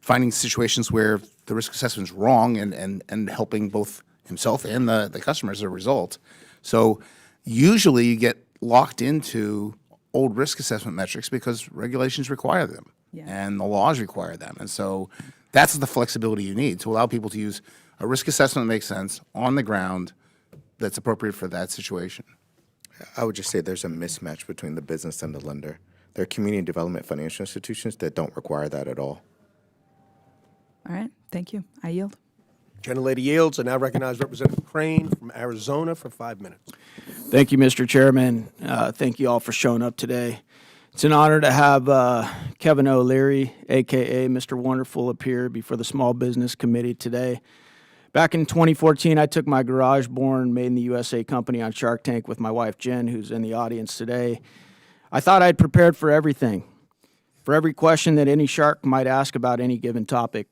finding situations where the risk assessment is wrong and helping both himself and the customer as a result. So usually you get locked into old risk assessment metrics because regulations require them and the laws require them. And so that's the flexibility you need to allow people to use a risk assessment that makes sense on the ground that's appropriate for that situation. I would just say there's a mismatch between the business and the lender. There are community development financial institutions that don't require that at all. All right, thank you. I yield. Gentlelady yields, and now recognize Representative Crane from Arizona for 5 minutes. Thank you, Mr. Chairman. Thank you all for showing up today. It's an honor to have Kevin O'Leary, a.k.a. Mr. Wonderful, appear before the Small Business Committee today. Back in 2014, I took my garage-born, made-in-the-USA company on Shark Tank with my wife, Jen, who's in the audience today. I thought I'd prepared for everything, for every question that any shark might ask about any given topic.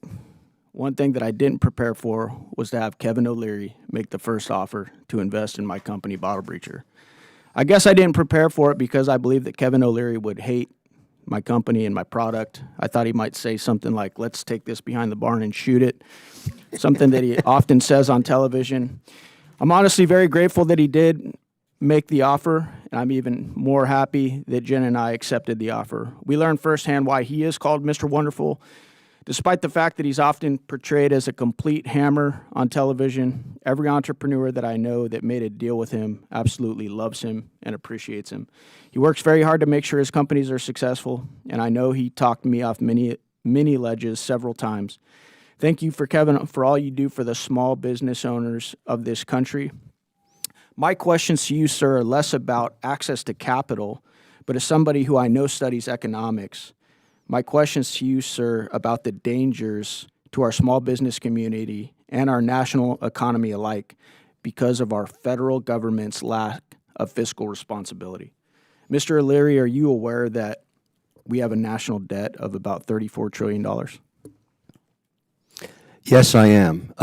One thing that I didn't prepare for was to have Kevin O'Leary make the first offer to invest in my company, Bottle Breacher. I guess I didn't prepare for it because I believe that Kevin O'Leary would hate my company and my product. I thought he might say something like, let's take this behind the barn and shoot it, something that he often says on television. I'm honestly very grateful that he did make the offer, and I'm even more happy that Jen and I accepted the offer. We learned firsthand why he is called Mr. Wonderful. Despite the fact that he's often portrayed as a complete hammer on television, every entrepreneur that I know that made a deal with him absolutely loves him and appreciates him. He works very hard to make sure his companies are successful, and I know he talked me off many ledges several times. Thank you, Kevin, for all you do for the small business owners of this country. My questions to you, sir, are less about access to capital, but as somebody who I know studies economics, my questions to you, sir, about the dangers to our small business community and our national economy alike because of our federal government's lack of fiscal responsibility. Mr. O'Leary, are you aware that we have a national debt of about $34 trillion? Yes, I am.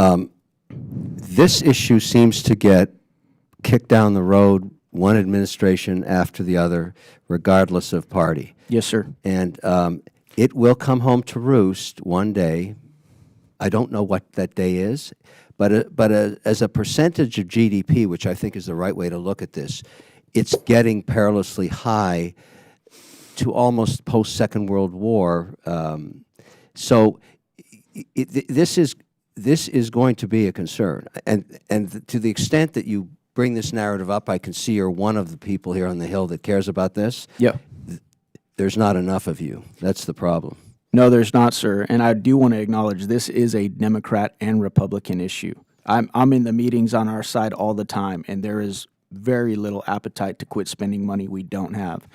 This issue seems to get kicked down the road, one administration after the other, regardless of party. Yes, sir. And it will come home to roost one day. I don't know what that day is, but as a percentage of GDP, which I think is the right way to look at this, it's getting perilously high to almost post-Second World War. So this is going to be a concern. And to the extent that you bring this narrative up, I can see you're one of the people here on the Hill that cares about this. Yeah. There's not enough of you. That's the problem. No, there's not, sir. And I do want to acknowledge this is a Democrat and Republican issue. I'm in the meetings on our side all the time, and there is very little appetite to quit spending money we don't have.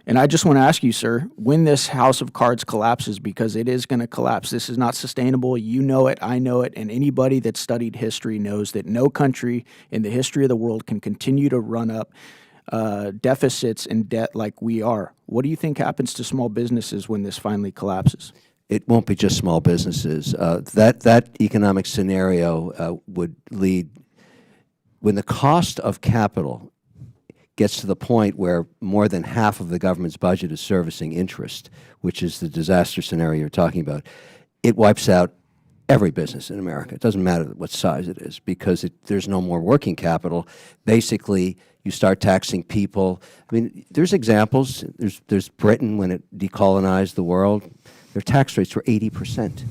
And I just want to ask you, sir, when this house of cards collapses, because it is going to collapse, this is not sustainable. You know it, I know it, and anybody that studied history knows that no country in the history of the world can continue to run up deficits and debt like we are. What do you think happens to small businesses when this finally collapses? It won't be just small businesses. That economic scenario would lead, when the cost of capital gets to the point where more than half of the government's budget is servicing interest, which is the disaster scenario you're talking about, it wipes out every business in America. It doesn't matter what size it is, because there's no more working capital. Basically, you start taxing people. I mean, there's examples. There's Britain when it decolonized the world. Their tax rates were 80%.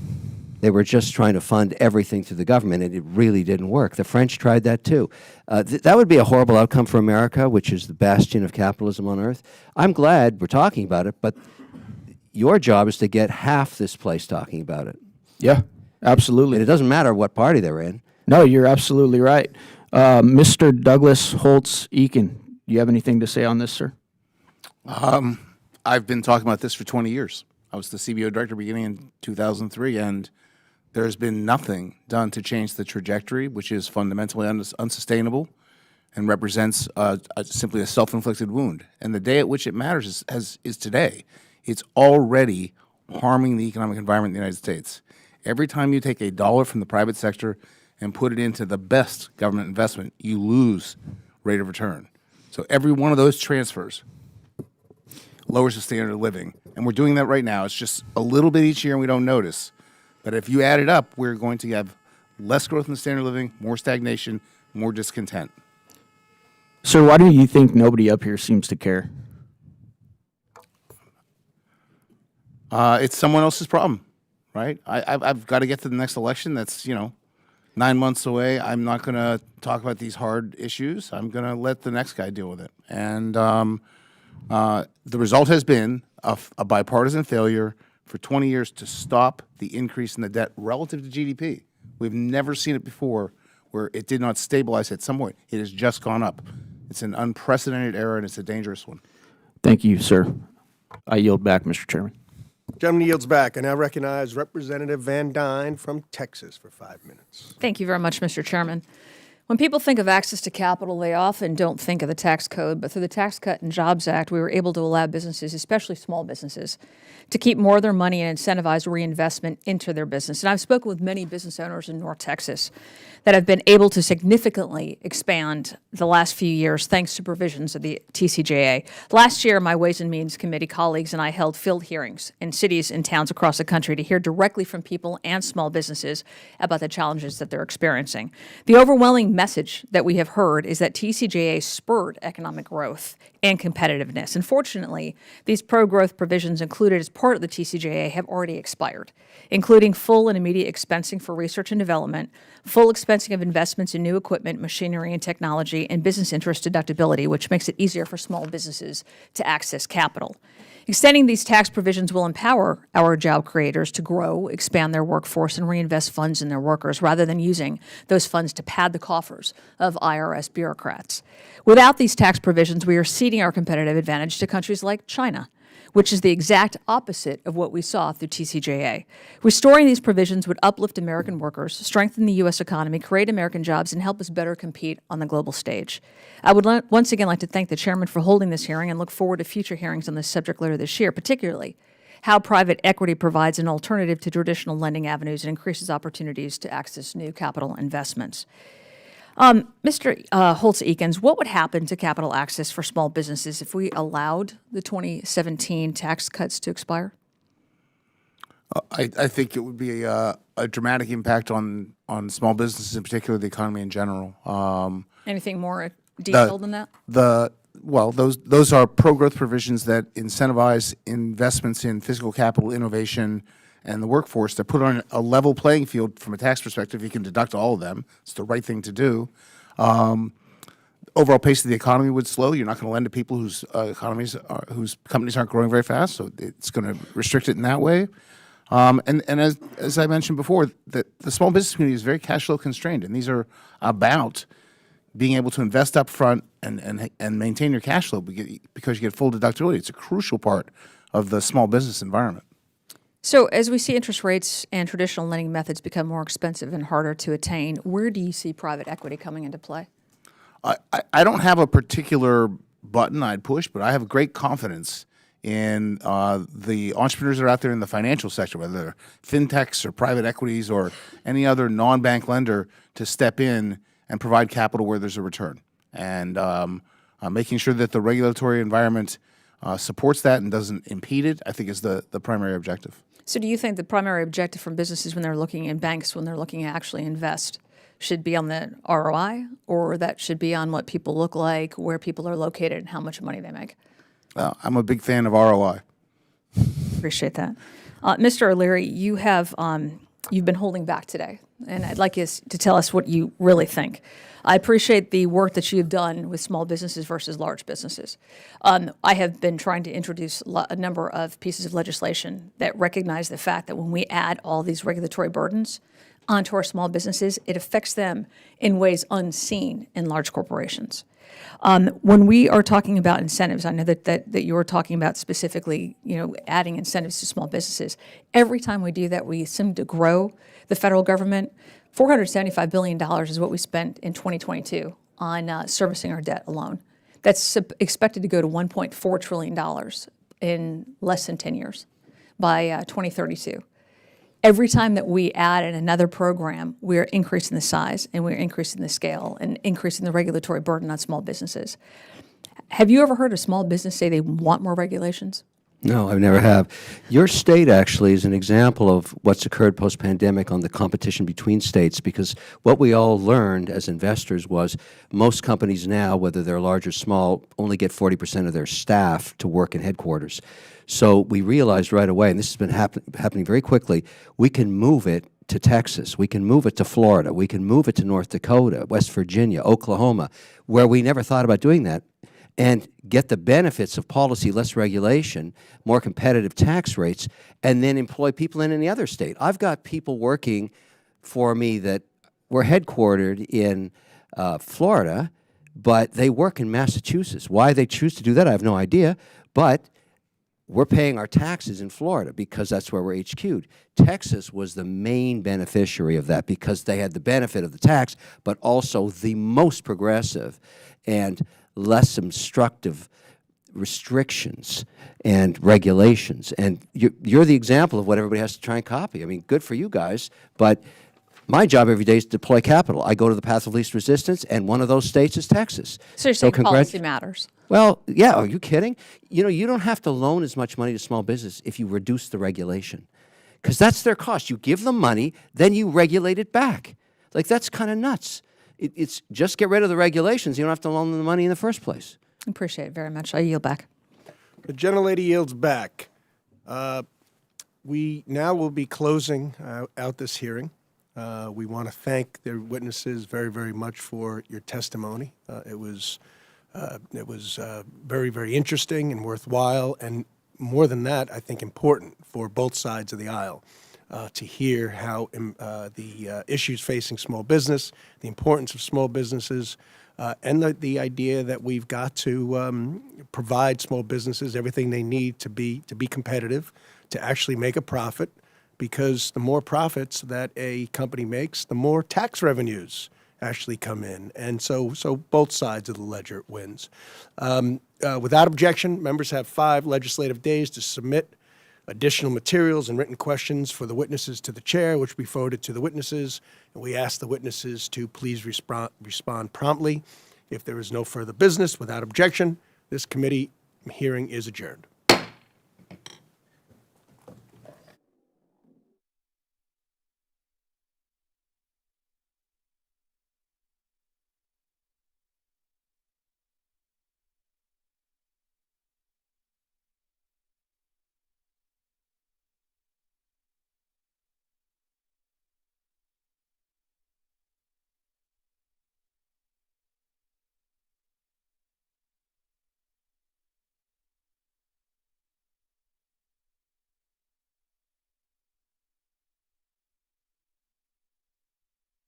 They were just trying to fund everything through the government, and it really didn't work. The French tried that too. That would be a horrible outcome for America, which is the bastion of capitalism on earth. I'm glad we're talking about it, but your job is to get half this place talking about it. Yeah, absolutely. And it doesn't matter what party they're in. No, you're absolutely right. Mr. Douglas Holtz-Eakin, do you have anything to say on this, sir? I've been talking about this for 20 years. I was the CBO director beginning in 2003, and there's been nothing done to change the trajectory, which is fundamentally unsustainable and represents simply a self-inflicted wound. And the day at which it matters is today. It's already harming the economic environment in the United States. Every time you take a dollar from the private sector and put it into the best government investment, you lose rate of return. So every one of those transfers lowers the standard of living. And we're doing that right now. It's just a little bit each year and we don't notice. But if you add it up, we're going to have less growth in the standard of living, more stagnation, more discontent. Sir, why do you think nobody up here seems to care? It's someone else's problem, right? I've got to get to the next election. That's, 9 months away. I'm not going to talk about these hard issues. I'm going to let the next guy deal with it. And the result has been a bipartisan failure for 20 years to stop the increase in the debt relative to GDP. We've never seen it before where it did not stabilize at some point. It has just gone up. It's an unprecedented error, and it's a dangerous one. Thank you, sir. I yield back, Mr. Chairman. Gentleman yields back. I now recognize Representative Van Dyne from Texas for 5 minutes. Thank you very much, Mr. Chairman. When people think of access to capital, they often don't think of the tax code, but through the Tax Cut and Jobs Act, we were able to allow businesses, especially small businesses, to keep more of their money and incentivize reinvestment into their business. And I've spoken with many business owners in North Texas that have been able to significantly expand the last few years thanks to provisions of the TCJA. Last year, my Ways and Means Committee colleagues and I held field hearings in cities and towns across the country to hear directly from people and small businesses about the challenges that they're experiencing. The overwhelming message that we have heard is that TCJA spurred economic growth and competitiveness. Unfortunately, these pro-growth provisions included as part of the TCJA have already expired, including full and immediate expensing for research and development, full expensing of investments in new equipment, machinery, and technology, and business interest deductibility, which makes it easier for small businesses to access capital. Extending these tax provisions will empower our job creators to grow, expand their workforce, and reinvest funds in their workers rather than using those funds to pad the coffers of IRS bureaucrats. Without these tax provisions, we are ceding our competitive advantage to countries like China, which is the exact opposite of what we saw through TCJA. Restoring these provisions would uplift American workers, strengthen the U.S. economy, create American jobs, and help us better compete on the global stage. I would once again like to thank the chairman for holding this hearing and look forward to future hearings on this subject later this year, particularly how private equity provides an alternative to traditional lending avenues and increases opportunities to access new capital investments. Mr. Holtz-Eakin, what would happen to capital access for small businesses if we allowed the 2017 tax cuts to expire? I think it would be a dramatic impact on small businesses, in particular the economy in general. Anything more detailed than that? Those are pro-growth provisions that incentivize investments in physical capital, innovation, and the workforce to put on a level playing field from a tax perspective. You can deduct all of them. It's the right thing to do. Overall pace of the economy would slow. You're not going to lend to people whose companies aren't growing very fast, so it's going to restrict it in that way. And as I mentioned before, the small business community is very cash flow constrained, and these are about being able to invest up front and maintain your cash flow because you get full deductibility. It's a crucial part of the small business environment. So as we see interest rates and traditional lending methods become more expensive and harder to attain, where do you see private equity coming into play? I don't have a particular button I'd push, but I have great confidence in the entrepreneurs that are out there in the financial sector, whether they're fintechs or private equities or any other non-bank lender, to step in and provide capital where there's a return. And making sure that the regulatory environment supports that and doesn't impede it, I think is the primary objective. So do you think the primary objective from businesses when they're looking in banks, when they're looking to actually invest, should be on the ROI, or that should be on what people look like, where people are located, and how much money they make? I'm a big fan of ROI. Appreciate that. Mr. O'Leary, you have you've been holding back today. And I'd like you to tell us what you really think. I appreciate the work that you've done with small businesses versus large businesses. I have been trying to introduce a number of pieces of legislation that recognize the fact that when we add all these regulatory burdens onto our small businesses, it affects them in ways unseen in large corporations. When we are talking about incentives, I know that you were talking about specifically, adding incentives to small businesses. Every time we do that, we seem to grow the federal government. $475 billion is what we spent in 2022 on servicing our debt alone. That's expected to go to $1.4 trillion in less than 10 years by 2032. Every time that we add in another program, we're increasing the size and we're increasing the scale and increasing the regulatory burden on small businesses. Have you ever heard a small business say they want more regulations? No, I never have. Your state actually is an example of what's occurred post-pandemic on the competition between states, because what we all learned as investors was most companies now, whether they're large or small, only get 40% of their staff to work in headquarters. So we realized right away, and this has been happening very quickly, we can move it to Texas, we can move it to Florida, we can move it to North Dakota, West Virginia, Oklahoma, where we never thought about doing that, and get the benefits of policy, less regulation, more competitive tax rates, and then employ people in any other state. I've got people working for me that were headquartered in Florida, but they work in Massachusetts. Why they choose to do that, I have no idea, but we're paying our taxes in Florida because that's where we're HQ'd. Texas was the main beneficiary of that because they had the benefit of the tax, but also the most progressive and less obstructive restrictions and regulations. And you're the example of what everybody has to try and copy. I mean, good for you guys, but my job every day is to deploy capital. I go to the path of least resistance, and one of those states is Texas. So you're saying policy matters? Well, yeah, are you kidding? You don't have to loan as much money to small business if you reduce the regulation, because that's their cost. You give them money, then you regulate it back. Like, that's kind of nuts. It's just get rid of the regulations. You don't have to loan them the money in the first place. Appreciate it very much. I yield back. The gentlelady yields back. We now will be closing out this hearing. We want to thank the witnesses very, very much for your testimony. It was very, very interesting and worthwhile, and more than that, I think important for both sides of the aisle to hear how the issues facing small business, the importance of small businesses, and the idea that we've got to provide small businesses everything they need to be competitive, to actually make a profit, because the more profits that a company makes, the more tax revenues actually come in. And so both sides of the ledger wins. Without objection, members have 5 legislative days to submit additional materials and written questions for the witnesses to the chair, which we forwarded to the witnesses. And we ask the witnesses to please respond promptly. If there is no further business, without objection, this committee hearing is adjourned.